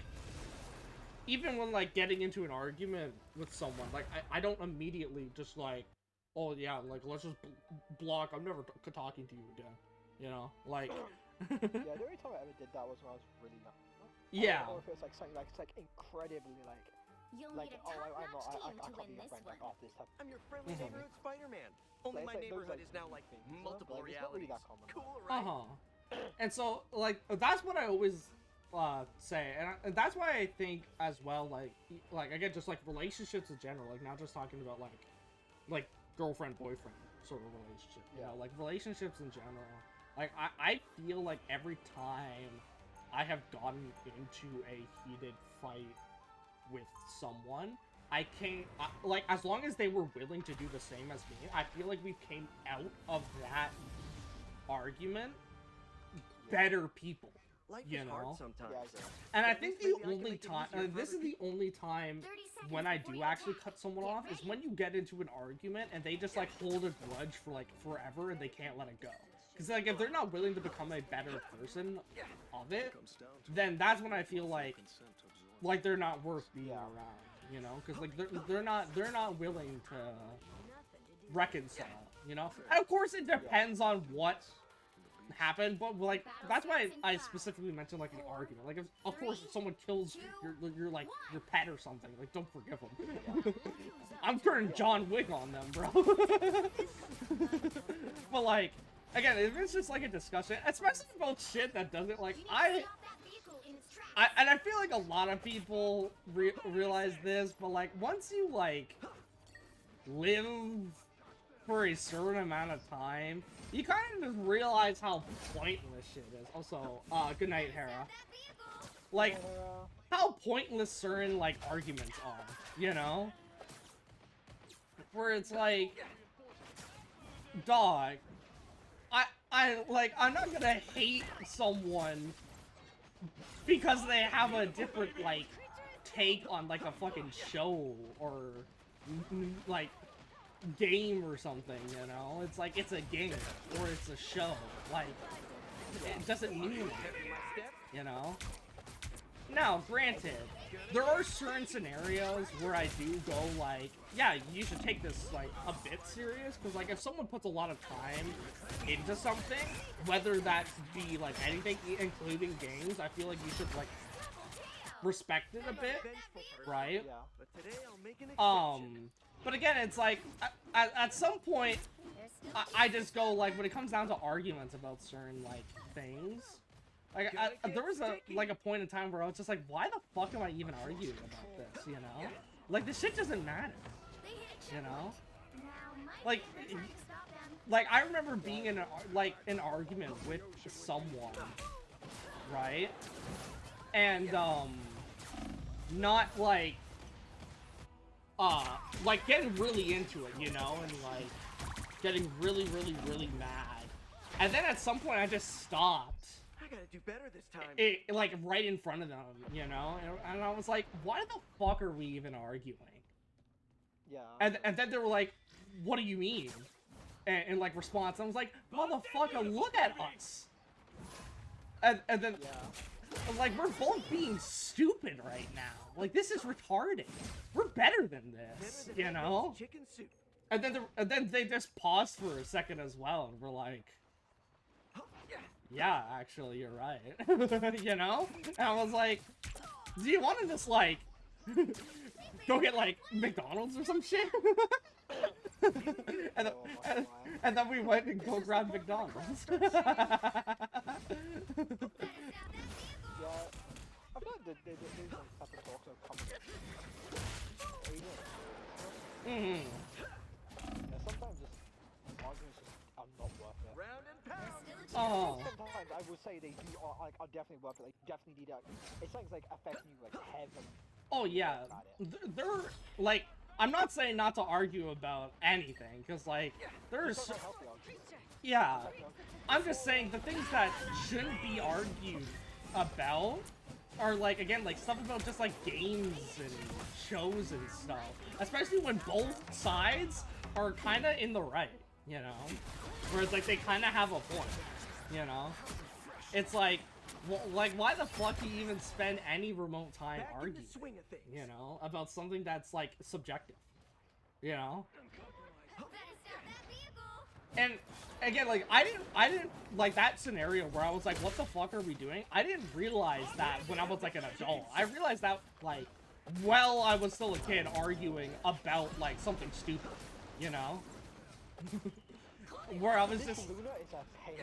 even when, like, getting into an argument with someone, like, I don't immediately just, like, oh, yeah, like, let's just block, I'm never talking to you again, you know? Like, Yeah, the only time I ever did that was when I was really young. Yeah. Or if it's like something like it's like incredibly like You'll like need a oh I top-notch team to can't win be your this friend one. like oh this type. I'm your friendly neighborhood Spider-Man. Only Like, my it's like those, neighborhood like, is now like things, you know? multiple Like, it's not really realities. that common. Cool, right? And so, like, that's what I always say, and that's why I think as well, like again, just like relationships in general, like not just talking about like girlfriend boyfriend sort of relationship, you know, like relationships in general. Like I feel like every time I have gotten into a heated fight with someone, I came like as long as they were willing to do the same as me, I feel like we came out of that argument better people. Life You is know? hard sometimes. And I At think least the maybe I can only make it time, easier for this other is the people. only time 30 seconds when I before do you actually attack. cut someone Get off is ready. when you get into an argument and they just like hold a grudge for like forever and they can't let it go. Because like if they're not willing to become a better person of it, then that's when I feel like they're not worth being around, you know? Because like they're not willing to reconcile, you know? And of course it depends on what happened, but like that's why I specifically mentioned like an argument. Like, if, of course, if someone kills your like your pet or something, like don't forgive them. I'm turning John Wick on them, bro. But like, again, if it's just like a discussion, especially about shit that doesn't like You need to stop that vehicle in its tracks. and I feel like a lot of people realize this, but like once you like live for a certain amount of time, you kind of just realize how pointless shit is. Also, good night, Hera. Like, how pointless certain like arguments are, you know? Where it's like, dog, I'm not gonna hate someone because they have a different like take on like a fucking show or like game or something, you know? It's like it's a game or it's a show. Like it doesn't mean anything, you know? Now, granted, there are certain scenarios where I do go like, yeah, you should take this like a bit serious, because like if someone puts a lot of time into something, whether that be like anything, including games, I feel like you should like respect it a bit, right? Yeah. But today I'll make an exception. But again, it's like at some point, I just go like when it comes down to arguments about certain like things. Like there was a point in time where I was just like, why the fuck am I even arguing about this? You know, like this shit doesn't matter. You know, like I remember being in an argument with someone, right? And not like getting really into it, you know, and like getting really mad. And then at some point I just stopped. I gotta do better this time. Like right in front of them, you know? And I was like, why the fuck are we even arguing? Yeah. And then they were like, what do you mean? And like response, I was like, motherfucker, look at us. And then like we're both being stupid right now. Like this is retarded. We're better than this, you know? Chicken soup. And then they just paused for a second as well, and we're like, yeah, actually, you're right. You know? And I was like, do you want to just like go get like McDonald's or some shit? and then we went and go grab McDonald's. Yeah, I feel like there's like type of talks of coming. Mm-hmm. Yeah, sometimes just arguments just are not worth it. Round and pound. Oh. Sometimes I would say they do are definitely worth it. Like definitely need it's something like affecting you like heavily. Oh yeah, they're like, I'm not saying not to argue about anything, because like there's yeah, I'm just saying the things that shouldn't be argued about are like, again, like stuff about just like games and shows and stuff, especially when both sides are kind of in the right, you know, whereas like they kind of have a point, you know. It's like, well, like why the fuck do you even spend any remote time Back in arguing, the swing of things. you know, about something that's like subjective, you know? And again, like I didn't like that scenario where I was like, what the fuck are we doing? I didn't realize that when I was like an adult. I realized that like while I was still a kid arguing about like something stupid, you know? Where I was just Luna is a pain.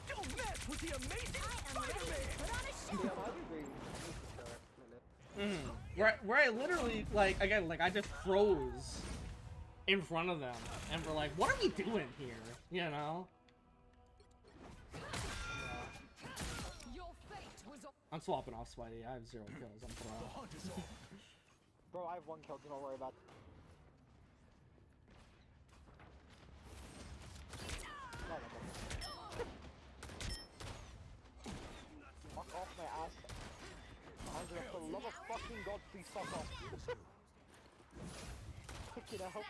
Don't mess with the amazing Spider-Man! where I literally like again like I just froze in front of them and we're like, what are we doing here? You know? I'm swapping off Spidey. I have 0 kills. I'm pro. Bro, I have 1 kill. Do not worry about it. Fuck off my ass. Angela, for the love of fucking God, please fuck off. Pick it up.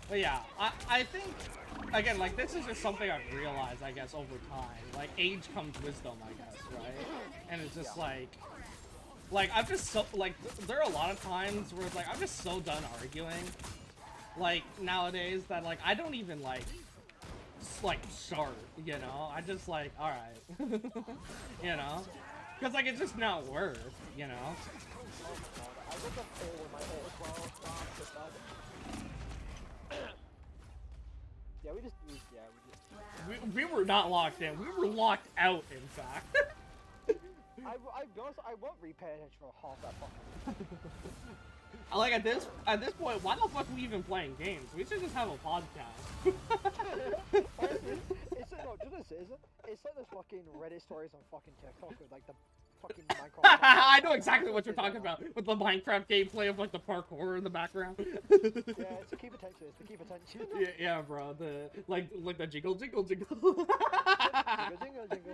But yeah, I think again like this is just something I've realized I guess over time. Like age comes wisdom, I guess, right? And it's just like I'm just so like there are a lot of times where it's like I'm just so done arguing like nowadays that like I don't even like start, you know? I just like alright. You know? Because like it's just not worth, you know? I got the fail with my head as well. Yeah, We were not locked in. We were locked out, in fact. I'll be honest, I won't repay attention for half that fucking. Like at this point, why the fuck are we even playing games? We should just have a podcast. Honestly, it's like, no, do this, is it? It's like those fucking Reddit stories on fucking TikTok with like the fucking Minecraft. I know exactly what you're talking about with the Minecraft gameplay of like the parkour in the background. Yeah, it's to keep attention. It's to keep attention. Yeah, bro. The like the jingle jingle jingle. Jingle jingle jingle.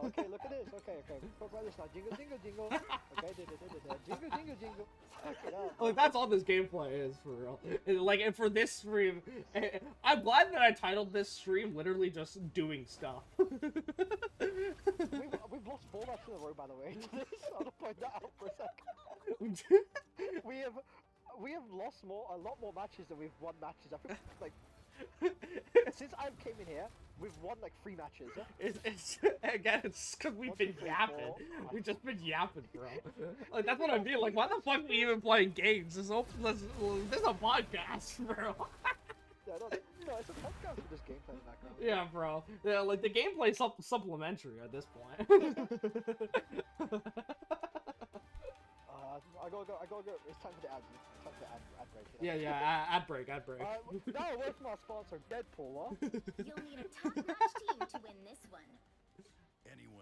Okay, look at this. Okay. Talk about this now. Jingle jingle jingle. Okay, jingle jingle jingle. Like that's all this gameplay is for real. Like and for this stream, I'm glad that I titled this stream literally just doing stuff. We've lost 4 matches in a row, by the way. I'll point that out for a second. we have lost a lot more matches than we've won matches. I think like since I came in here, we've won like 3 matches. It's again, it's because we've been yapping. We've just been yapping, bro. Like that's what I mean. Like why the fuck are we even playing games? This is a podcast, bro. Yeah, no, it's a podcast with this gameplay in the background. Yeah, bro. Yeah, like the gameplay's supplementary at this point. I gotta go. It's time for the ads. It's time for the ad break. Yeah, ad break. Now away from our sponsor, Deadpool, huh? You'll need a top-notch team to win this one.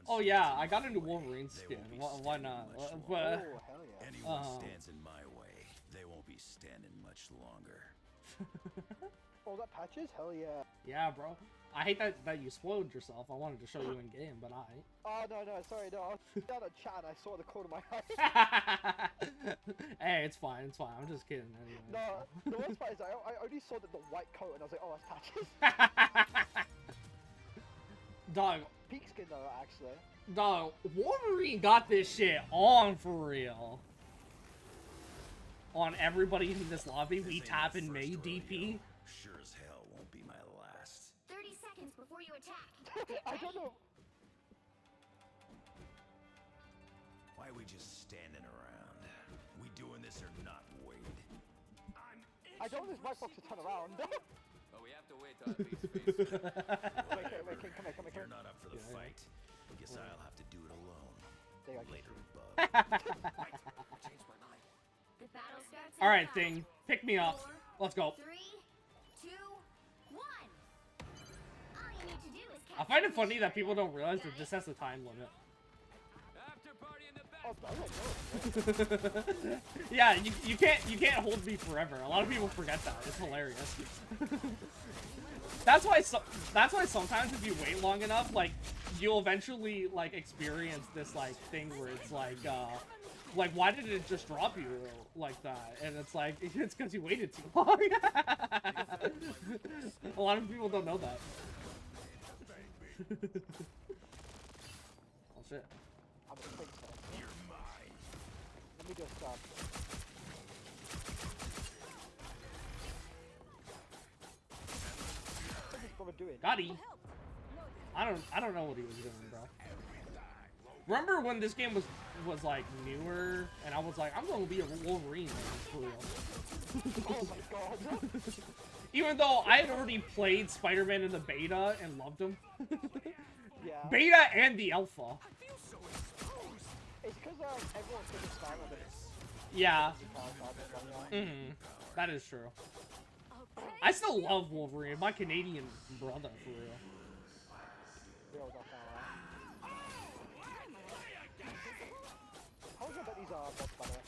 Oh yeah, I got into Wolverine skin. Why not? But Oh, hell yeah. Anyone stands in my way, they won't be standing much longer. Oh, that Patches? Hell yeah. Yeah, bro. I hate that you spoiled yourself. I wanted to show you in game, but Oh, no, sorry, no. I was down at chat and I saw the corner of my eye. Hey, it's fine. I'm just kidding. Anyway. No, the worst part is I only saw the white coat and I was like, oh, that's Patches. Dog. Peak skin though, actually. Dog, Wolverine got this shit on for real. On everybody in this lobby, we tap in May DP. Sure as hell won't be my last. 30 seconds before you attack. I don't know. Why are we just standing around? We doing this or not, Wade? I don't want this white box to turn around. But we have to wait till that beast's face. Wait, come here. If you're not up for the fight, guess I'll have to do it alone. Later, bub. The battle starts in All right, 5, Thing, pick me up. 4, Let's go. 3, 2, 1. All you need to do is I find it funny that people don't realize that this has a time limit. After party in the back. Yeah, you can't hold me forever. A lot of people forget that. It's hilarious. That's why sometimes if you wait long enough, like you'll eventually like experience this like thing where it's like why did it just drop you like that? And it's like it's because you waited too long. A lot of people don't know that. Oh shit. I'm a princess. You're mine. me just what's this brother doing? Got he. I don't know what he was doing, bro. Remember when this game was like newer, and I was like, I'm gonna be a Wolverine for real. Oh my god. Even though I had already played Spider-Man in the beta and loved him. Yeah. Beta and the alpha. It's because everyone's taking time on this. Yeah. That is true. I still love Wolverine, my Canadian brother, for real. How is it that these are bots, by the way?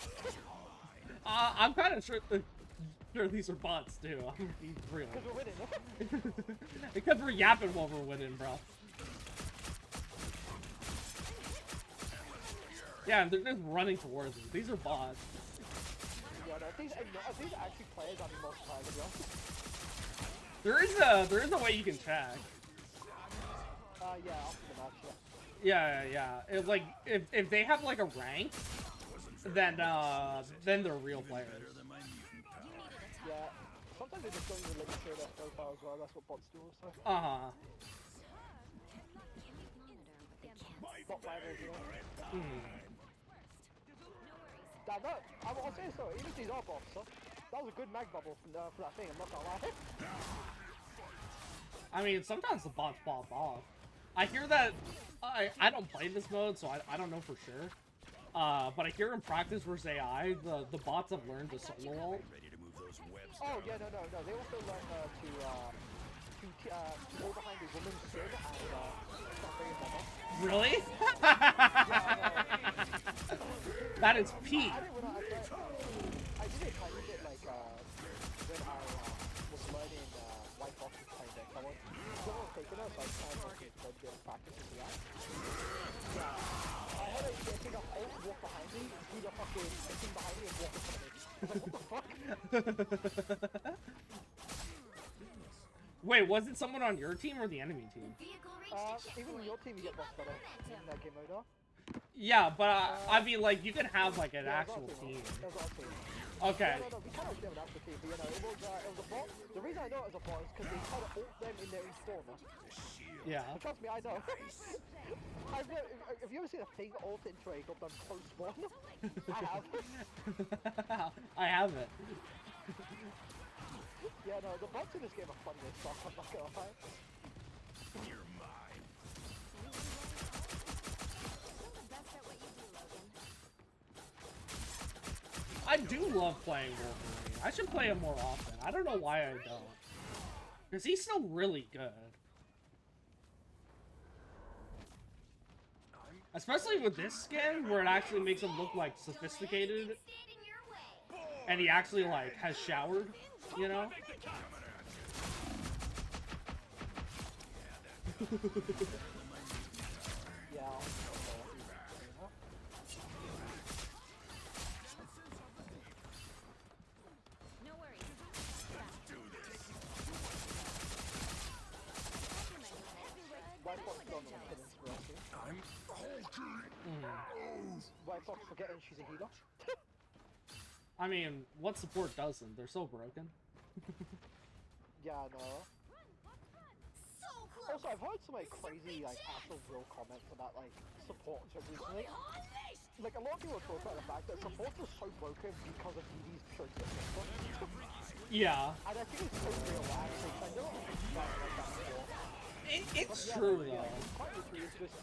I'm kind of sure these are bots too. I'm gonna be real. Because we're winning. Because we're yapping while we're winning, bro. Yeah, they're just running towards us. These are bots. Yeah, no, if these are actually players, I'd be more surprised, to be honest. There is a way you can check. Yeah, after the match, Yeah. It's like if they have like a rank, then they're real players. Yeah. Sometimes they just don't even let you share their profile as well. That's what bots do also. Bot rivals, you know. Damn, I'll say so. Even if these are bots, so that was a good mag bubble for that thing. I'm not gonna lie. I mean, sometimes the bots pop off. I hear that. I don't play this mode, so I don't know for sure. But I hear in practice versus AI, the bots have learned to solo ult. Oh yeah, no. They also learn to go behind the woman's sin and stop bringing them up. Really? That is peak. I did it kind of bit like when I was learning White Fox playing deck. Someone was taking us, so I kind of did practice with that. Yeah. I had a thing of ult walk behind me, do the fucking thing behind me and walk in front of me. I was like, what the fuck? Wait, was it someone on your team or the enemy team? Even on your team you get boss better in that game mode. Yeah, but I mean, like, you could have like an actual team. It was our team. Okay. No, we kind of did have an actual team, but you know, it was a bot. The reason I know it was a bot is because they tried to ult them in their respawner. Yeah. But trust me, I know. Have you ever seen a thing ult into a goddamn close spawn? I have. I haven't. Yeah, no, the bots in this game are funny as fuck, I'm not gonna lie. You're mine. I do love playing Wolverine. I should play him more often. I don't know why I don't. Because he's still really good. Especially with this skin, where it actually makes him look, like, sophisticated. And he actually, like, has showered, you know? Yeah. No worries. White Fox don't know what inspiration. I'm White Fox forgetting she's a healer. I mean, what support doesn't? They're so broken. Yeah, I know. Also, I've heard some like crazy, like actual real comments about like supports recently. Like a lot of people talk about the fact that supports are so broken because of DD's pure existence. Yeah. And I think it's so real actually. I know I'm thinking about it like that before. It's true though. Yeah, quite literally, it's just.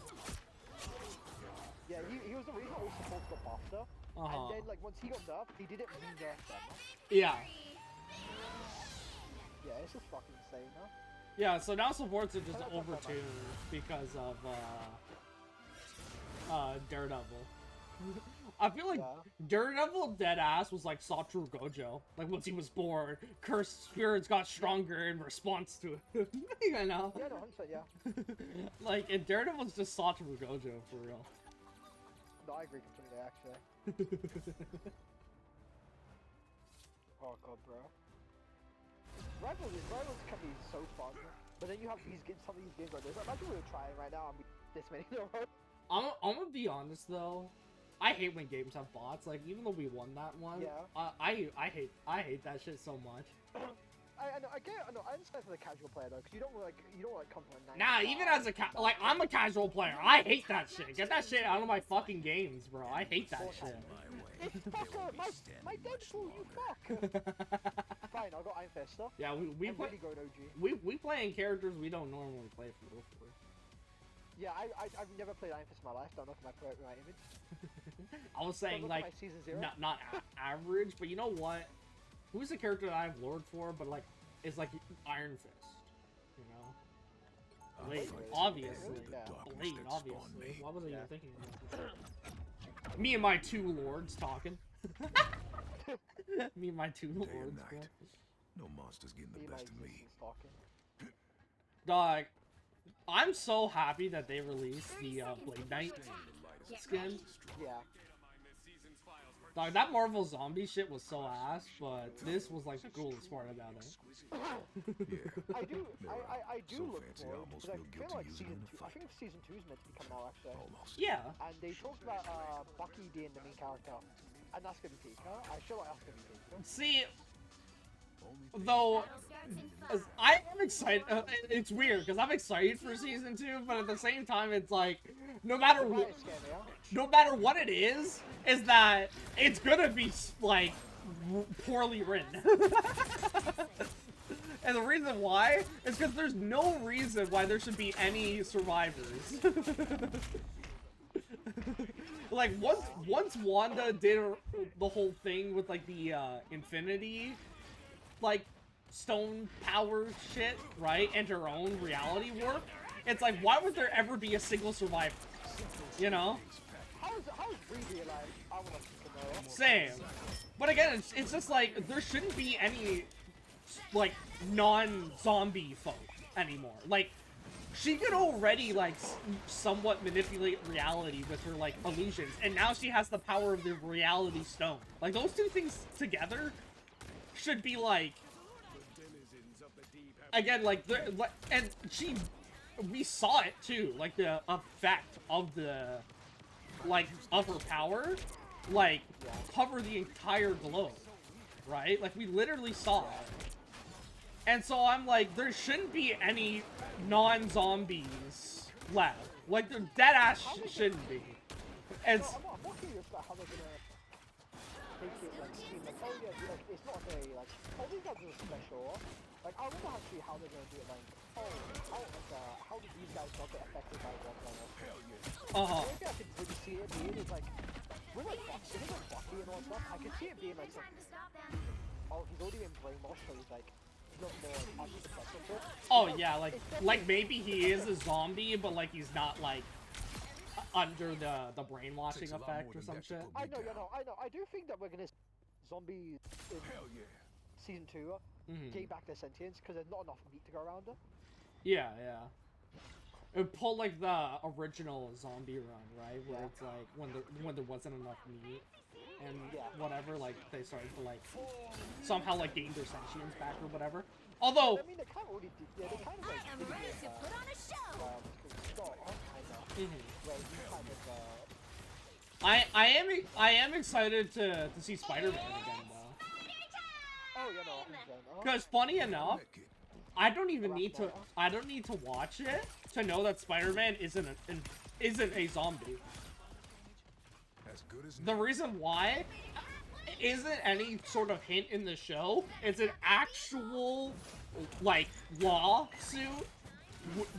Yeah, he was the reason all supports got buffed up. And then like once he got nerfed, he didn't re-nerf them. Yeah. Yeah, it's just fucking insane, huh? Yeah, so now supports are just overtuned because of Daredevil. I feel like Daredevil deadass was like Satoru Gojo. Like once he was born, cursed spirits got stronger in response to it. You know? Yeah, no, 100%, yeah. Like, and Daredevil's just Satoru Gojo for real. No, I agree completely, actually. Oh god, bro. Rivals can be so fun, but then you have some of these games like this. Imagine we were trying right now and we this many in a row. I'm gonna be honest though. I hate when games have bots. Like, even though we won that one, Yeah. I hate that shit so much. I understand for the casual player though, because you don't come from a 9 Nah, even as a I'm a casual player. I hate that shit. Get that shit out of my fucking games, bro. I hate that shit. It's fucker, my Deadpool, you fuck. Fine, I'll go Iron Fist though. Yeah, we play. OG. We playing characters we don't normally play for. Yeah, I've never played Iron Fist in my life. Don't look at my image. I was saying like not average, but you know what? Who's the character that I've lured for, but like is like Iron Fist, you know? Blade, obviously. Blade, obviously. What was I even thinking about? Me and my two lords talking. Me and my two lords, bro. No monsters getting the best of me. Dog, I'm so happy that they released the Blade Knight skin. Yeah. Dog, that Marvel Zombie shit was so ass, but this was like the coolest part about it. I do look forward because I feel like I think season 2 is meant to be coming out actually. Yeah. And they talked about Bucky being the main character, and that's gonna be Pika. I feel like that's gonna be Pika. See, though, I am excited. It's weird because I'm excited for season 2, but at the same time, it's like no matter what it is that it's gonna be like poorly written. And the reason why is because there's no reason why there should be any survivors. Like once Wanda did the whole thing with like the Infinity like stone power shit, right, and her own reality warp, it's like, why would there ever be a single survivor? You know? How is Reedy alive? I want to know. Same. But again, it's just like, there shouldn't be any, like, non-zombie folk anymore. Like, she could already, like, somewhat manipulate reality with her, like, illusions, and now she has the power of the reality stone. Like, those two things together should be, like, again, like, and we saw it, too, like, the effect of the, like, of her power, like, cover the entire globe, right? Like, we literally saw it. And so I'm like, there shouldn't be any non-zombies left. Like, the deadass shouldn't be. And I'm more curious about how they're gonna make it, like, seem like, oh yeah, like, it's not very, like, oh, these guys are special. Like, I wonder actually how they're gonna do it, like, how did these guys not get affected by one level? Hell yeah. Maybe I could really see it being, it's like, with like Bucky and all stuff, I could see it being like, oh, he's already been brainwashed, so he's like, not more unsuccessful to it. Oh yeah, like maybe he is a zombie, but like he's not like under the brainwashing effect or some shit. I know. I do think that we're gonna zombies in season 2 gain back their sentience because there's not enough meat to go around them. Yeah. It would pull like the original zombie run, right? Where it's like when there wasn't enough meat and whatever, like they started to like somehow like gain their sentience back or whatever. Although I mean, they kind of already did. Yeah, they kind of like. I am ready to put on a show. I am excited to see Spider-Man again though. Oh yeah, no. Because funny enough, I don't need to watch it to know that Spider-Man isn't a zombie. As good as the reason why isn't any sort of hint in the show. It's an actual like lawsuit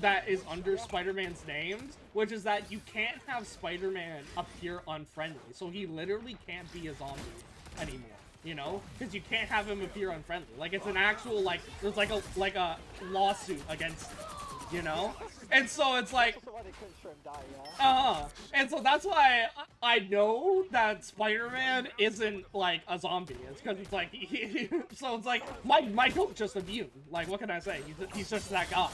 that is under Spider-Man's names, which is that you can't have Spider-Man appear unfriendly. So he literally can't be a zombie anymore. You know, because you can't have him appear unfriendly. Like it's an actual like there's like a lawsuit against him, you know. And so it's like, and so that's why I know that Spider-Man isn't like a zombie. It's because it's like so it's like Michael's just immune. Like what can I say? He's just that guy.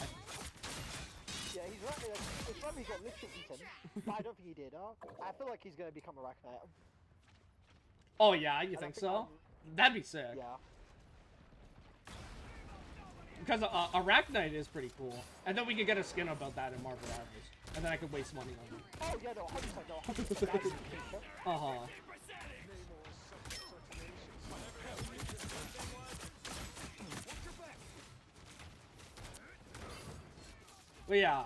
Yeah, he's right. It's probably got literally eaten, but I don't think he did. I feel like he's gonna become Arachnite. Oh yeah, you think so? That'd be sick. Yeah. Because Arachnite is pretty cool. And then we could get a skin about that in Marvel Rivals. And then I could waste money on them. Oh, yeah, no, 100%, no, 100%. Uh-huh. But yeah.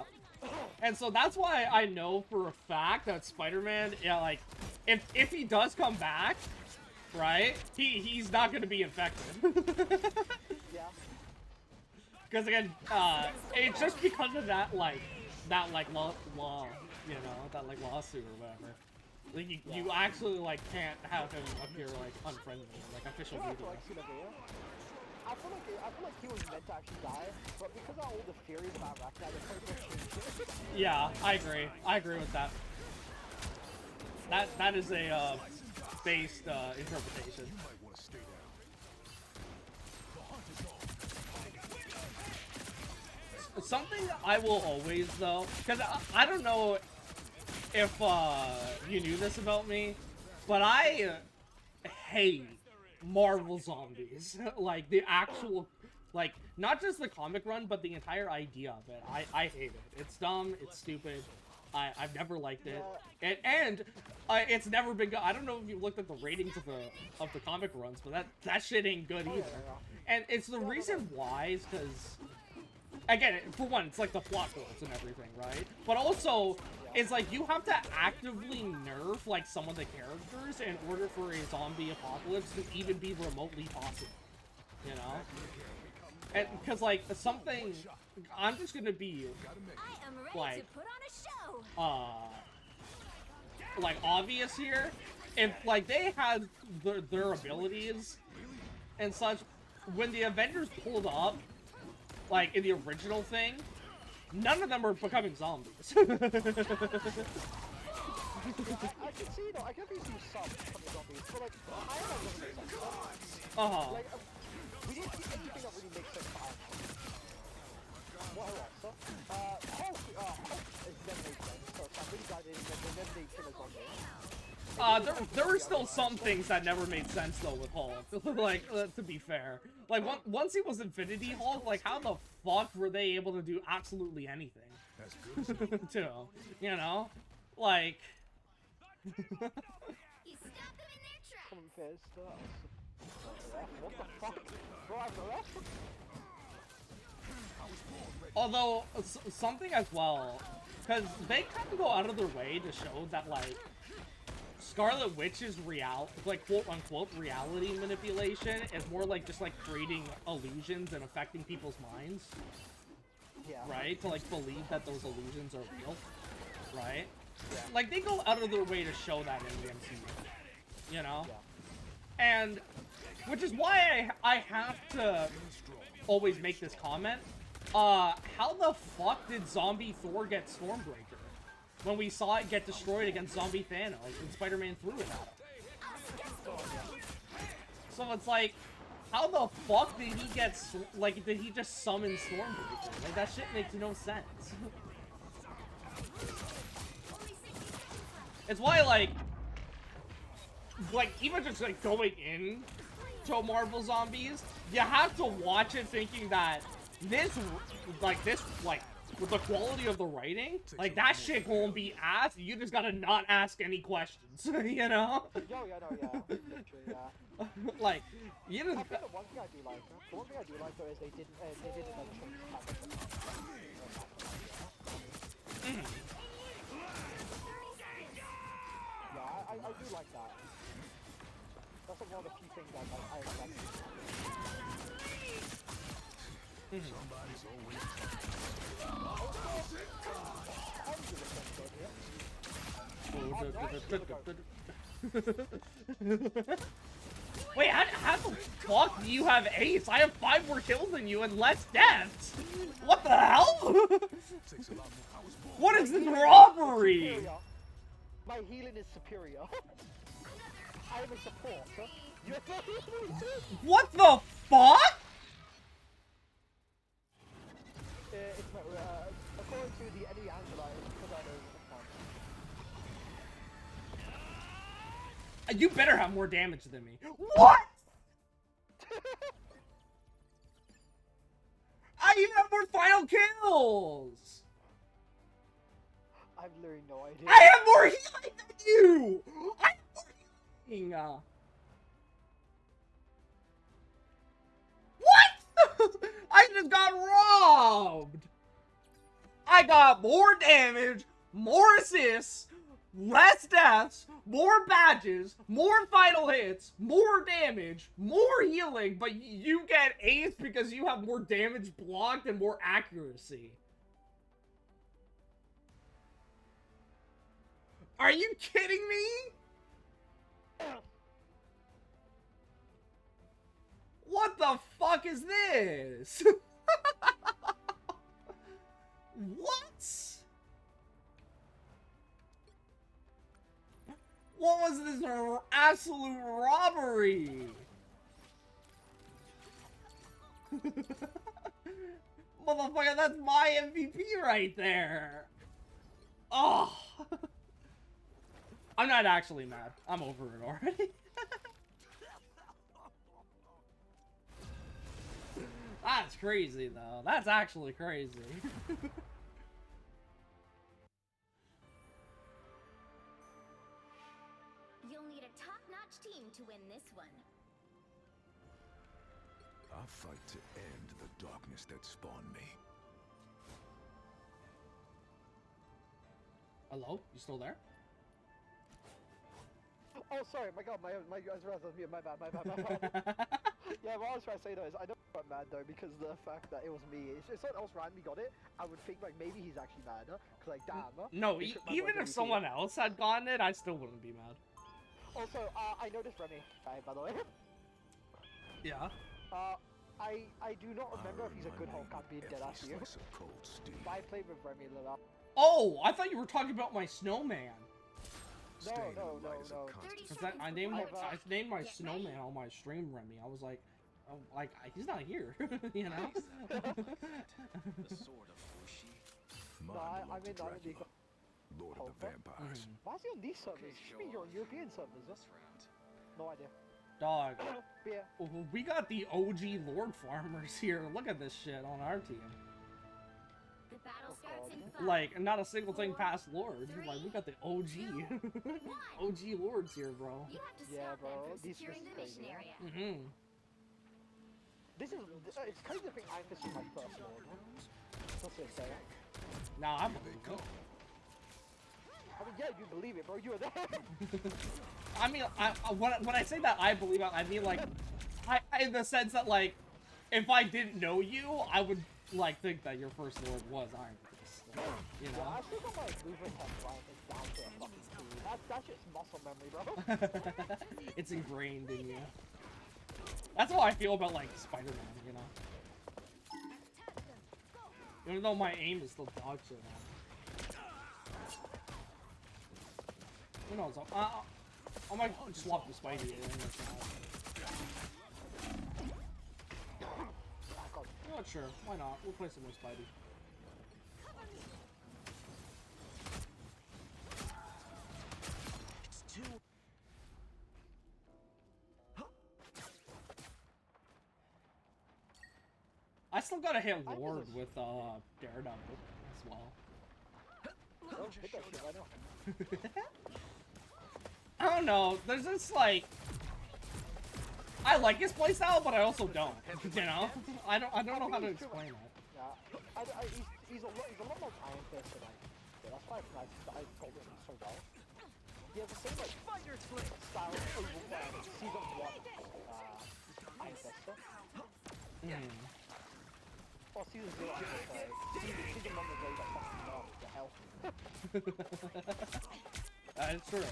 And so that's why I know for a fact that Spider-Man, yeah, like, if he does come back, right, he's not going to be infected. Yeah. Because again, it's just because of that law, you know, that like lawsuit or whatever. Like you actually like can't have him appear like unfriendly, like official video. I feel like he was meant to actually die, but because of all the theories about Arachnite, it's probably changed it. Yeah, I agree. I agree with that. That is a based interpretation. Something I will always though, because I don't know if you knew this about me, but I hate Marvel Zombies. Like the actual, like not just the comic run, but the entire idea of it. I hate it. It's dumb. It's stupid. I've never liked it, and it's never been good. I don't know if you looked at the ratings of the comic runs, but that shit ain't good either. And it's the reason why is because, again, for one, it's like the plot holes and everything, right? But also, it's like you have to actively nerf like some of the characters in order for a zombie apocalypse to even be remotely possible. You know? And because like something, I'm just gonna be like, like obvious here. If like they had their abilities and such, when the Avengers pulled up, like in the original thing, none of them are becoming zombies. I can see, though, I can see some becoming zombies, but like, Iron Man doesn't make sense. Like, we didn't see anything that really makes sense for Iron Man. What else? Hulk has never made sense, so I'm really glad they never made him a zombie. There were still some things that never made sense though with Hulk. Like, to be fair, like once he was Infinity Hulk, like how the fuck were they able to do absolutely anything? That's good. Too, you know, like. What the fuck? Bro, I'm the rest? Although something as well, because they kind of go out of their way to show that like Scarlet Witch's like quote unquote reality manipulation is more like just like creating illusions and affecting people's minds. Yeah. Right? To like believe that those illusions are real. Right? Yeah. Like they go out of their way to show that in the MCU. You know? Yeah. And which is why I have to always make this comment. How the fuck did Zombie Thor get Stormbreaker? When we saw it get destroyed against Zombie Thanos and Spider-Man threw it at him. So it's like, how the fuck did he get, like, did he just summon Stormbreaker? Like, that shit makes no sense. It's why, like, even just, like, going in to Marvel Zombies, you have to watch it thinking that this, with the quality of the writing, like, that shit won't be asked. You just gotta not ask any questions, you know? Yo, yeah, no, yeah. Literally, yeah. Like, you just... I think the one thing I do like, though, is they didn't Yeah, I do like that. That's like one of the few things I like. Somebody's always Wait, how the fuck do you have ace? I have 5 more kills than you and less deaths. What the hell? What is this robbery? My healing is superior. I am a support. What the fuck? It's my, according to the Eddie Angela, it's because I know. You better have more damage than me. What? even have more final kills! I have literally no idea. I have more healing than you! I have more healing! What? I just got robbed! I got more damage, more assists, less deaths, more badges, more final hits, more damage, more healing, but you get 8th because you have more damage blocked and more accuracy. Are you kidding me? What the fuck is this? What? What was this absolute robbery? Motherfucker, that's my MVP right there. Oh. I'm not actually mad. I'm over it already. That's crazy, though. That's actually crazy. You'll need a top-notch team to win this one. I'll fight to end the darkness that spawned me. Hello? You still there? Oh, sorry, my god, my eyes were on mute, my bad. Yeah, what I was trying to say though is, I don't got mad though, because the fact that it was me, if someone else randomly got it, I would think like, maybe he's actually mad, because like, damn. No, even if someone else had gotten it, I still wouldn't be mad. Also, I noticed Remy, by the way. Yeah? I do not remember if he's a good Hulk champion dead after you. But I played with Remy a little. Oh, I thought you were talking about my snowman. No. I named my snowman on my stream, Remy. I was like, oh, like he's not here, you know. The sword of Fushi. No, I mean not the Lord of the Vampires. Why is he on these servers? You mean you're on European servers? No idea. Dog. Yeah. We got the OG Lord farmers here. Look at this shit on our team. The battle starts in 5, Like, not a single thing past Lord. 3, Like, we got the OG. 2, 1. OG Lords here, bro. You have to Yeah, stop bro. them from This securing is the crazy, mission yeah. area. This is it's crazy to think I this is my first Lord. That's what I say. Nah, I believe it. I mean, yeah, you believe it, bro. You were there. I mean, when I say that I believe it, I mean, like, I in the sense that, like, if I didn't know you, I would, like, think that your first Lord was Iron Fist. You know? Yeah, I still got my movement test right down to a fucking 2. That's just muscle memory, bro. It's ingrained in you. That's how I feel about, like, Spider-Man, you know? Even though my aim is still dog shit now. Who knows? I might swap the Spidey in this I'm not sure. Why not? We'll play some more Spidey. I still gotta hit Lord with Daredevil as well. Oh, hit that shit right now. I don't know. There's this like, I like his playstyle, but I also don't. You know, I don't know how to explain it. Yeah, he's a lot more Iron Fist than yeah, that's why I told him so well. He has the same like style over season 1 Iron Fist. Or season 0, season 1 was where he got fucking off the hell. That is true.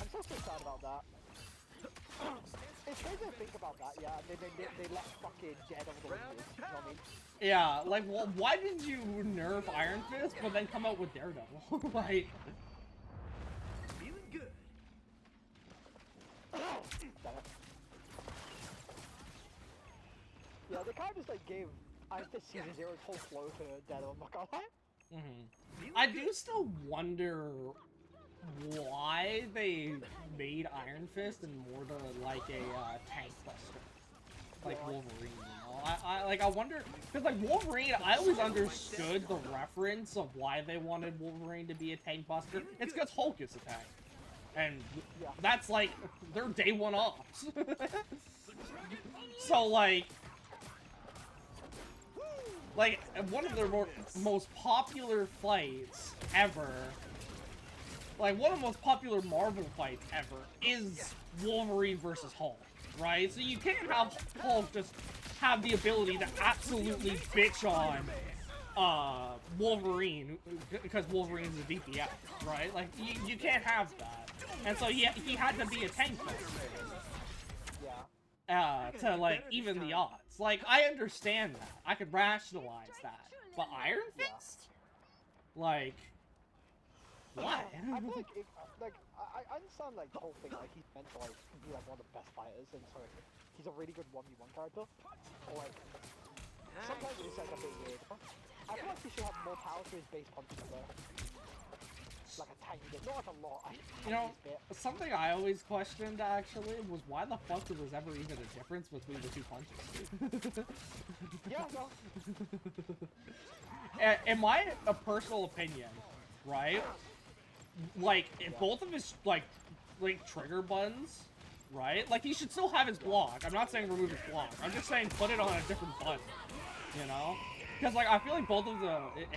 I'm so sad about that. It's crazy to think about that, yeah. They let fucking Daredevil the win, you know what I mean? Yeah, like, well, why did you nerf Iron Fist, but then come out with Daredevil? Like, Feeling good. Damn it. Yeah, they kind of just like gave Iron Fist Season 0's whole flow to Daredevil, I'm not gonna lie. I do still wonder why they made Iron Fist and more to like a tank buster, like Wolverine. You know, I wonder, because like Wolverine, I always understood the reference of why they wanted Wolverine to be a tank buster. It's because Hulk is a tank, and that's like their day one offs. So like one of their most popular fights ever. Like, one of the most popular Marvel fights ever is Wolverine versus Hulk, right? So you can't have Hulk just have the ability to absolutely bitch on Wolverine because Wolverine's a DPS, right? Like, you can't have that. And so he had to be a tank to, like, even the odds. Like, I understand that. I could rationalize that. But Iron Fist? Like... Why? I feel like, I understand, like, the whole thing, like, he's meant to, like, be, like, one of the best fighters, and so he's a really good 1v1 character, or, like, sometimes it's, like, a bit weird. I feel like he should have more power to his base punches, though. Like, a tiny bit, not like a lot, you know, something I always questioned, actually, was why the fuck there was ever even a difference between the two punches? Yeah, no. In my personal opinion, right? Like, if both of his, like, trigger buttons, right? Like, he should still have his block. I'm not saying remove his block. I'm just saying put it on a different button, you know? Because, like, I feel like both of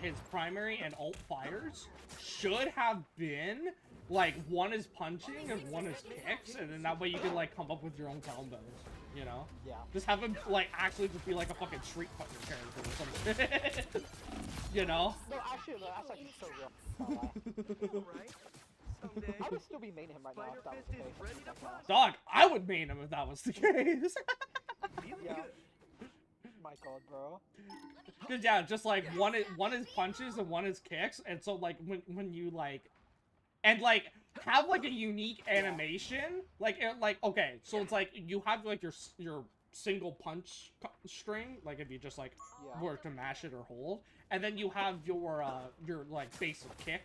his primary and ult fires should have been, like, one is punching and one is kicks, and then that way you can, like, come up with your own combos, you know? Yeah. Just have him, like, actually just be, like, a fucking Street Fighter character or something. You know? No, actually, no, that's actually so real. I would still be maining him right now if that was the case. Dog, I would main him if that was the case. Yeah. My god, bro. Cause yeah, just like one is punches and one is kicks, and so like when you like, and like have like a unique animation, like okay, so it's like you have like your single punch string, like if you just like were to mash it or hold, and then you have your like basic kick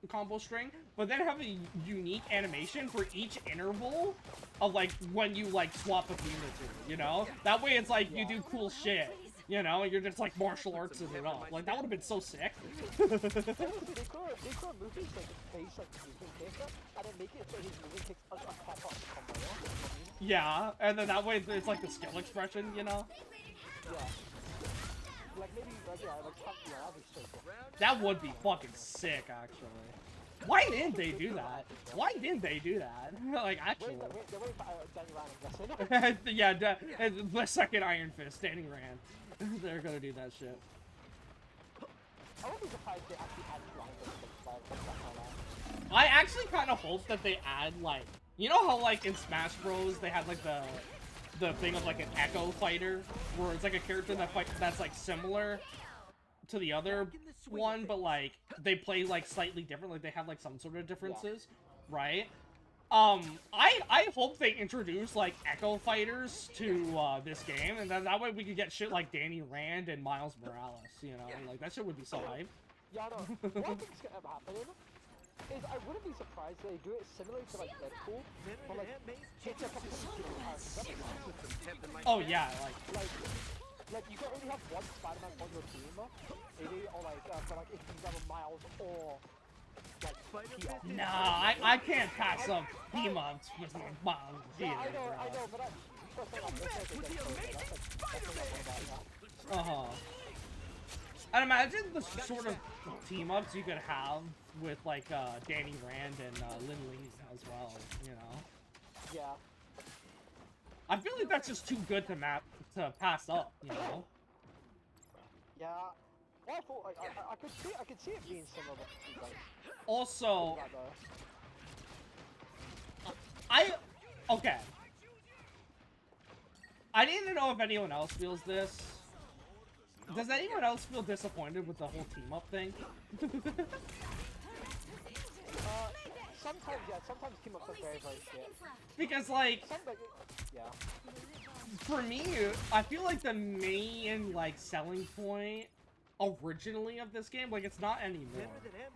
combo string, but then have a unique animation for each interval of like when you like swap between the two, you know? That way it's like you do cool shit, you know? You're just like martial arts it up. Like that would have been so sick. They could move his like base like movement kick and then make it so his movement kicks a pop-up combo. Yeah, and then that way it's like the skill expression, you know? Yeah. Like maybe like that'd be so cool. That would be fucking sick, actually. Why didn't they do that? Why didn't they do that? Like, actually. They're waiting for Danny Rand, I'm guessing. Yeah, the second Iron Fist, Danny Rand. They're gonna do that shit. I wouldn't be surprised they actually add Ryan Fist. I actually kind of hope that they add, like, you know how, like, in Smash Bros, they had, like, the thing of, like, an Echo fighter, where it's, like, a character that's, like, similar to the other one, but, like, they play, like, slightly different, like, they have, like, some sort of differences, right? I hope they introduce, like, Echo fighters to, this game, and then that way we could get shit like Danny Rand and Miles Morales, you know? Like, that shit would be so hype. Yeah, no. One thing's gonna happen is I wouldn't be surprised if they do it similar to, like, Deadpool, but, like, take a couple of oh, yeah, like, you can only have one Spider-Man on your team, maybe, or, like, for, like, if you have a Miles or, like, nah, I can't pass up team-ups with my Miles either, I know, but I'd imagine the sort of team-ups you could have with, like, Danny Rand and Lin Lee as well, you know? Yeah. I feel like that's just too good to pass up, you know? Yeah. Well, I thought, like, I could see it being similar, like, also, okay. I need to know if anyone else feels this. Does anyone else feel disappointed with the whole team-up thing? Sometimes, yeah, sometimes team-ups are very, very shit. Because, like, yeah. For me, I feel like the main, like, selling point originally of this game, like, it's not anymore.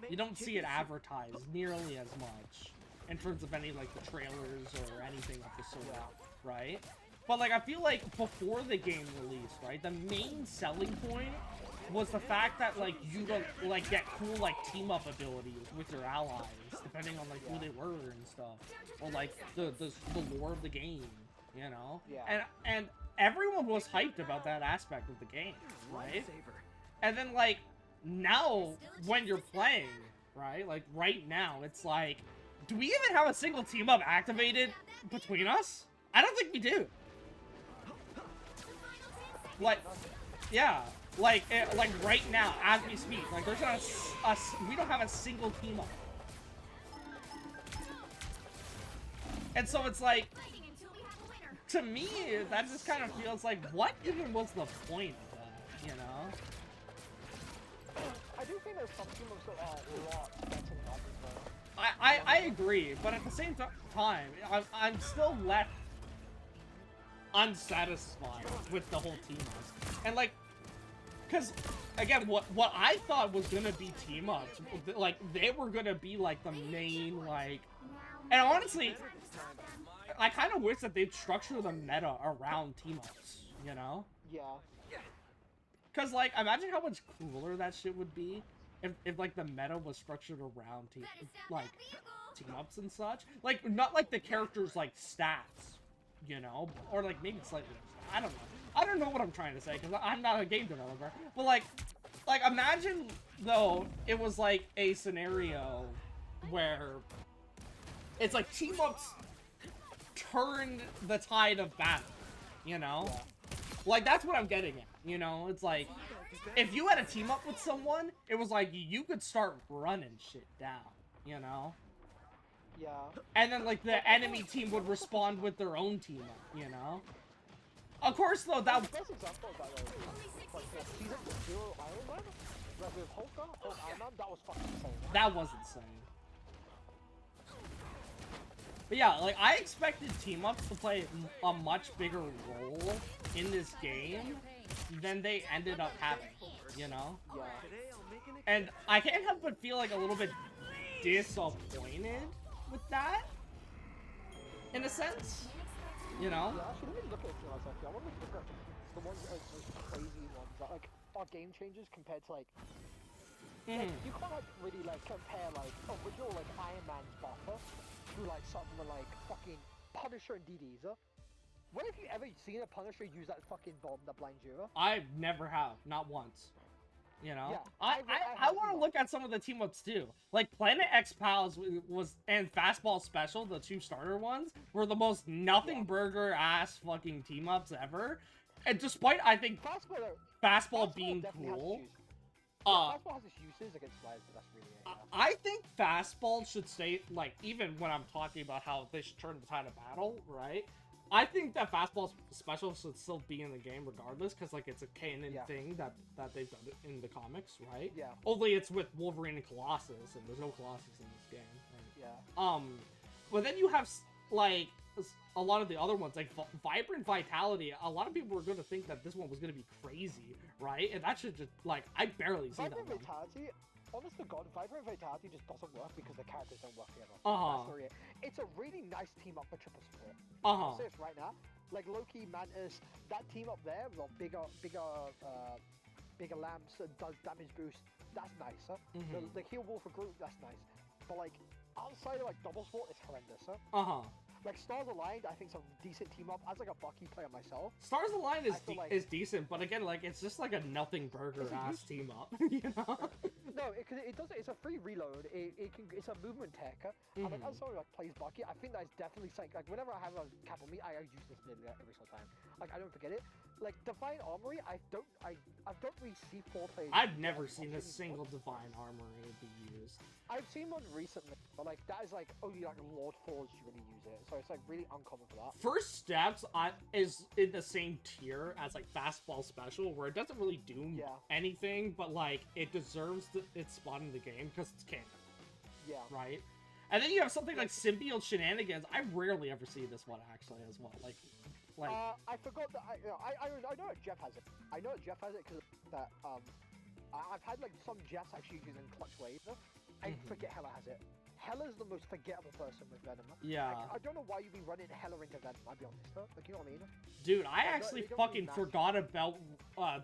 You don't see it advertised nearly as much in terms of any, like, the trailers or anything of the sort, right? But like I feel like before the game released, right, the main selling point was the fact that like you don't like get cool like team up abilities with your allies, depending on like who they were and stuff, or like the lore of the game, you know. Yeah. And everyone was hyped about that aspect of the game, right? And then like now when you're playing, right, like right now, it's like, do we even have a single team up activated between us? I don't think we do. Like, yeah. Like right now, as we speak, like there's not we don't have a single team up, and so it's like, to me, that just kind of feels like, what even was the point of that, you know? I do think there's some team ups that are a lot better than others, though. I agree, but at the same time, I'm still left unsatisfied with the whole team ups, and like. Because, again, what I thought was gonna be team-ups, like, they were gonna be, like, the main, like... And honestly, I kind of wish that they'd structure the meta around team-ups, you know? Yeah. Because, like, imagine how much cooler that shit would be if like, the meta was structured around team-ups and such. Like, not like the characters, like, stats, you know? Or, like, maybe slightly... I don't know. I don't know what I'm trying to say, because I'm not a game developer. But, like, imagine, though, it was, like, a scenario where it's, like, team-ups turned the tide of battle, you know? Like, that's what I'm getting at, you know? It's like, if you had a team-up with someone, it was like, you could start running shit down, you know? Yeah. And then, like, the enemy team would respond with their own team-up, you know? Of course, though, that... The best example of that, though, like, Season 0 Iron Man, like, with Hulk Iron Man, that was fucking insane. That was insane. But yeah, like, I expected team-ups to play a much bigger role in this game than they ended up having, you know? Yeah. And I can't help but feel, like, a little bit disappointed with that, in a sense. You know? Yeah, actually, let me look at it for myself. I want to look at the ones that are those crazy ones that, like, are game changers compared to, like, like, you can't, like, really, like, compare, like, original, like, Iron Man's buffer to, like, something like fucking Punisher and DDs. When have you ever seen a Punisher use that fucking bomb that blinds you? I never have, not once. You know, Yeah, I want to look at some of the team ups too. Like Planet X Pals was and Fastball Special, the two starter ones, were the most nothing burger ass fucking team ups ever. And despite I think Fastball being cool, Fastball has its uses against flies, but that's really it. Yeah. I think Fastball should stay, like, even when I'm talking about how they should turn the tide of battle, right? I think that Fastball Special should still be in the game regardless, because, like, it's a canon thing that they've done in the comics, right? Yeah. Only it's with Wolverine and Colossus, and there's no Colossus in this game. Right? Yeah. But then you have, like, a lot of the other ones, like Vibrant Vitality. A lot of people were going to think that this one was going to be crazy, right? And that should just, like, I barely see that one. Vibrant Vitality, honest to God, Vibrant Vitality just doesn't work because the characters don't work together. It's a really nice team up for triple support. I'll say this right now. Like Loki, Mantis, that team up there, well, bigger lamps and does damage boost. That's nice, huh? The heal wall for Groot, that's nice. But like outside of like double support, it's horrendous, huh? Like Stars Aligned, I think it's a decent team up. As like a Bucky player myself, Stars Aligned is decent, but again, like it's just like a nothing burger ass team up, you know? No, it does. It's a free reload. It's a movement tech. And like as someone like plays Bucky, I think that's definitely something. Like whenever I have a cap on me, I use this ability every single time. Like I don't forget it. Like Divine Armory, I don't really see 4 players. I've never seen a single Divine Armory be used. I've seen one recently, but like that is like only like Lord Forge really use it, so it's like really uncommon for that. First Steps is in the same tier as like Fastball Special, where it doesn't really do anything, but like it deserves its spot in the game because it's canon. Yeah. Right. And then you have something like Symbiote Shenanigans. I rarely ever see this one actually as well. Like. I forgot that I know that Jeff has it. I know that Jeff has it because that I've had like some Jeffs actually using Clutch Wave. I forget Hella has it. Hella's the most forgettable person with Venom. Yeah. Like, I don't know why you'd be running Hella into Venom, I'll be honest. Like, you know what I mean? Dude, I Like, actually they don't fucking really forgot about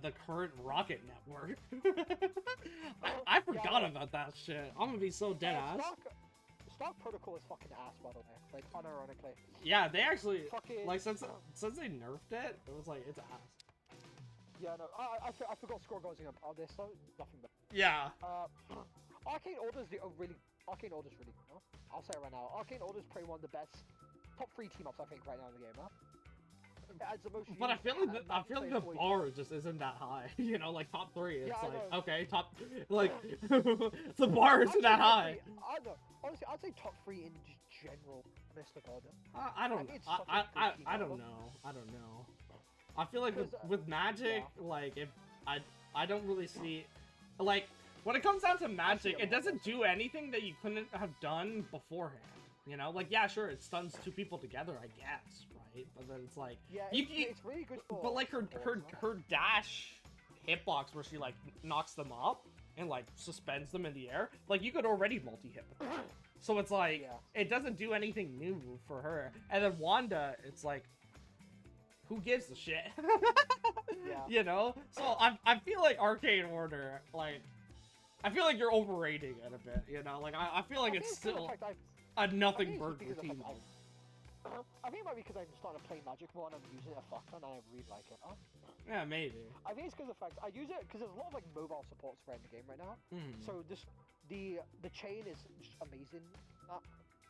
the current Rocket Network. I forgot about that shit. I'm gonna be so dead ass. Stark Protocol is fucking ass, by the way. Like, unironically. Yeah, they actually Fucking, like since they nerfed it, it was like it's ass. Yeah, no, I forgot Score goes in on this, so nothing but. Yeah. Arcane Order's Arcane Order's really good, huh? I'll say it right now. Arcane Order's probably one of the best top 3 team-ups I think right now in the game, huh? But I feel like the bar just isn't that high. You know, like top 3. It's yeah, like okay, top like the bar isn't that high. I don't know. Honestly, I'd say top 3 in just general. Mystic Order. I don't know. I don't know. I feel like with Magic, like if I don't really see like when it comes down to Magic, it doesn't do anything that you couldn't have done beforehand. You know, like yeah, sure, it stuns 2 people together, I guess, right? But then it's like it's really good for. But like her dash hitbox where she like knocks them up and like suspends them in the air, like you could already multi-hit with her. So it's like it doesn't do anything new for her. And then Wanda, it's like who gives a shit? You know? So I feel like Arcane Order, like I feel like you're overrating it a bit, you know? Like I feel like it's still a nothing burger team. I think it might be because I'm starting to play Magic more and I'm using it a fuck ton and I really like it. Huh? Yeah, maybe. I think it's because of the fact I use it because there's a lot of like mobile supports for in the game right now. So this the chain is just amazing.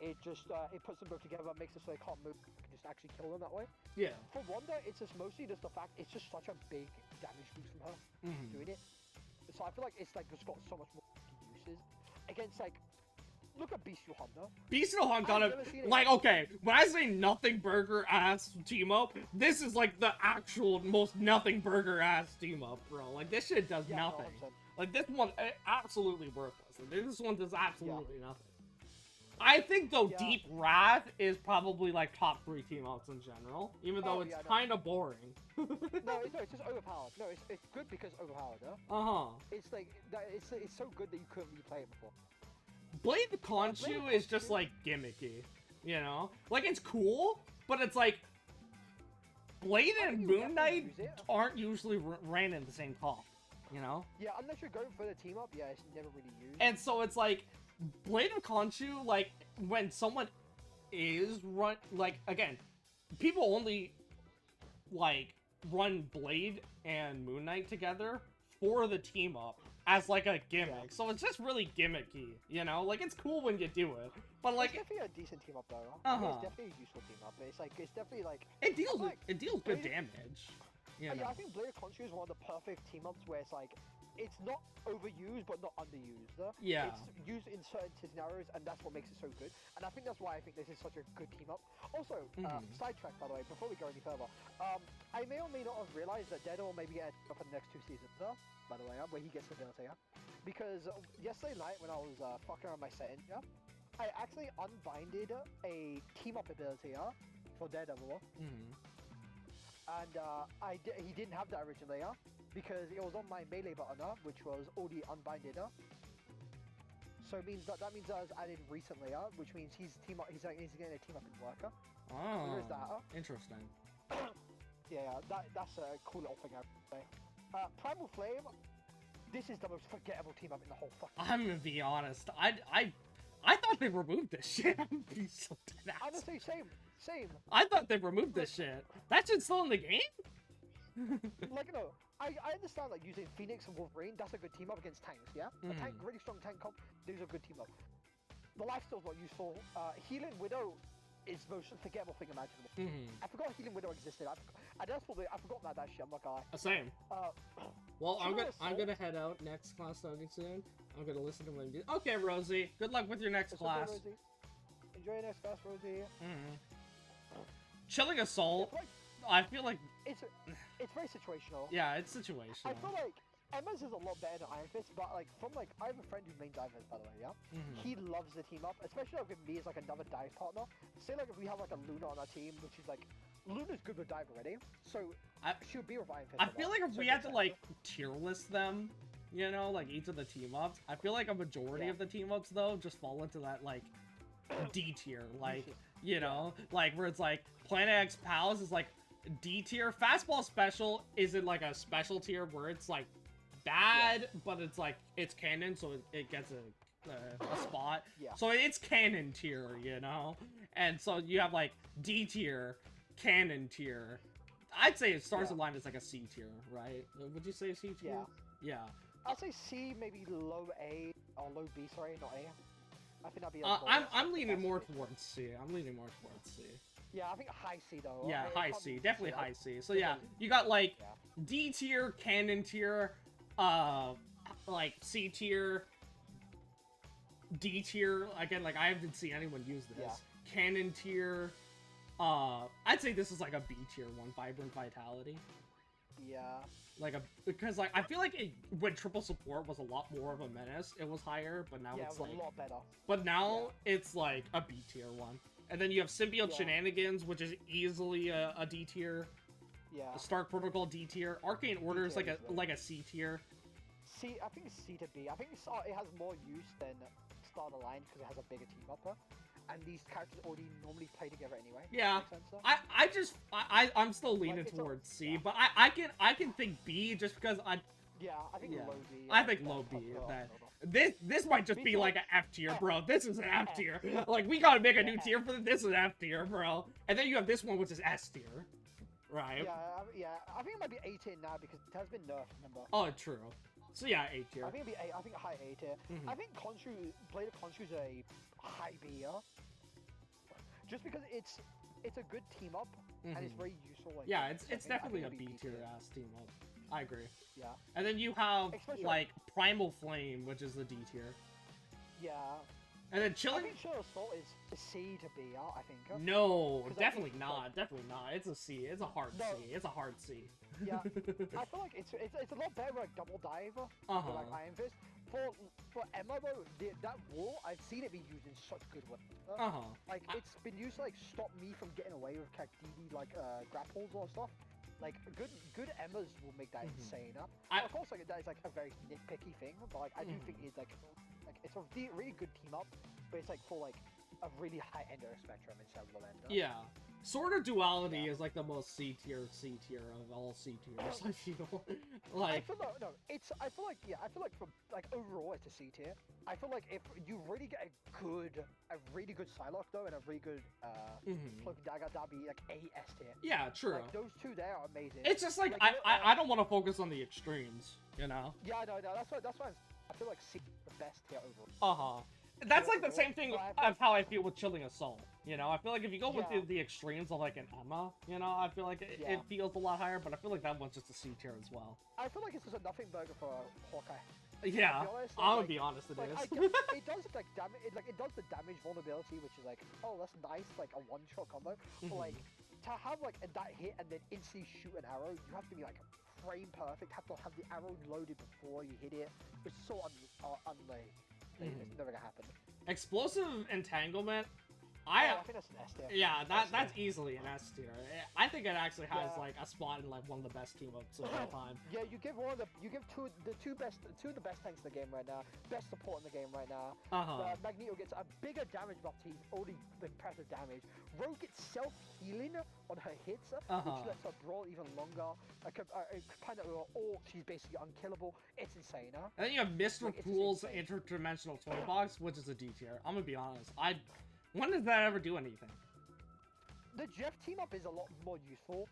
It just it puts them both together, makes it so they can't move. You can just actually kill them that way. Yeah. For Wanda, it's just mostly just the fact it's just such a big damage boost from her doing it. So I feel like it's like just got so much more uses against like. Look at Bestial Hunter. Bestial Hunter, like, okay, when I say nothing burger ass team up, this is like the actual most nothing burger ass team up, bro. Like, this shit does nothing. No, like, this one, absolutely worthless. Like, this one does absolutely nothing. I think, though, Deep Wrath is probably, like, top 3 team ups in general, even though it's kind of boring. No, it's just overpowered. No, it's good because overpowered, huh? Uh-huh. It's like, it's so good that you couldn't replay it before. Blade the Khonshu is just like gimmicky, you know? Like it's cool, but it's like Blade and Moon Knight aren't usually ran in the same comp, you know? Yeah, unless you're going for the team up, yeah, it's never really used. And so it's like Blade of Khonshu, like when someone is like again, people only like run Blade and Moon Knight together for the team up. As like a gimmick, so it's just really gimmicky, you know? Like it's cool when you do it, but like it's definitely a decent team up though. It's definitely a useful team up. It's definitely like it deals good damage. Yeah, I think Blade of Khonshu is one of the perfect team ups where it's like it's not overused but not underused. Yeah, it's used in certain scenarios, and that's what makes it so good. And I think that's why I think this is such a good team up. Also, sidetrack by the way, before we go any further, I may or may not have realized that Daredevil may be getting up for the next 2 seasons. By the way, where he gets the ability, because yesterday night when I was fucking around my settings, I actually unbinded a team up ability for Daredevil, and he didn't have that originally, because it was on my melee button, which was already unbinded. So it means that means I was added recently, which means he's getting a team up in worker. Oh, so there's that. Interesting. Yeah, that's a cool little thing I would say. Primal Flame, this is the most forgettable team up in the whole fucking game. I'm gonna be honest, I thought they removed this shit. I'm gonna be so dead ass. Honestly, same. I thought they removed this shit. That shit's still in the game? Like, no, I understand, like, using Phoenix and Wolverine, that's a good team up against tanks, yeah? A tank, really strong tank comp, these are a good team up. The lifesteal's not useful. Healing Widow is the most forgettable thing imaginable. I forgot Healing Widow existed. I forgot that shit. I'm not gonna lie. Same. Well, I'm gonna head out next class starting soon. I'm gonna listen to my music. Okay, Rosie. Good luck with your next class. Okay, enjoy your next class, Rosie. Chilling Assault. I feel like it's very situational. Yeah, it's situational. I feel like Emma's is a lot better than Iron Fist, but like I have a friend who mains Iron Fist, by the way, yeah? He loves the team up, especially like with me as like another dive partner. Say like if we have like a Luna on our team, which is like Luna's good with dive already, so she'll be with Iron Fist. I feel like if we had to like tier list them, you know, like each of the team ups. I feel like a majority of the team ups though just fall into that like D tier, like you know, like where it's like Planet X Pals is like D tier. Fastball Special isn't like a special tier where it's like bad, but it's like it's canon, so it gets a spot. Yeah. So it's canon tier, you know, and so you have like D tier, canon tier. I'd say Stars Align is like a C tier, right? Would you say C tier? Yeah. Yeah. I'd say C, maybe low A or low B. Sorry, not A. I think that'd be. I'm leaning more towards C. I'm leaning more towards C. Yeah, I think high C though. Yeah, I high can't C, be definitely C, high C. So yeah, you got like D tier, canon tier, like C tier, D tier. Again, like I haven't seen anyone use this. Yeah. Canon tier. I'd say this is like a B tier one, Vibrant Vitality. Yeah. Like because like I feel like when triple support was a lot more of a menace, it was higher, but now it's it was like a lot better. But now it's like a B tier one. And then you have Symbiote Shenanigans, which is easily a D tier. Yeah. Stark Protocol D tier. Arcane Order is like a C tier. C, I think C to B. I think it has more use than Star Alliance because it has a bigger team up. And these characters already normally play together anyway. Yeah, I'm still leaning towards C, but I can think B just because I think low B. I think low B. This might just be like an F tier, bro. This is an F tier. Like we gotta make a new tier for this. This is F tier, bro. And then you have this one, which is S tier, right? Yeah. I think it might be A tier now because it has been nerfed. Remember? Oh, true. So yeah, A tier. I think it'd be A. I think a high A tier. I think Blade of Khonshu is a high B. Just because it's a good team up and it's very useful. Like, yeah, it's definitely a B tier ass team up. I agree. Yeah. And then you have like Primal Flame, which is the D tier. Yeah. And then Chilling. I think Chill Assault is C to B. I think. No, definitely not. Definitely not. It's a C. It's a hard C. It's a hard C. Yeah. I feel like it's a lot better like Double Dive. Like Iron Fist. For Emma though, that wall, I've seen it be used in such good way. Like it's been used to like stop me from getting away with Cactivi like grapples or stuff. Like good Emmas will make that insane. Of course, like that is like a very nitpicky thing, but like I do think it's like it's a really good team up, but it's like for like a really high end of the spectrum instead of low end. Yeah. Sword of Duality is like the most C tier of all C tiers. I feel like. I feel like from like overall it's a C tier. I feel like if you really get a really good Psylocke though and a really good Cloak and Dagger, that'd be like A S tier. Yeah, true. Like those two there are amazing. It's just like I don't want to focus on the extremes, you know. Yeah, no, that's why I feel like C is the best tier overall. That's like the same thing of how I feel with Chilling Assault. You know, I feel like if you go with the extremes of like an Emma, you know, I feel like it feels a lot higher, but I feel like that one's just a C tier as well. I feel like it's just a nothing burger for Hawkeye. Yeah, I'm gonna be honest, it is. It does like damage, it does the damage vulnerability, which is like, oh, that's nice, like a one-shot combo. But like, to have like that hit and then instantly shoot an arrow, you have to be like frame perfect, have to have the arrow loaded before you hit it. It's so unlike. It's never gonna happen. Explosive Entanglement. I think that's an S tier. Yeah, that's easily an S tier. I think it actually has like a spot in like one of the best team ups of all time. Yeah, you give two of the best tanks in the game right now, best support in the game right now. Magneto gets a bigger damage buff to his already impressive damage. Rogue gets self-healing on her hits, which lets her brawl even longer. Combined with all, she's basically unkillable. It's insane. And then you have Mr. Pool's Interdimensional Toy Box, which is a D tier. I'm gonna be honest. When does that ever do anything? The Jeff team up is a lot more useful.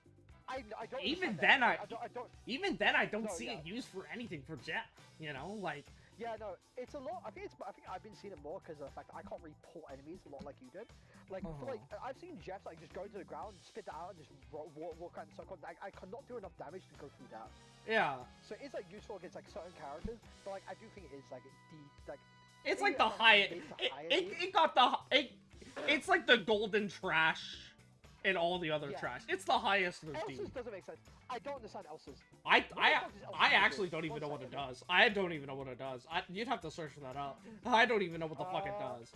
I don't. Even then, I don't see it used for anything for Jeff. You know, like. Yeah, no, it's a lot. I think I've been seeing it more because of the fact that I can't really pull enemies a lot like you did. Like, I've seen Jeffs like just go to the ground, spit that out, and just walk around in circles. I cannot do enough damage to go through that. Yeah. So it's like useful against like certain characters, but like I do think it is like It's like the highest. It's like the golden trash and all the other trash. It's the highest of D. Elsa's doesn't make sense. I don't understand Elsa's. I actually don't even know what it does. I don't even know what it does. You'd have to search that up. I don't even know what the fuck it does.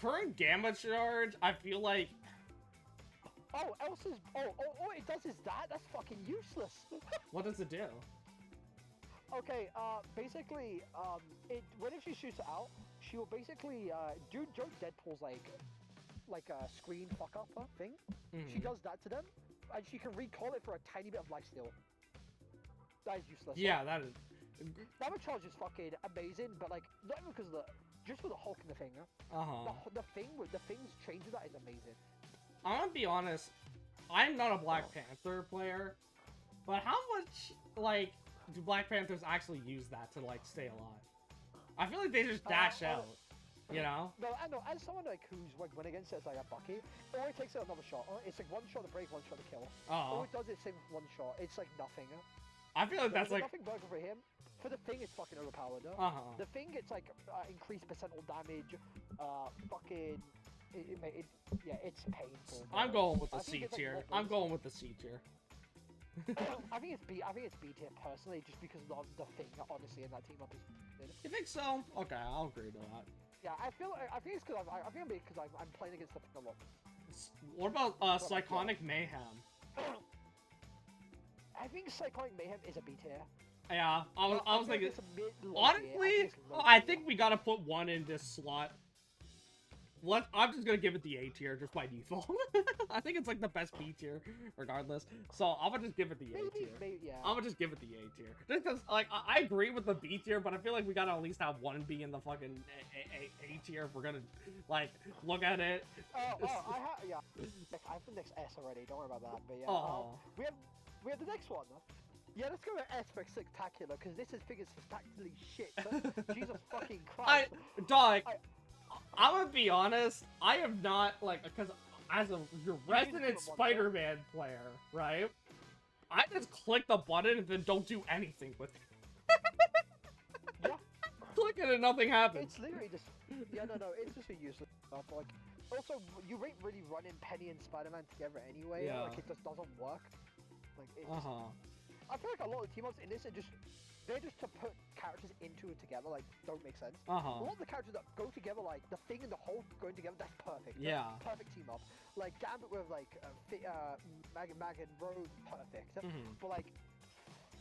Current Gamma Charge, I feel like Oh, Elsa's. Oh, it does is that? That's fucking useless. What does it do? Okay, basically, whenever she shoots it out, she will basically, do Deadpool's, like a screen fuck-up thing. Mm-hmm. She does that to them, and she can recall it for a tiny bit of lifesteal. That is useless. Yeah, that is... Damage charge is fucking amazing, but, like, not even because of just for the Hulk and the thing, the thing's change of that is amazing. I'm gonna be honest, I'm not a Black Panther player, but how much, like, do Black Panthers actually use that to, like, stay alive? I feel like they just dash out, you know? No, I know, as someone, like, who's, like, went against it as, like, a Bucky, it only takes out another shot. It's, like, one shot to break, one shot to kill. All it does is save one shot. It's, like, nothing. I feel like that's, like... nothing broken for him. For the thing, it's fucking overpowered. The thing gets, like, increased percentile damage, fucking... it's painful. Bro. I'm going with the C tier. I'm going with the C tier. I think it's B tier personally, just because of the thing, honestly, in that team up is. You think so? Okay, I'll agree to that. Yeah, I think it's because I'm playing against the thing a lot. What about Psychonic Mayhem? I think Psychonic Mayhem is a B tier. Yeah, I was thinking. Honestly, I think we gotta put one in this slot. I'm just gonna give it the A tier just by default. I think it's like the best B tier, regardless. So I'm gonna just give it the A tier. Yeah. I'm gonna just give it the A tier, just because like I agree with the B tier, but I feel like we gotta at least have one B in the fucking A tier if we're gonna like look at it. I have the next S already. Don't worry about that. But yeah, we have the next one. Yeah, let's go with S for spectacular, because this is figured spectacularly shit. Jesus fucking Christ. I'm gonna be honest, I am not, like, because as a resident Spider-Man player, right, I just click the button and then don't do anything with it. Yeah. Click it and nothing happens. It's literally just, it's just a useless stuff. Like, also, you rate really running Penny and Spider-Man together anyway, like, it just doesn't work. Like, it just, I feel like a lot of team-ups in this are just, they're just to put characters into it together, like, don't make sense. A lot of the characters that go together, like, the Thing and the Hulk going together, that's perfect. Yeah. That's perfect team-up. Like, Gambit with, like, Mag and Rogue, perfect. But, like,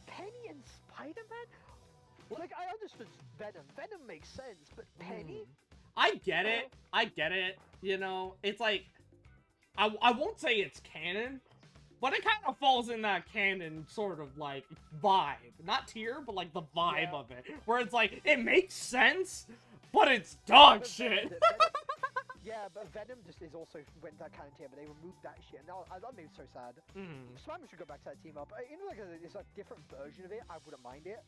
Penny and Spider-Man? Like, I understood Venom. Venom makes sense, but Penny? I get it. You know, it's like, I won't say it's canon, but it kind of falls in that canon sort of, like, vibe. Not tier, but, like, the vibe of it. Where it's like, it makes sense, but it's dog shit. Yeah, but Venom just is also went that kind of tier, but they removed that shit, and that made me so sad. Spider-Man should go back to that team up. You know, like, it's a different version of it, I wouldn't mind it.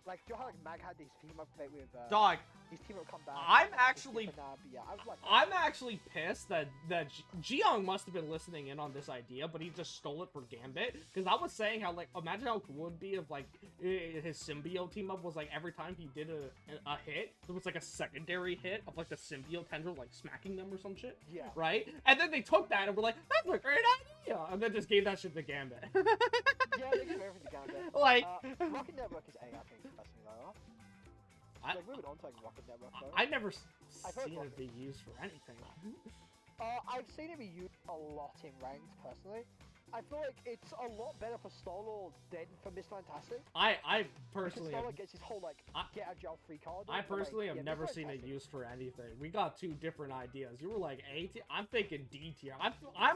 Like, do you know how, like, Mag had these team up with, Dog. His team up come back. I'm actually pissed that Jiyoung must have been listening in on this idea, but he just stole it for Gambit. Because I was saying how, like, imagine how cool it would be if, like, his symbiote team up was, like, every time he did a hit, there was, like, a secondary hit of, like, the symbiote tendril, like, smacking them or some shit. Yeah. Right? And then they took that and were like, that's a great idea! And then just gave that shit to Gambit. Yeah, they gave everything to Gambit. Like... Rocket Network is A, I think, personally, though. Like, moving on to, like, Rocket Network, though. I never seen it be used for anything. I've seen it be used a lot in ranked, personally. I feel like it's a lot better for Star-Lord than for Mr. Fantastic. I personally... Star-Lord gets his whole, like, get-out-jail-free card. I personally have never seen it used for anything. We got two different ideas. You were like A tier. I'm thinking D tier. I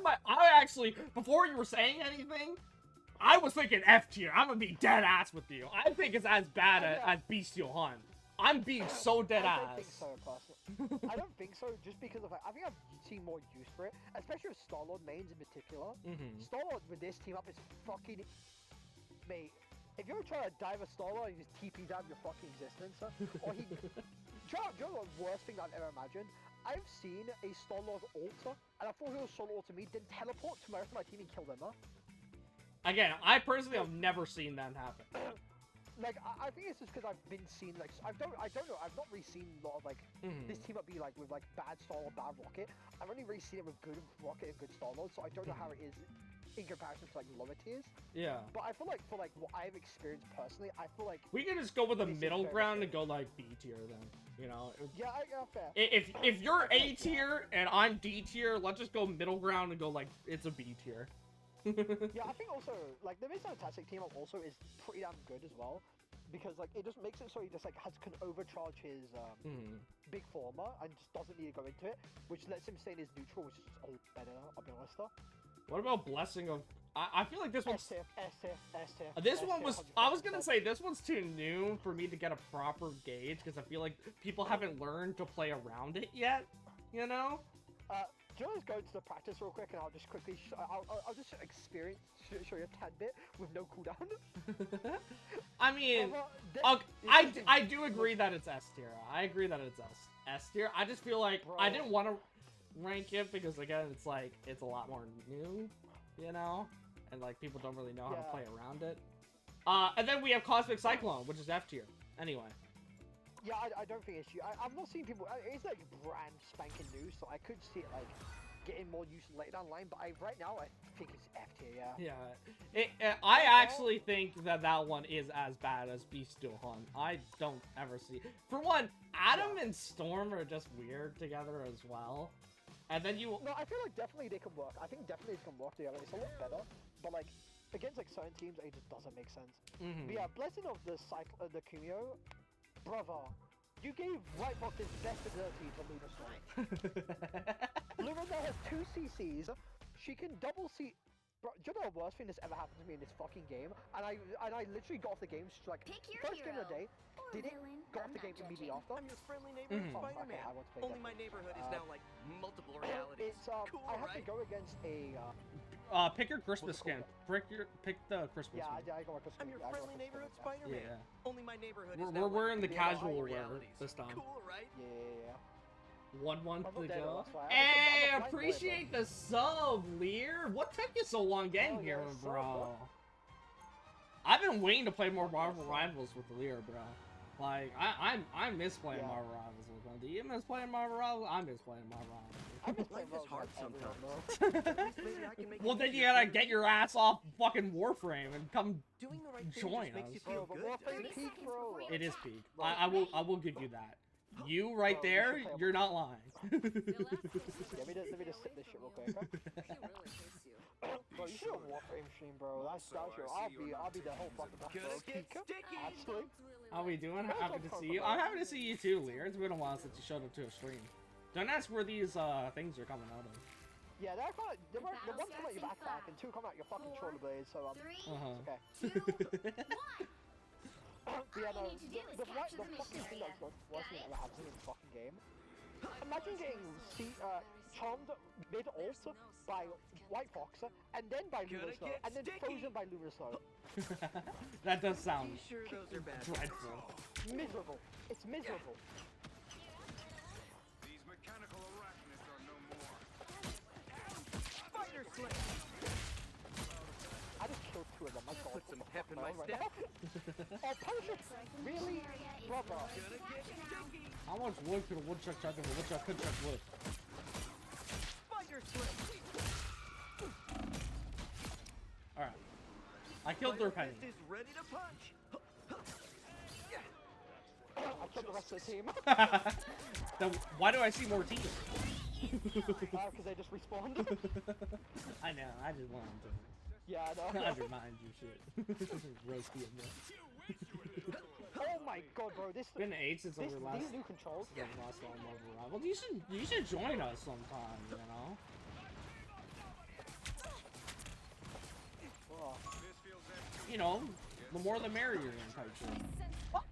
actually, before you were saying anything, I was thinking F tier. I'm gonna be dead ass with you. I think it's as bad as Bestial Hunt. I'm being so dead ass. I don't think so, personally. I don't think so, just because of, I think I've seen more use for it, especially with Star-Lord mains in particular. Star-Lord with this team up is fucking... Mate, if you're trying to dive a Star-Lord, he just TPs out of your fucking existence, or he... Do you know the worst thing I've ever imagined? I've seen a Star-Lord ult, and I thought he was Star-Lord to me, then teleport to my rest of my team and kill them, Again, I personally have never seen that happen. Like, I think it's just because I've been seeing, like, I don't know, I've not really seen a lot of, like, this team up be, like, with, like, bad Star-Lord, bad Rocket. I've only really seen it with good Rocket and good Star-Lord, so I don't know how it is in comparison to like lower tiers. Yeah. But I feel like for like what I've experienced personally, I feel like We can just go with a This is middle very ground fair. and go like B tier then. You know. yeah, fair. If you're A tier and I'm D tier, let's just go middle ground and go like it's a B tier. Yeah, I think also like the Mist Fantastic team up also is pretty damn good as well, because like it just makes it so he just like can overcharge his big former and just doesn't need to go into it, which lets him stay in his neutral, which is just a lot better. I'll be honest though. What about Blessing of? I feel like this one's. S tier. This one was. I was gonna say this one's too new for me to get a proper gauge because I feel like people haven't learned to play around it yet. You know. Do you want to go to the practice real quick, and I'll just quickly I'll just show you a tad bit with no cooldown. I mean, I do agree that it's S tier. I agree that it's S tier. I just feel like I didn't want to rank it because again, it's like it's a lot more new, you know, and like people don't really know how to play around it. And then we have Cosmic Cyclone, which is F tier. Anyway. Yeah, I don't think it's you. I've not seen people. It's like brand spanking new, so I could see it like getting more use later down the line. But right now, I think it's F tier. Yeah. Yeah. I actually think that one is as bad as Beasteel Hunt. I don't ever see. For one, Adam and Storm are just weird together as well. And then you. No, I feel like definitely they can work. I think definitely they can work together. It's a lot better. But like against like certain teams, it just doesn't make sense. But yeah, Blessing of the Kumio. Brother, you gave Whitebox his best ability to Lunarstorm. Lunarstorm has 2 CCs. She can double C. Bro, do you know the worst thing that's ever happened to me in this fucking game? And I literally got off the game like first game of the day. Did it? Got off the game immediately after. I'm your friendly neighborhood Spider-Man. Only my neighborhood is now like multiple realities. It's cool, I have right? to go against a. Pick your Christmas skin. Pick the Christmas. Yeah, I got my Christmas. I'm your friendly neighborhood Spider-Man. Yeah. Only my neighborhood is We're now wearing the like casual multiple wear realities. this time. Cool, right? Yeah. 1 month I'm to not dead, go. that's why. Hey, I'm a blind boy, appreciate the sub, Lear. What took you so long getting here, yeah, bro? I've been waiting to play more Marvel Rivals with Lear, bro. Like I miss playing Marvel Rivals with him. Do you miss playing Marvel Rivals? I miss playing Marvel Rivals. Life is hard sometimes. At least maybe I can make Well, it then you easier gotta for get your ass off fucking Warframe and come Doing the right thing join just makes us. you feel Bro, good. but doesn't Warframe's it? peak, bro. It is peak. I will give you that. You right Bro, you there, should play you're not lying. Let me just sit this shit real quick. Bro, you should have Warframe stream, bro. That's your. I'll be the whole fucking best, bro. Gonna get Peak. sticky. Actually. How we doing? Happy to see you. I'm happy to see you too, Lear. It's been a while since you showed up to a stream. Don't ask where these things are coming out of. Yeah, they're kind of. The one come out your backpack and 2 come out your fucking shoulder blades. So okay. 2, 1. Yeah, no, All you need to do is the capture the fucking mission thing area. that's the worst thing that ever happened in this fucking game. Imagine getting charmed mid-ult by White Fox, and then by Lunar Snow, and then frozen by Lunar Snow. That does sound Be sure those are bad. dreadful. Miserable. It's miserable. These mechanical arachnids are no more. Spider Slam. I just killed 2 of them. My God. Put some pep in my right step. now. Punisher. Really? Brother. Gonna get sticky. How much wood could a woodchuck chuck if a woodchuck could chuck wood? Spider Slam. Alright. I killed their penny. Fist is ready to punch. I killed the rest of the team. Then why do I see more teams? Because they just respawned. I know, I just wanted to. Yeah, I know. Undermine you shit. Roasty in there. Oh my God, bro! This It's been 8 since this, over last. these new controls. Last on Marvel Rivals. You should join us sometime. You know. Oh. This feels empty. You know, the more the merrier in type shit.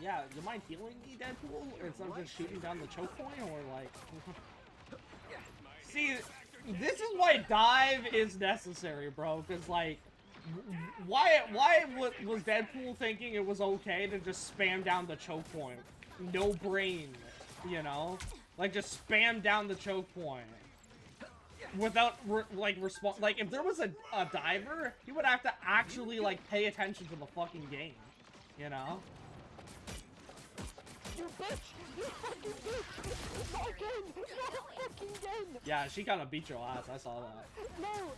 Yeah, you mind healing me, Deadpool? Instead of just shooting down the choke point, or like... See, this is why dive is necessary, bro, because like... Why was Deadpool thinking it was okay to just spam down the choke point? No brain, you know? Like, just spam down the choke point. Without, respond. Like, if there was a diver, he would have to actually, like, pay attention to the fucking game. You know? You bitch! You fucking bitch! Not again! Not fucking again! Yeah, she kind of beat your ass. I saw that. No!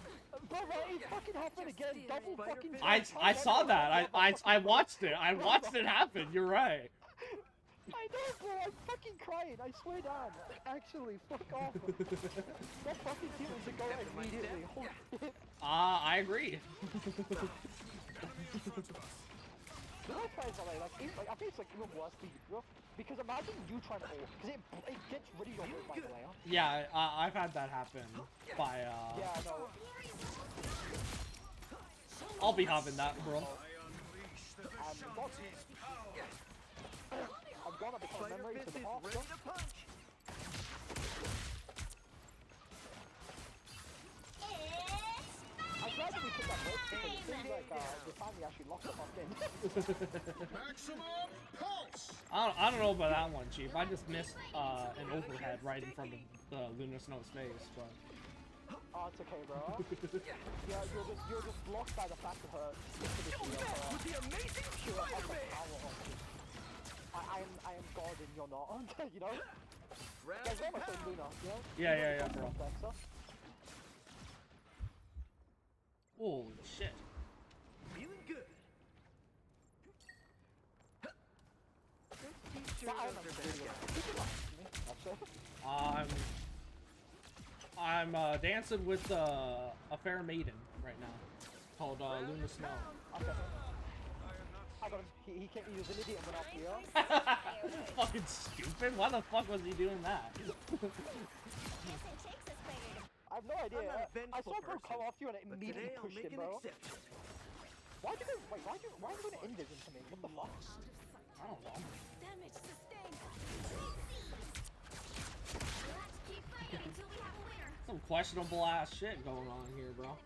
Brother, it fucking happened again. Double fucking... I saw that. I watched it. I watched it happen. You're right. I know, bro. I'm fucking crying. I swear down. Actually, fuck off. That fucking team is a go immediately. Holy shit. I agree. The worst part is that, I think it's like even worse for you, bro. Because imagine you trying to ult, because it gets rid of your ult by the way. Huh? Yeah, I've had that happen by Yeah, I know. I'll be having that, bro. I'm gonna become memory to the half, bro. I'm glad that we took that break because it seems like we finally actually lost the fuck game. Maximum pulse! I don't know about that one, Chief. I just missed an overhead right in front of Luna Snow's face, but... Oh, it's okay, bro. Yeah, you're just blocked by the fact of her with the amazing pure power of you. I am God and you're not, you know? There's almost a Luna, you know? Yeah, bro. Holy shit. Feeling good. I'm dancing with a fair maiden right now, called Luna Snow. Okay. I got him. He can't use an idiot and went off the Fucking stupid. Why the fuck was he doing that? I have no idea. I saw bro come off you and it immediately pushed him, bro. Why are you going to end this into me? What the fuck? I don't know. Damage sustained. Let's keep fighting until we have a winner. Some questionable ass shit going on here, bro.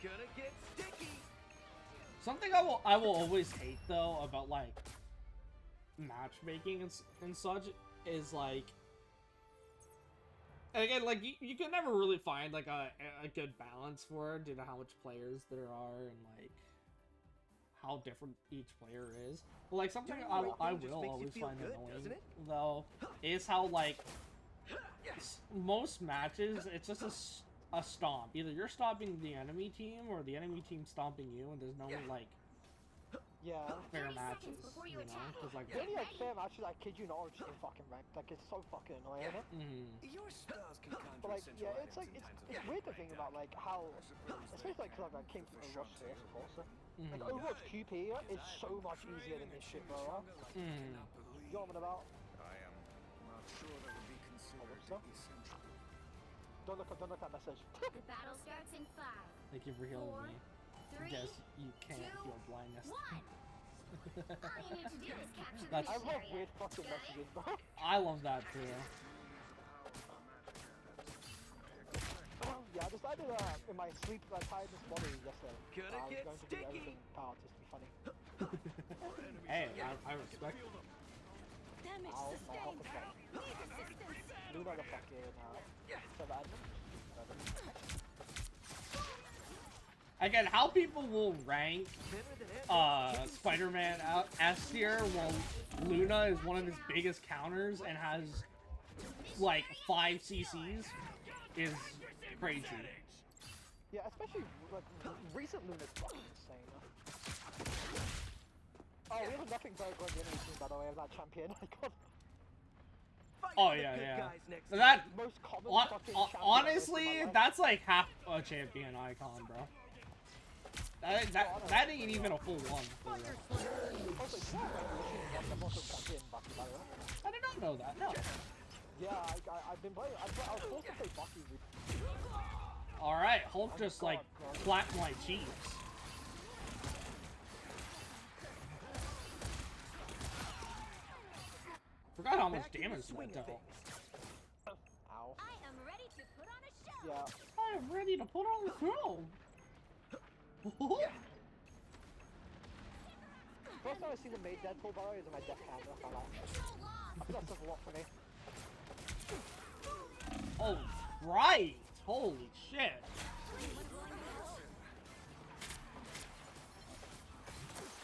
Gonna get sticky. Something I will always hate though about like matchmaking and such is like, again, like you can never really find like a good balance for it due to how much players there are and like how different each player is. But like something I will always find annoying though is how like most matches it's just a stomp. Either you're stomping the enemy team or the enemy team stomping you, and there's no like fair matches, you know? Cause like the only like fair matches, I kid you not, are just in fucking ranked. Like it's so fucking annoying, isn't it? Your spells can conjure But like, central yeah, it's like items it's weird to think about like how, especially like because I came from Overwatch 3 also. Like Overwatch QP is so much easier than this shit, bro. You know what I'm about? I am not sure that would be considered essential. Don't look at that message. The battle starts in 5. Thank you for healing 4, me. 3, Guess you can't heal blindness. 1. All you need to do is capture the That's- I mission love area. weird fucking messages, bro. I love that too. Yeah, I decided in my sleep, I tired this body yesterday. Gonna I was get going to do sticky. everything in power just to be funny. Hey, I respect it. Damage Ow, my health sustained. is gone. Need assistance. Luna the fucking server admin. Again, how people will rank Spider-Man out S tier while Luna is one of his biggest counters and has like 5 CCs is crazy. Yeah, especially like recent Luna's fucking insane. Oh, we have nothing very good in the enemy team, by the way, of that champion. Oh yeah. That most common fucking champion honestly, that's like half a champion icon, bro. That ain't even a full one. For real. I did not know that. No. Yeah, I've been playing. I was supposed to play Bucky. All right, Hulk just like clapped my cheeks. Forgot how much damage that dealt. Ow. I am ready to put on a show. Yeah. I am ready to put on the show. First time I've seen the made Deadpool by the way is in my death camera. I think that says a lot for me. Oh, right. Holy shit.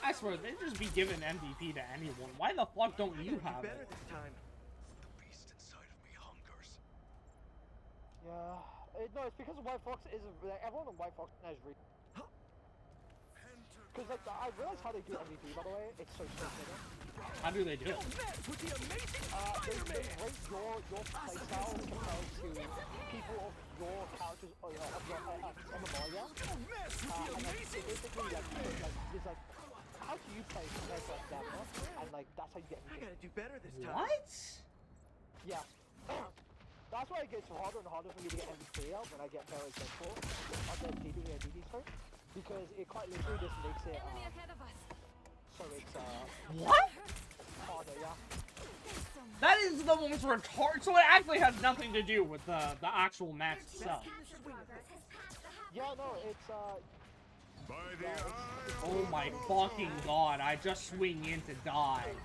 I swear, they just be giving MVP to anyone. Why the fuck don't you have better it? this time. The beast inside of me hungers. Yeah. No, it's because White Fox is like, everyone on White Fox has because like I realize how they do MVP, by the way. It's so simple. How do they do it? With the amazing They rate your playstyle compared to people of your characters of your MMR, yeah? And like, it basically like there's like how do you play compared to like them, and like that's how you get MVP. I gotta do better this time. What? Yeah. That's why it gets harder and harder for me to get MVP out when I get better example on the DD scope. Because it quite literally just makes it, so it's, What? harder, yeah. That is the most retarded. So it actually has nothing to do with the actual match itself. Yeah, no, it's, By the eye Oh my fucking god, I just swing in to die.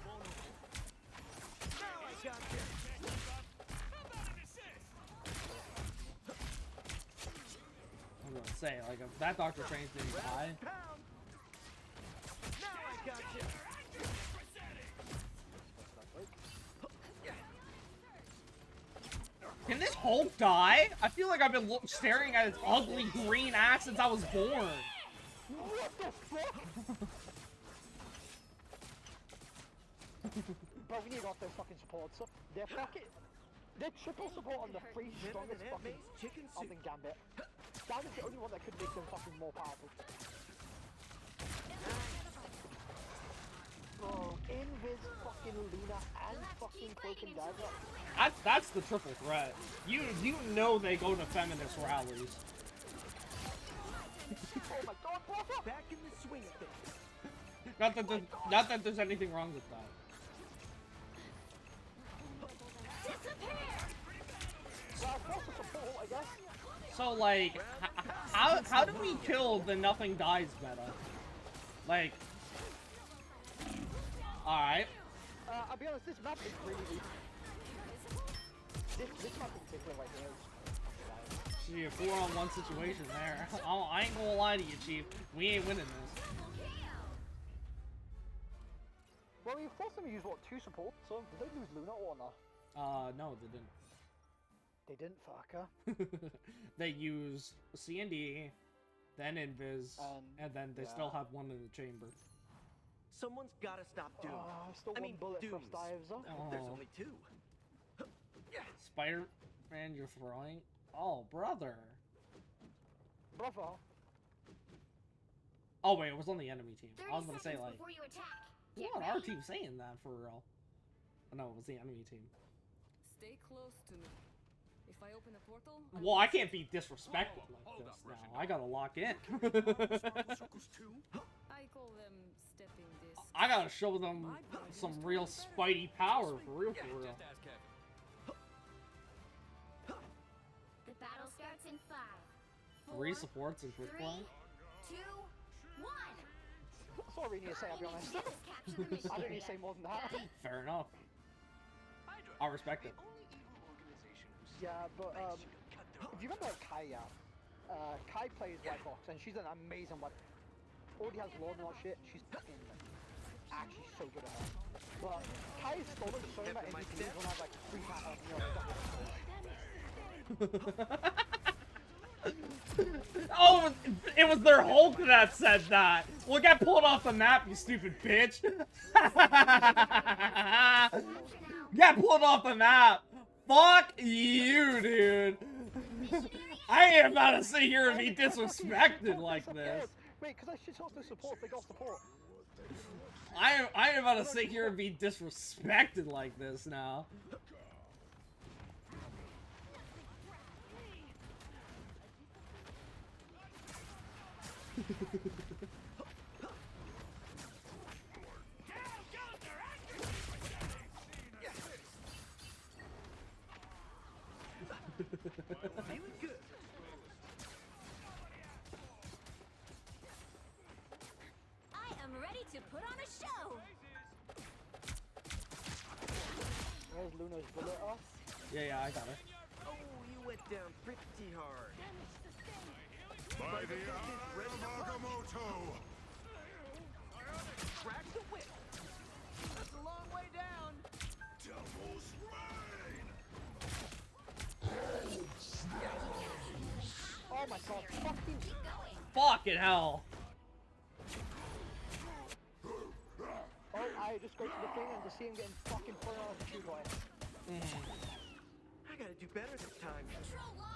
I was gonna say, like, if that Dr. Strange didn't die. Now I got you. Can this Hulk die? I feel like I've been staring at its ugly green ass since I was born. What the fuck? Bro, we need off their fucking support. So they're triple support on the three strongest fucking other than Gambit. Gambit's the only one that could make them fucking more powerful. Bro, Invis, fucking Luna, and fucking Cloak and Dagger. That's the triple threat. You know they go to feminist rallies. Oh my god, brother! Back in the swing of things. Not that there's anything wrong with that. So like, how do we kill the nothing dies meta? Like, all right. I'll be honest, this map is really weak. This map in particular right here is... See, a 4-on-1 situation there. I ain't gonna lie to you, Chief. We ain't winning this. Well, we forced them to use, what, 2 supports? So, did they lose Luna or not? No, they didn't. They didn't, fucker. They use C&D, then Invis, and then they still have one in the chamber. Someone's gotta stop Doom. Still one bullet for dives up. There's only 2. Spider-Man, you're throwing? Oh, brother. Brother. Oh, wait, it was on the enemy team. I was gonna say, like... Get What our team saying that, for real? Oh, no, it was the enemy team. Stay close to me. If I open a portal... Well, I can't be disrespectful like this now. I gotta lock in. I call them stepping this. I gotta show them some real Spidey power, for real, for real. The battle starts in 5, 3 supports and quick 3, play. 2, 1. That's all I really need to say, I'll be honest. I don't need to say more than that. Fair enough. I respect it. Yeah, but, if you remember Kai, Kai plays White Fox, and she's an amazing one. Already has Lord and all that shit, she's fucking, actually so good at her. But Kai is stolen so many MVPs when I have, like, 3 Oh, it was their Hulk that said that. Well, get pulled off the map, you stupid bitch. Get pulled off the map. Fuck you, dude. I ain't about to sit here and be disrespected like this. Wait, because I should also support, they got support. I am about to sit here and be disrespected like this now. Feeling good. I am ready to put on a show. Where's Luna's bullet off? Yeah, I got her. Oh, you went down pretty hard. By the eye of Agamotto! Crack the whip. That's a long way down. Devil's Reign! Oh my god, fucking... Fucking hell. Oh, I just go to the thing and just see him getting fucking thrown out of the tube line. I gotta do better this time. Control lost.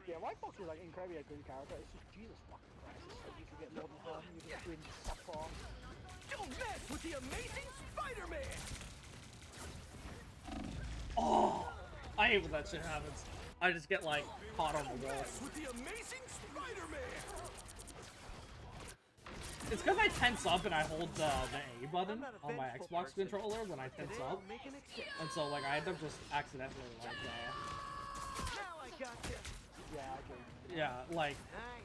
Yeah, White Fox is like incredibly a good character. It's just Jesus fucking Christ. It's like you can get more than harm. You're just doing stuff wrong. Don't mess with the Amazing Spider-Man! Oh, I hate when that shit happens. I just get like caught on the wall. With the Amazing Spider-Man! It's because I tense up and I hold the A button on my Xbox controller when I tense up, and so like I end up just accidentally like Now I got you. Yeah, I agree. yeah, like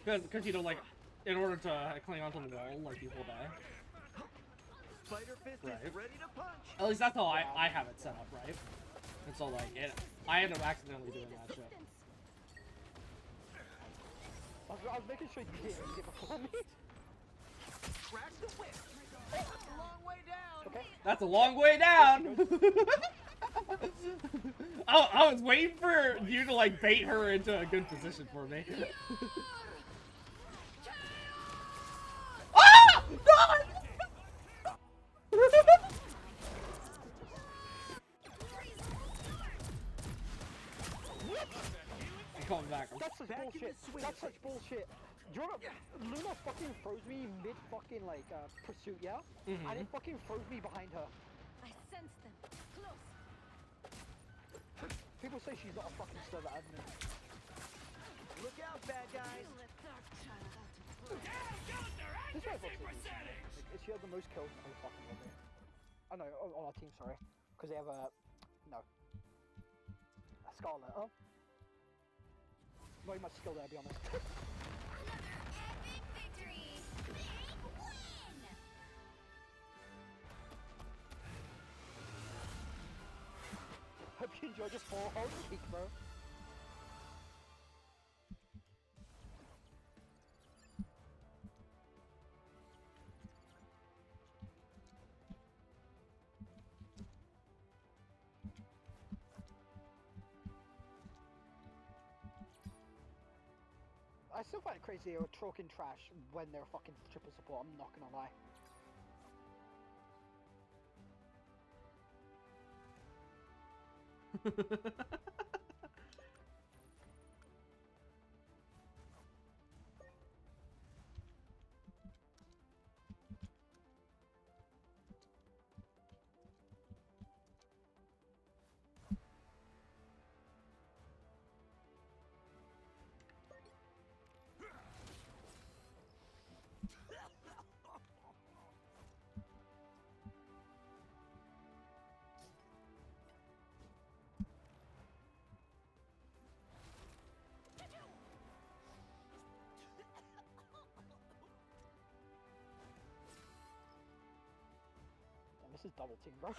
because you know like in order to cling onto the wall like you hold A. Spider Fist is ready to punch. At least that's how I have it set up, right? And so like I end up accidentally doing that shit. I was making sure you didn't get before me. Crack the whip. That's a long way down. Okay. That's a long way down. I was waiting for you to like bait her into a good position for me. Ah! God! I'm coming back. That's such bullshit. That's such bullshit. Do you know Luna fucking froze me mid fucking like pursuit, yeah? And it fucking froze me behind her. I sense them. Close. People say she's not a fucking server admin. Look out, bad guys. This White Fox is she has the most kills in the whole fucking lobby. Oh no, on our team, sorry. Because they have a Scarlet, huh? Not much skill there, to be honest. Epic victory. Big win. Hope you enjoyed this 4-hole week, bro. I still find it crazy they were talking trash when they're fucking triple support, I'm not gonna lie. This is double team, bro.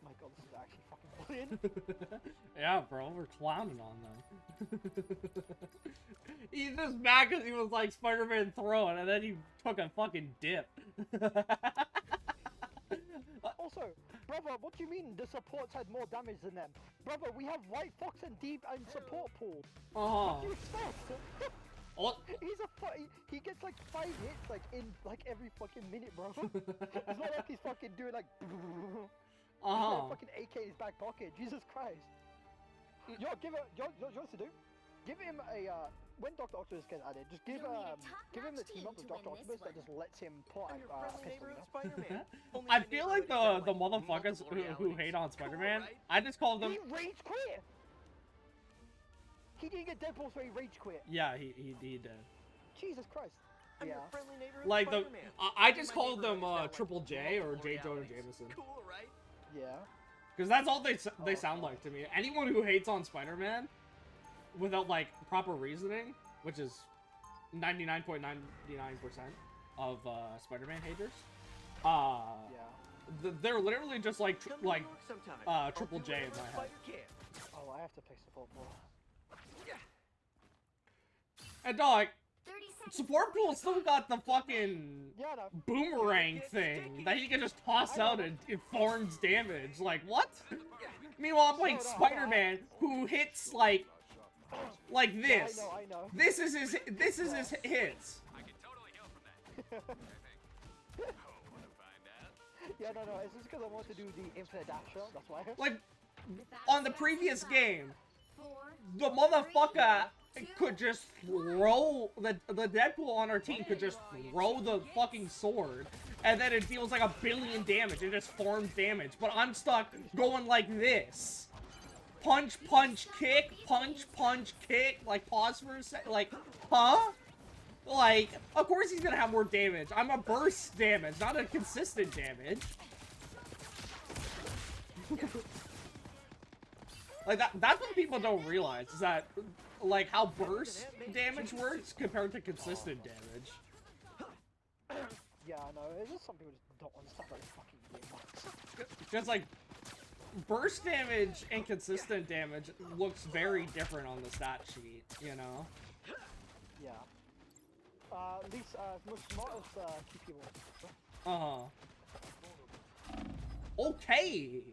My god, this is actually fucking brilliant. Yeah, bro, we're clowning on them. He's just mad because he was like Spider-Man throwing, and then he took a fucking dip. Also, brother, what do you mean mean the supports had more damage than them? Brother, we have White Fox and Deep and support pool. What do you expect? He gets like 5 hits like in like every fucking minute, bro. It's not like he's fucking doing like he's got a fucking AK in his back pocket. Jesus Christ. Yo, give it. Yo, what you want to do? Give him a when Dr. Octopus gets added, just give him the team up with Dr. Octopus that just lets him put a pistol, you know? I feel like the motherfuckers who hate on Spider-Man, I just call them. He rage quit. He didn't get Deadpool, so he rage quit. Yeah, he did. Jesus Christ. I'm your friendly neighborhood Like the, Spider-Man. I just called them Triple J or J. Jonah Jameson. Cool, right? Yeah. Because that's all they sound like to me. Anyone who hates on Spider-Man without like proper reasoning, which is 99.99% of Spider-Man haters, they're literally just like Triple J in my head. Oh, I have to pick support pool. And dog, support pool still got the fucking boomerang thing that he can just toss out and it forms damage. Like what? Meanwhile, I'm playing Spider-Man who hits like this. I know. This is his hits. I can totally heal from that. Yeah, no, it's just because I want to do the infinite dash. That's why. Like on the previous game, the motherfucker could just throw the Deadpool on our team could just throw the fucking sword and then it deals like 1 billion damage. It just forms damage. But I'm stuck going like this. Punch, punch, kick, punch, punch, kick. Like pause for a sec. Like, huh? Like, of course he's gonna have more damage. I'm a burst damage, not a consistent damage. Like that's what people don't realize is that like how burst damage works compared to consistent damage. Yeah, I know. It's just some people just don't understand how this fucking game works. Because like burst damage and consistent damage looks very different on the stat sheet, you know? Yeah. At least most smartest keep people. Okay.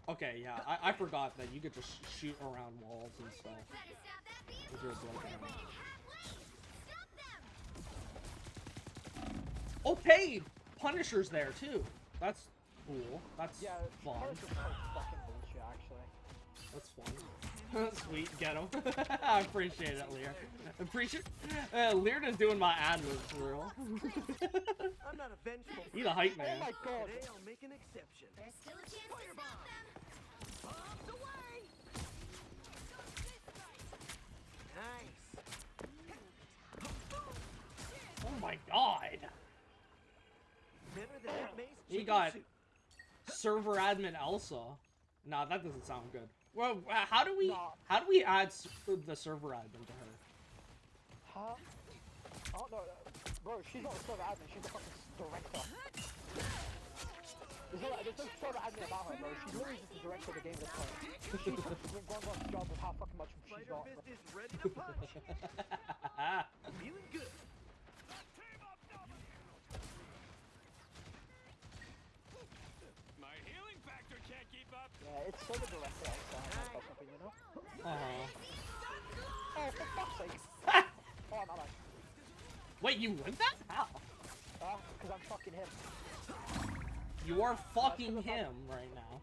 Okay, yeah, I forgot that you could just shoot around walls and stuff. With your okay, Punisher's there too. That's cool. That's fun. Punisher's fucking bullshit, actually. That's fun. Sweet, get him. I appreciate it, Lear. Appreciate. Lear is doing my ad libs for real. I'm not a vengeful. He's a hype man. Oh my god. Today I'll make an exception. There's still a chance to stop them. Bombs away! Nice. Oh my god. Better than that mace He chicken got soup. server admin Elsa. Nah, that doesn't sound good. Well, how do we add the server admin to her? Huh? Oh no, bro, she's not a server admin, she's a fucking director. There's no server admin about her, bro. She's literally just the director of the game at this point. She's doing Gongon's job of how fucking much she's Spider got. Fist is ready to punch. Feeling good. My healing factor can't keep up. Yeah, it's server director outside, in my opinion, you know? Oh, for fuck's sake. Oh, I'm alright. Wait, you win that? How? Because I'm fucking him. You are fucking him right now.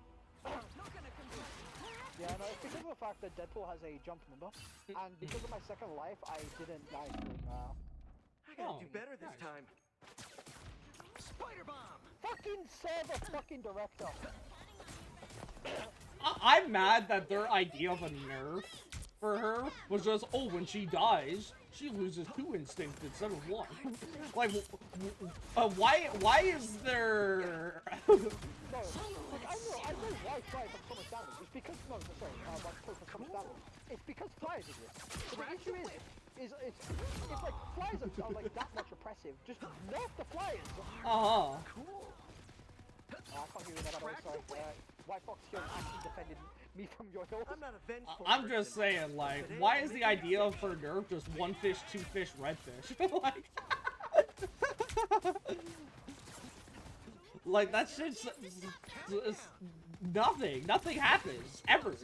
Yeah, no, it's because of the fact that Deadpool has a jump number, and because of my second life, I didn't die through. I gotta do better this time. Spider Bomb! Fucking server fucking director! I'm mad that their idea of a nerf for her was just, oh, when she dies, she loses 2 instinct instead of 1. Like, why is there... No, like, I know why Fly took so much damage. It's because, no, sorry, why took so much damage. It's because Flies exist. But the issue is if like, Flies are like that much oppressive, just nerf the Flyers! Uh-huh. Cool. I can't hear you that, I'm sorry. White Fox here actually defended me from your hill. I'm not a vengeful I'm just saying, like, why is the idea for nerf just 1 fish, 2 fish, red fish? Like... Like, that shit's nothing. Nothing happens. Ever. Now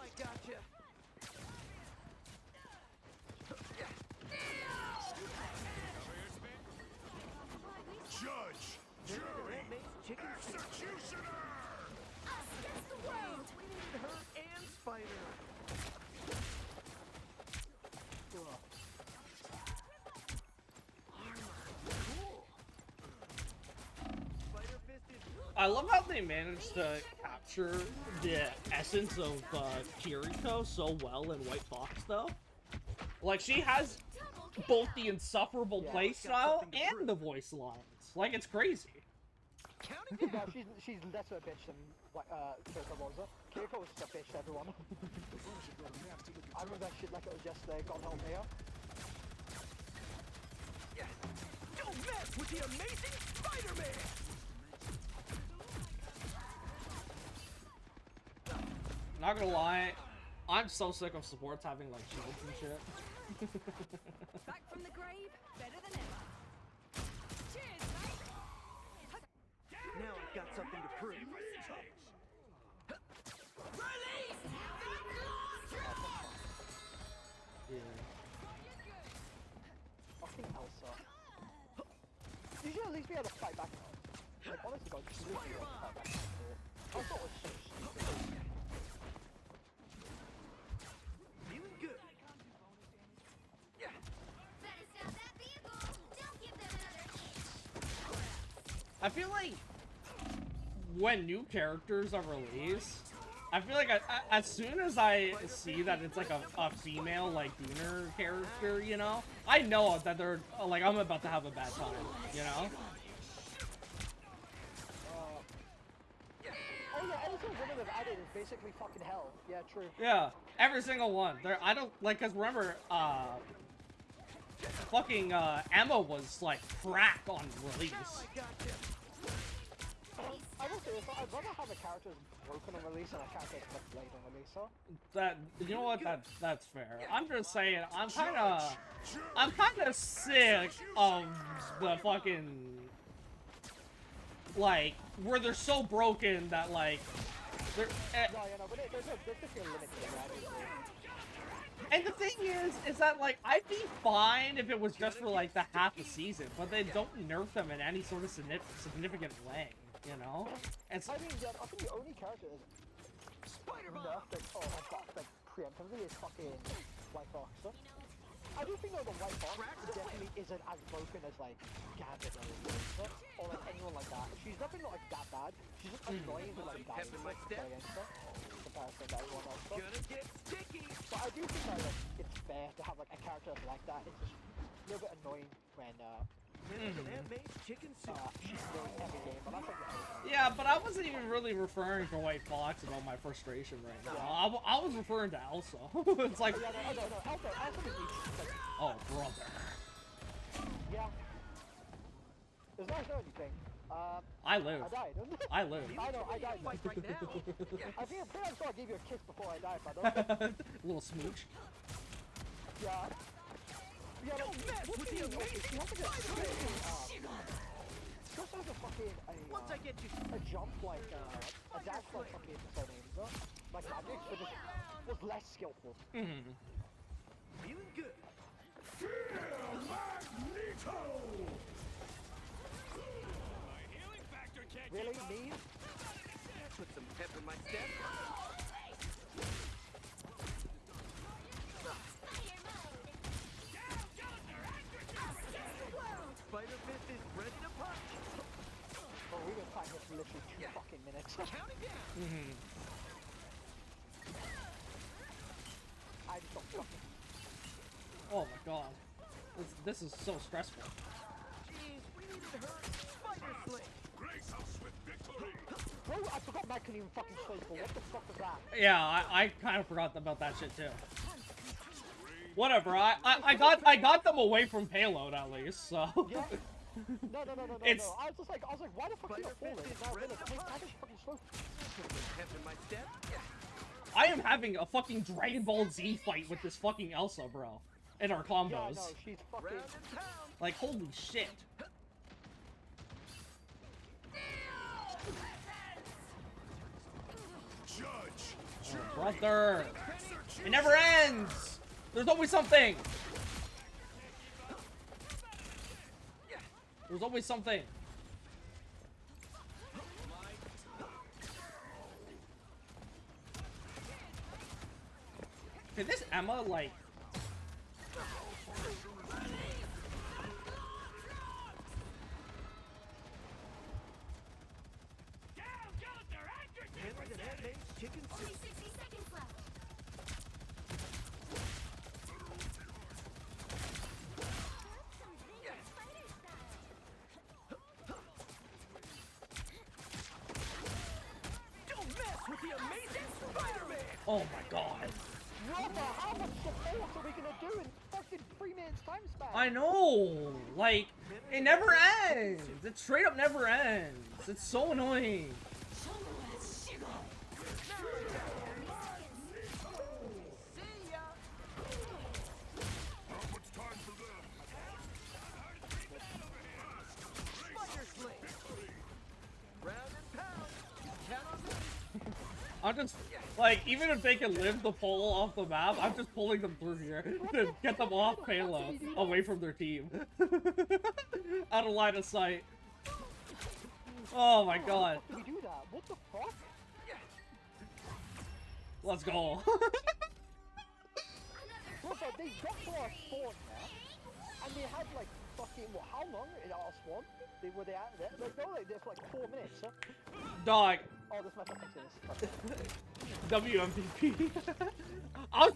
I gotcha. Judge, jury, Chicken soup. executioner! Us against the world! We need her and Spider. Spider Fist is I love how they managed to capture the essence of Kiriko so well in White Fox, though. Like, she has both the insufferable playstyle and the voice lines. Like, it's crazy. counting No, she's less of a bitch than Kiriko was. Kiriko was just a bitch to everyone. I remember that shit like it was yesterday. God help me. Don't mess with the amazing Spider-Man! Not gonna lie, I'm so sick of supports having, like, shields and shit. Back from the grave, better than ever. Cheers, mate. Now I've got something to prove. Yeah. Fucking Elsa. You should at least be able to fight back. Like, honestly, God, you should at least be able to fight back. I thought it was so stupid. Feeling good. Better stop that vehicle! Don't give them another inch! I feel like when new characters are released, I feel like as soon as I see that it's like a female, like, Dooner character, you know, I know that they're, like, I'm about to have a bad time, you know? Oh yeah, every single woman they've added is basically fucking hell. Yeah, true. Yeah, every single one. I don't, like, cause remember, fucking, Emma was, like, crack on release. I will say this, I'd rather have a character that's broken on release than a character that's like blade on release, huh? That, you know what, that's fair. I'm just saying, I'm kinda sick of the fucking, like, where they're so broken that, like, they're, No, you know, but there's just a limit to it, and the thing is that, like, I'd be fine if it was just for, like, the half a season, but they don't nerf them in any sort of significant way, you know? It's, I mean, yeah, I think the only character is nerfed, like, preemptively is fucking White Fox, huh? I do think, though, the White Fox definitely isn't as broken as, like, Gambit or like, anyone like that. She's definitely not, like, that bad. She's just annoying to, like, die against her. Comparison to everyone else. But I do think that, like, it's fair to have, like, a character like that. It's just a little bit annoying when, chicken soup. she's doing every game, but that's, like, yeah, but I wasn't even really referring to White Fox about my frustration right now. I was referring to Elsa. It's like, no, Elsa is easy. oh, brother. Yeah. There's not anything. I live. I died. I live. I know, I died. Right now. I think I'm pretty sure I gave you a kiss before I died, but Little smooch. Yeah. Yeah, like, what's the amazing she has like a fucking, Once I get you a jump like, a dash like fucking Tornado, like magic, but just was less skillful. feeling good. Magneto! My healing factor can't Really? keep up. Me? Put some pep in my step. Spider Fist is ready to punch. Oh, we've been fighting this for literally 2 fucking minutes. Counting down. I just don't fucking... Oh my god. This is so stressful. Jeez, we needed her Spider Sling. Grace us with victory! Bro, I forgot Matt couldn't even fucking slay for. What the fuck was that? Yeah, I kind of forgot about that shit too. Whatever, I got them away from payload at least, so. Yeah. No. It's... I was like, why the fuck are you falling? I just fucking slow. Pep in my step. I am having a fucking Dragon Ball Z fight with this fucking Elsa, bro. in our combos. Yeah, no, she's fucking... Like, holy shit. Judge, Oh, brother. It never ends. There's always something. There's always something. Can this Emma, like... Only 60 seconds left. Don't mess with the amazing Spider-Man! Oh my god. Brother, how much support are we gonna do in fucking 3 minutes time span? I know! Like, it never ends! It straight up never ends! It's so annoying! I'm just, like, even if they can live the pull off the map, I'm just pulling them through here to get them off payload, away from their team. Out of line of sight. Oh my god. How did we do that? What the fuck? Let's go. Brother, they got to our spawn, yeah? And they had like fucking, what, how long in our spawn? Were they at there? Like, they were like there for like 4 minutes, huh? Dog. Oh, this might not this. WMVP. I'll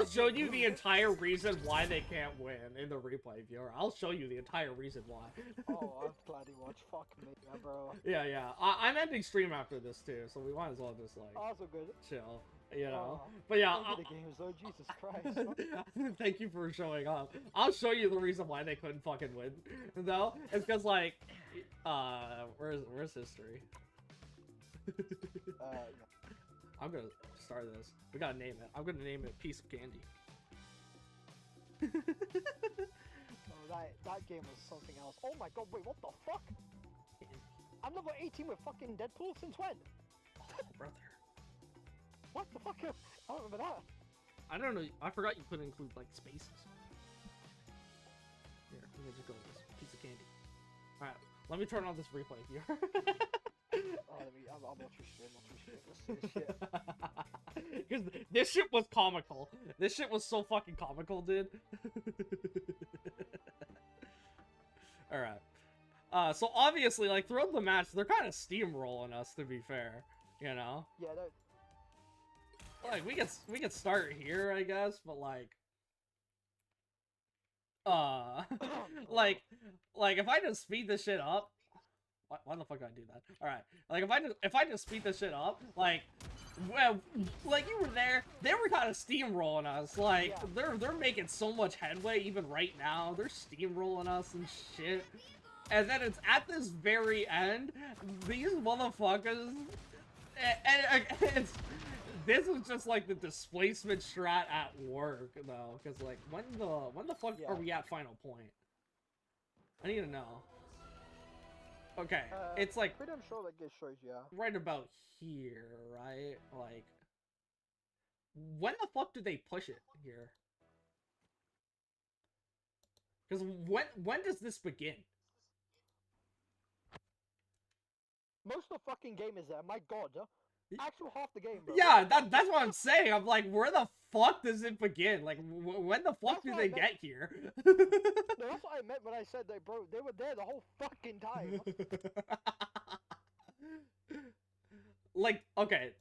show you the entire reason why they can't win in the replay viewer. I'll show you the entire reason why. Oh, I'm glad you watched. Fuck me, yeah, bro. Yeah. I'm ending stream after this too, so we might as well just like Also good. chill. You know, Oh, but yeah, those are the games though, Jesus Christ. thank you for showing up. I'll show you the reason why they couldn't fucking win, though. It's because like, where's history? Yeah. I'm gonna start this. We gotta name it. I'm gonna name it Piece of Candy. Oh, that game was something else. Oh my god, wait, what the fuck? I'm level 18 with fucking Deadpool since when? Oh, brother. What the fuck? I don't remember that. I don't know. I forgot you could include like spaces. Here, let me just go with this piece of candy. All right, let me turn on this replay here. I'll watch your stream. Let's see this shit. Because this shit was comical. This shit was so fucking comical, dude. All right. So obviously, like throughout the match, they're kind of steamrolling us. To be fair, you know. Yeah. Like we could start here, I guess, but like, like if I just speed this shit up, why the fuck did I do that? All right, like if I just speed this shit up, like, well, like you were there, they were kind of steamrolling us. Like they're making so much headway even right now. They're steamrolling us and shit, and then it's at this very end, these motherfuckers, and it's. This is just like the displacement strat at work, though, because like when the fuck are we at final point? I need to know. Okay, it's like pretty sure that gets shows, yeah. Right about here, right? Like, when the fuck do they push it here? Because when does this begin? Most of the fucking game is there. My god. Actual half the game, bro. Yeah, that's what I'm saying. I'm like, where the fuck does it begin? Like, when the fuck do they get here? No, that's what I meant when I said that, bro. They were there the whole fucking time. Like, okay,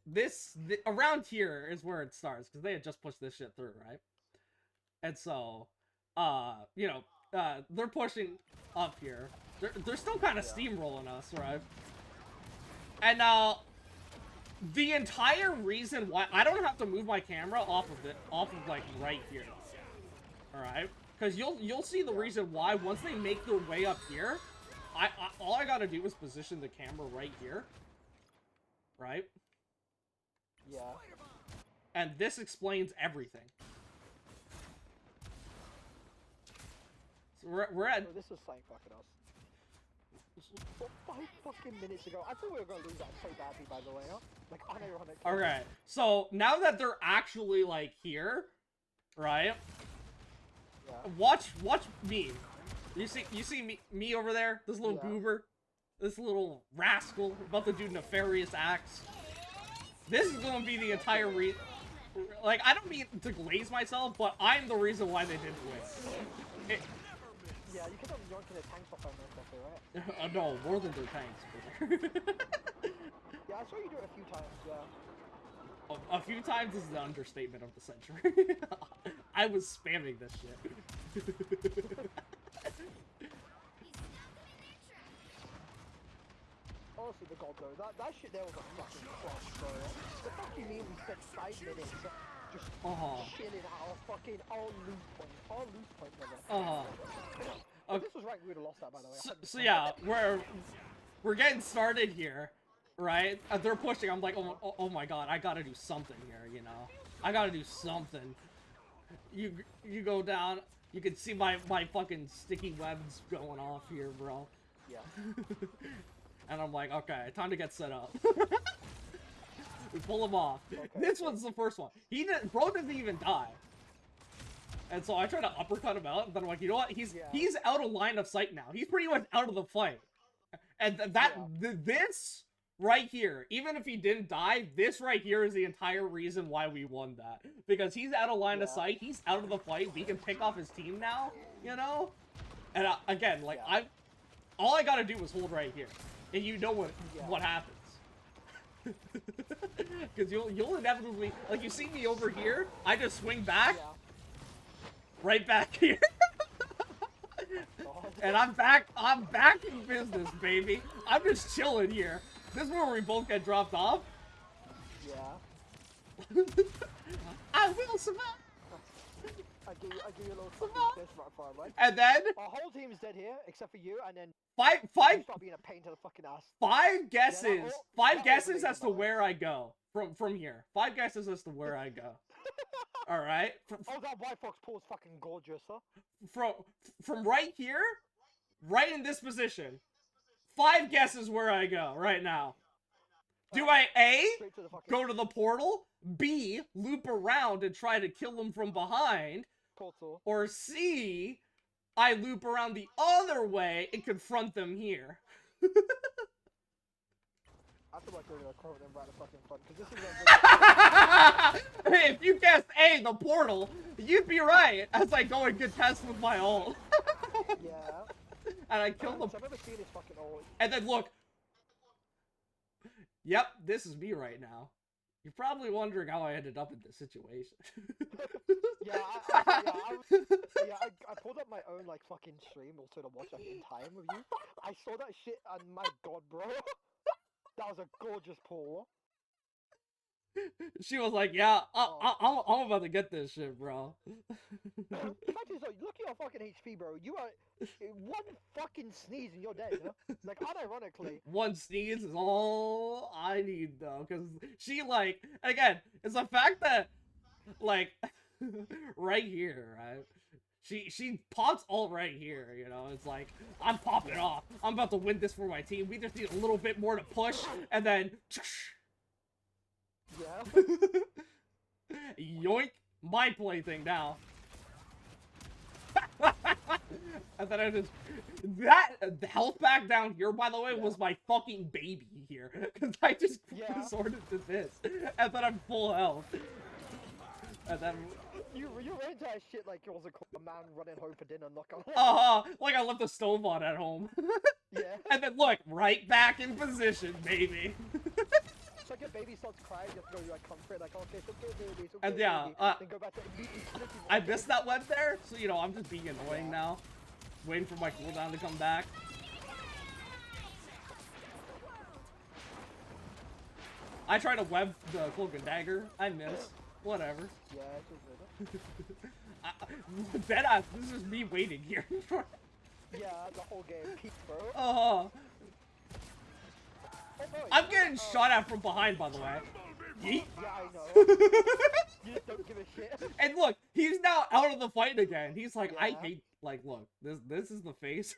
around here is where it starts, because they had just pushed this shit through, right? And so, you know, they're pushing up here. They're still kind of steamrolling us, right? And, the entire reason why I don't have to move my camera off of like right here, all right? Because you'll see the reason why once they make their way up here. All I gotta do is position the camera right here, right? Yeah. And this explains everything. We're at. Oh, this is saying fucking us. 5 fucking minutes ago. I thought we were gonna lose that so badly, by the way, huh? Like, unironically. Okay, so now that they're actually like here, right? Yeah. Watch me. You see me over there? This little goober, this little rascal about to do nefarious acts. This is gonna be the entire like, I don't mean to glaze myself, but I'm the reason why they didn't win. Yeah, you could have yoinked the tanks off my most, right? No, more than their tanks. Yeah, I saw you do it a few times, yeah. A few times is the understatement of the century. I was spamming this shit. Honestly, the god though, that shit there was a fucking crush, bro. The fuck you mean we spent 5 minutes just chilling out of fucking our loot point, brother. If this was right, we would have lost that, by the way. So yeah, we're getting started here, right? They're pushing. I'm like, oh my god, I gotta do something here, you know? I gotta do something. You go down. You can see my fucking sticky webs going off here, bro. Yeah. And I'm like, okay, time to get set up. We pull him off. Okay, this one's the first one. Bro didn't even die. And so I try to uppercut him out, but I'm like, you know what? He's out of line of sight now. He's pretty much out of the fight. And this right here, even if he didn't die, this right here is the entire reason why we won that. Because he's out of line of sight, he's out of the fight, we can pick off his team now, you know? And again, like, all I gotta do is hold right here. And you know what happens. Because you'll inevitably, like, you see me over here, I just swing back, right back here. And I'm back in business, baby. I'm just chilling here. This is where we both get dropped off. Yeah. I will survive. I give you a little fucking fist right far, right? And then our whole team is dead here, except for you, and then five start being a pain to the fucking ass. 5 guesses. 5 guesses as to where I go from here. 5 guesses as to where I go. All right. Oh, that White Fox pool is fucking gorgeous, huh? From right here, right in this position. 5 guesses where I go right now. Do I A, go to the portal, B, loop around and try to kill him from behind, portal, or C, I loop around the other way and confront them here? I feel like we're gonna quote them right in fucking front, because this is If you guessed A, the portal, you'd be right, as I go and get tested with my ult. Yeah. And I kill them. I've never seen this fucking ult. And then look. Yep, this is me right now. You're probably wondering how I ended up in this situation. I pulled up my own like fucking stream also to watch like in time with you. I saw that shit and my god, bro. That was a gorgeous pull. She was like, yeah, I'm about to get this shit, bro. The fact is, look at your fucking HP, bro. You are one fucking sneeze and you're dead, you know? Like, unironically. One sneeze is all I need, though, because she, like, again, it's the fact that, like, right here, right? She pops all right here, you know? It's like, I'm popping off. I'm about to win this for my team. We just need a little bit more to push, and then... Yeah. Yoink! My plaything now. And then I just... the health pack down here, by the way, was my fucking baby here. Because I just resorted to this. And then I'm full health. And then... You ran into that shit like it was a man running home for dinner, not gonna like I left the stove on at home. Yeah. And then look, right back in position, baby. It's like a baby starts crying, you have to go like comfort, like okay, it's okay, baby, it's okay, and yeah, baby. Then go back to immediately I missed that web there, so you know I'm just being annoying now, waiting for my cooldown to come back. I try to web the cloak and dagger, I miss. Whatever. Yeah, it's just Deadass, this is me waiting here. Yeah, the whole game, peak, bro. I'm getting shot at from behind, by the way. Yeet. Yeah, I know. You just don't give a shit. And look, he's now out of the fight again. He's like, I Yeah. hate, like, look, this is the face.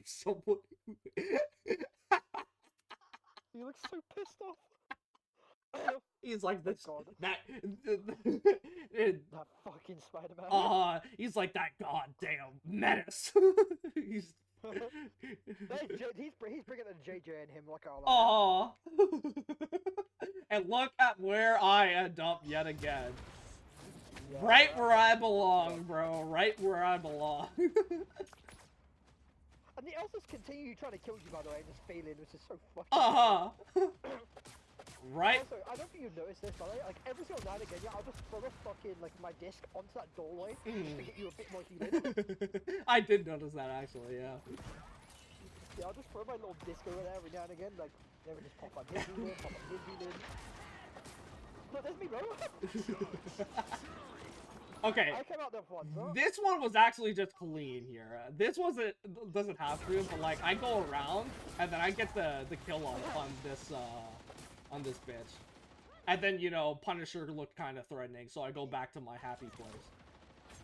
Someone. He looks so pissed off. He's like this, God. that, That fucking Spider-Man. he's like that goddamn menace. He's, He's bringing the JJ in him like all and look at where I end up yet again. Yeah, Right where I belong, bro. Right where I belong. And the Elsa's continue trying to kill you, by the way, and just failing, which is so fucking Right. Also, I don't think you've noticed this, by the way. Like, every single now and again, I'll just throw a fucking, like, my disc onto that doorway just to get you a bit more healing. I did notice that, actually, yeah. Yeah, I'll just throw my little disc over there every now and again, like, never just pop on his healing, pop on his healing. Look, there's me, bro! Okay. I came out there once, huh? This one was actually just clean here. This doesn't have to, but like I go around and then I get the kill on this bitch, and then you know Punisher looked kind of threatening, so I go back to my happy place.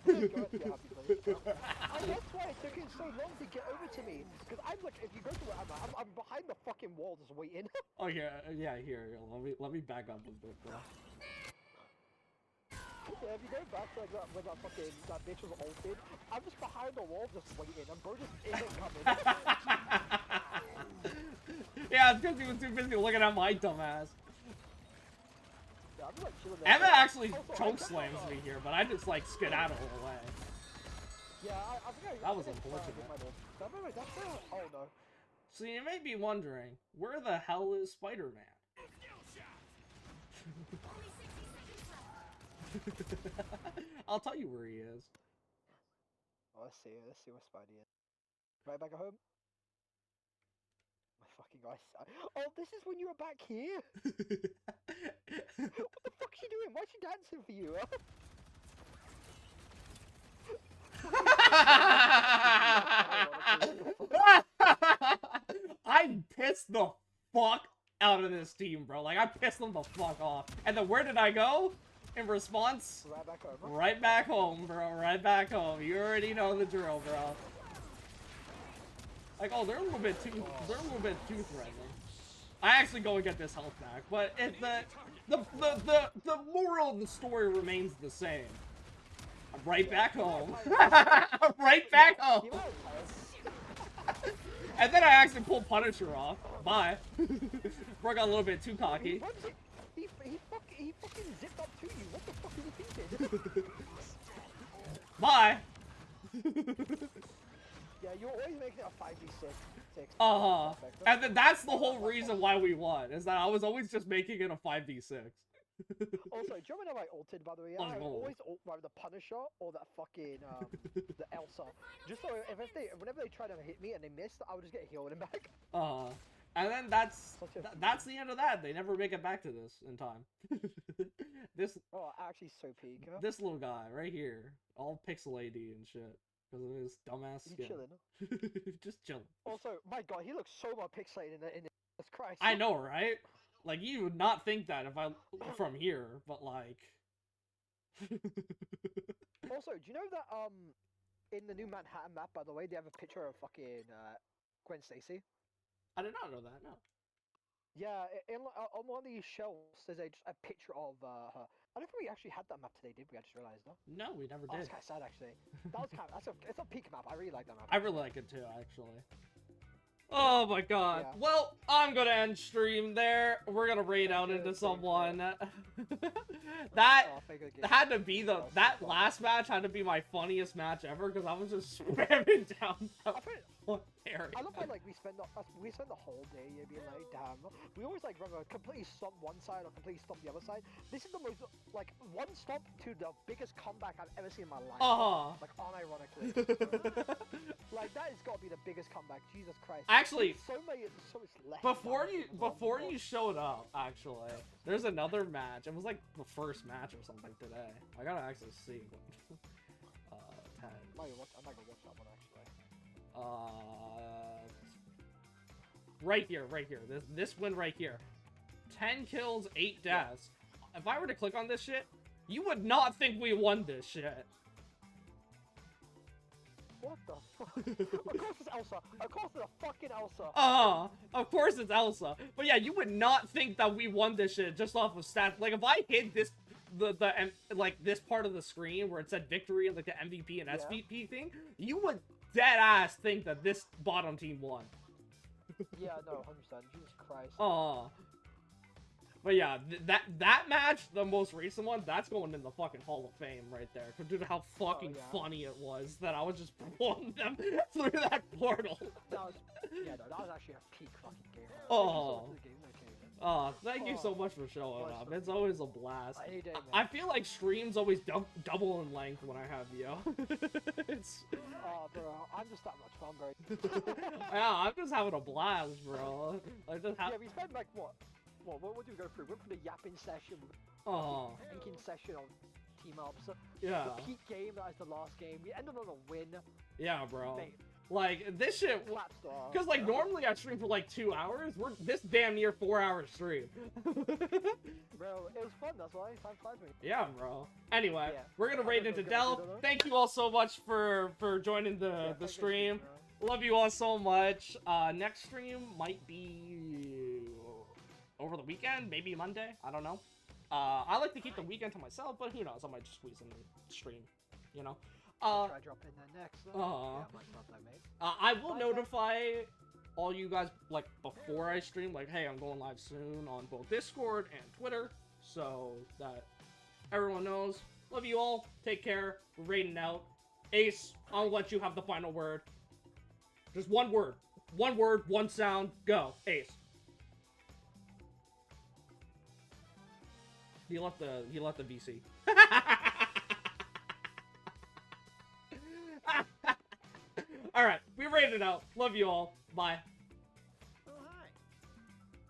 And that's why it took him so long to get over to me. Because I'm like, if you go to where I'm behind the fucking wall just waiting. Oh yeah, here. Let me back up a bit, bro. Yeah, if you go back to like that, when that bitch was ulted, I'm just behind the wall just waiting, and bro just isn't coming. Yeah, it's because he was too busy looking at my dumbass. Yeah, I'm just, like, chilling there. Emma actually Also, choke slams me here, but I just like skedaddle away. Yeah, I think That was unfortunate. Oh no. So you may be wondering, where the hell is Spider-Man? I'll tell you where he is. Oh, let's see where Spidey is. Right back at home? My fucking eyesight. Oh, this is when you were back here? What the fuck is she doing? Why is she dancing for you? I pissed the fuck out of this team, bro. Like, I pissed them the fuck off. And then where did I go? In response? Right back home. Right back home, bro. Right back home. You already know the drill, bro. Like, oh, they're a little bit too threatening. I actually go and get this health back, but the moral of the story remains the same. I'm right back home. I'm right back home. And then I actually pulled Punisher off. Bye. Bro got a little bit too cocky. He fucking zipped up to you. What the fuck is he thinking? Bye. Yeah, you're always making it a 5v6. And then that's the whole reason why we won, is that I was always just making it a 5v6. Also, do you remember I ulted, by the way? I always ult by the Punisher or that fucking, the Elsa. Just so whenever they try to hit me and they missed, I would just get healed and back. And then that's the end of that. They never make it back to this in time. Oh, actually so peak. Huh? This little guy right here, all pixel AD and shit. Because of his dumbass skin. Chilling. Just chilling. Also, my god, he looks so more pixelated in this Christ. I know, right? Like, you would not think that if I from here, but like. Also, do you know that in the new Manhattan map, by the way, they have a picture of fucking Gwen Stacy? I did not know that. No. Yeah, on one of these shelves, there's a picture of her. I don't think we actually had that map today, did we? I just realized, though. No, we never did. That's kind of sad, actually. That was it's a peak map. I really like that map. I really like it too, actually. Oh my god. Yeah. Well, I'm gonna end stream there. We're gonna raid out into someone. That had to be that last match had to be my funniest match ever because I was just spamming down one area. I love how like we spend the whole day being like, damn. We always like rather completely stomp one side or completely stomp the other side. This is the most like one stomp to the biggest comeback I've ever seen in my life. Like unironically. Like that has got to be the biggest comeback. Jesus Christ. Actually, so much left. Before you showed up, actually, there's another match. It was like the first match or something today. I gotta actually see. I'm not gonna watch that one actually. Right here. This win right here. 10 kills, 8 deaths. if I were to click on this shit, you would not think we won this shit. What the fuck? Of course it's Elsa. Of course it's a fucking Elsa. Of course it's Elsa. But yeah, you would not think that we won this shit just off of stats. Like, if I hit this, like, this part of the screen where it said victory and, like, the MVP and SVP thing, you would dead ass think that this bottom team won. Yeah, no, 100%. Jesus Christ. But yeah, that match, the most recent one, that's going in the fucking Hall of Fame right there. Dude, how fucking funny it was that I was just pulling them through that portal. That was actually a peak fucking game. Thank you so much for showing up. It's always a blast. Any day, man. I feel like streams always double in length when I have you. It's... Oh, bro, I'm just that much fun, bro. Yeah, I'm just having a blast, bro. Yeah, we spent like what do we go through? We went through the yapping session, thinking session on team ups. Yeah. The peak game, that is the last game. We ended on a win. Yeah, bro. Mate. Like, this shit... Because, like, normally I stream for, like, 2 hours. We're this damn near 4-hour stream. Bro, it was fun, that's why. Time flies me. Yeah, bro. Anyway, we're gonna raid into Delve. Thank you all so much for joining the stream. Love you all so much. Next stream might be over the weekend, maybe Monday. I don't know. I like to keep the weekend to myself, but who knows? I might just squeeze in the stream, you know? I'll try drop in there next. Yeah, might drop that, mate. I will notify all you guys, like, before I stream, like, hey, I'm going live soon on both Discord and Twitter, so that everyone knows. Love you all. Take care. We're raiding out. Ace, I'll let you have the final word. Just one word. One word, one sound, go. Ace. He left the VC. Alright, we raided out. Love you all. Bye.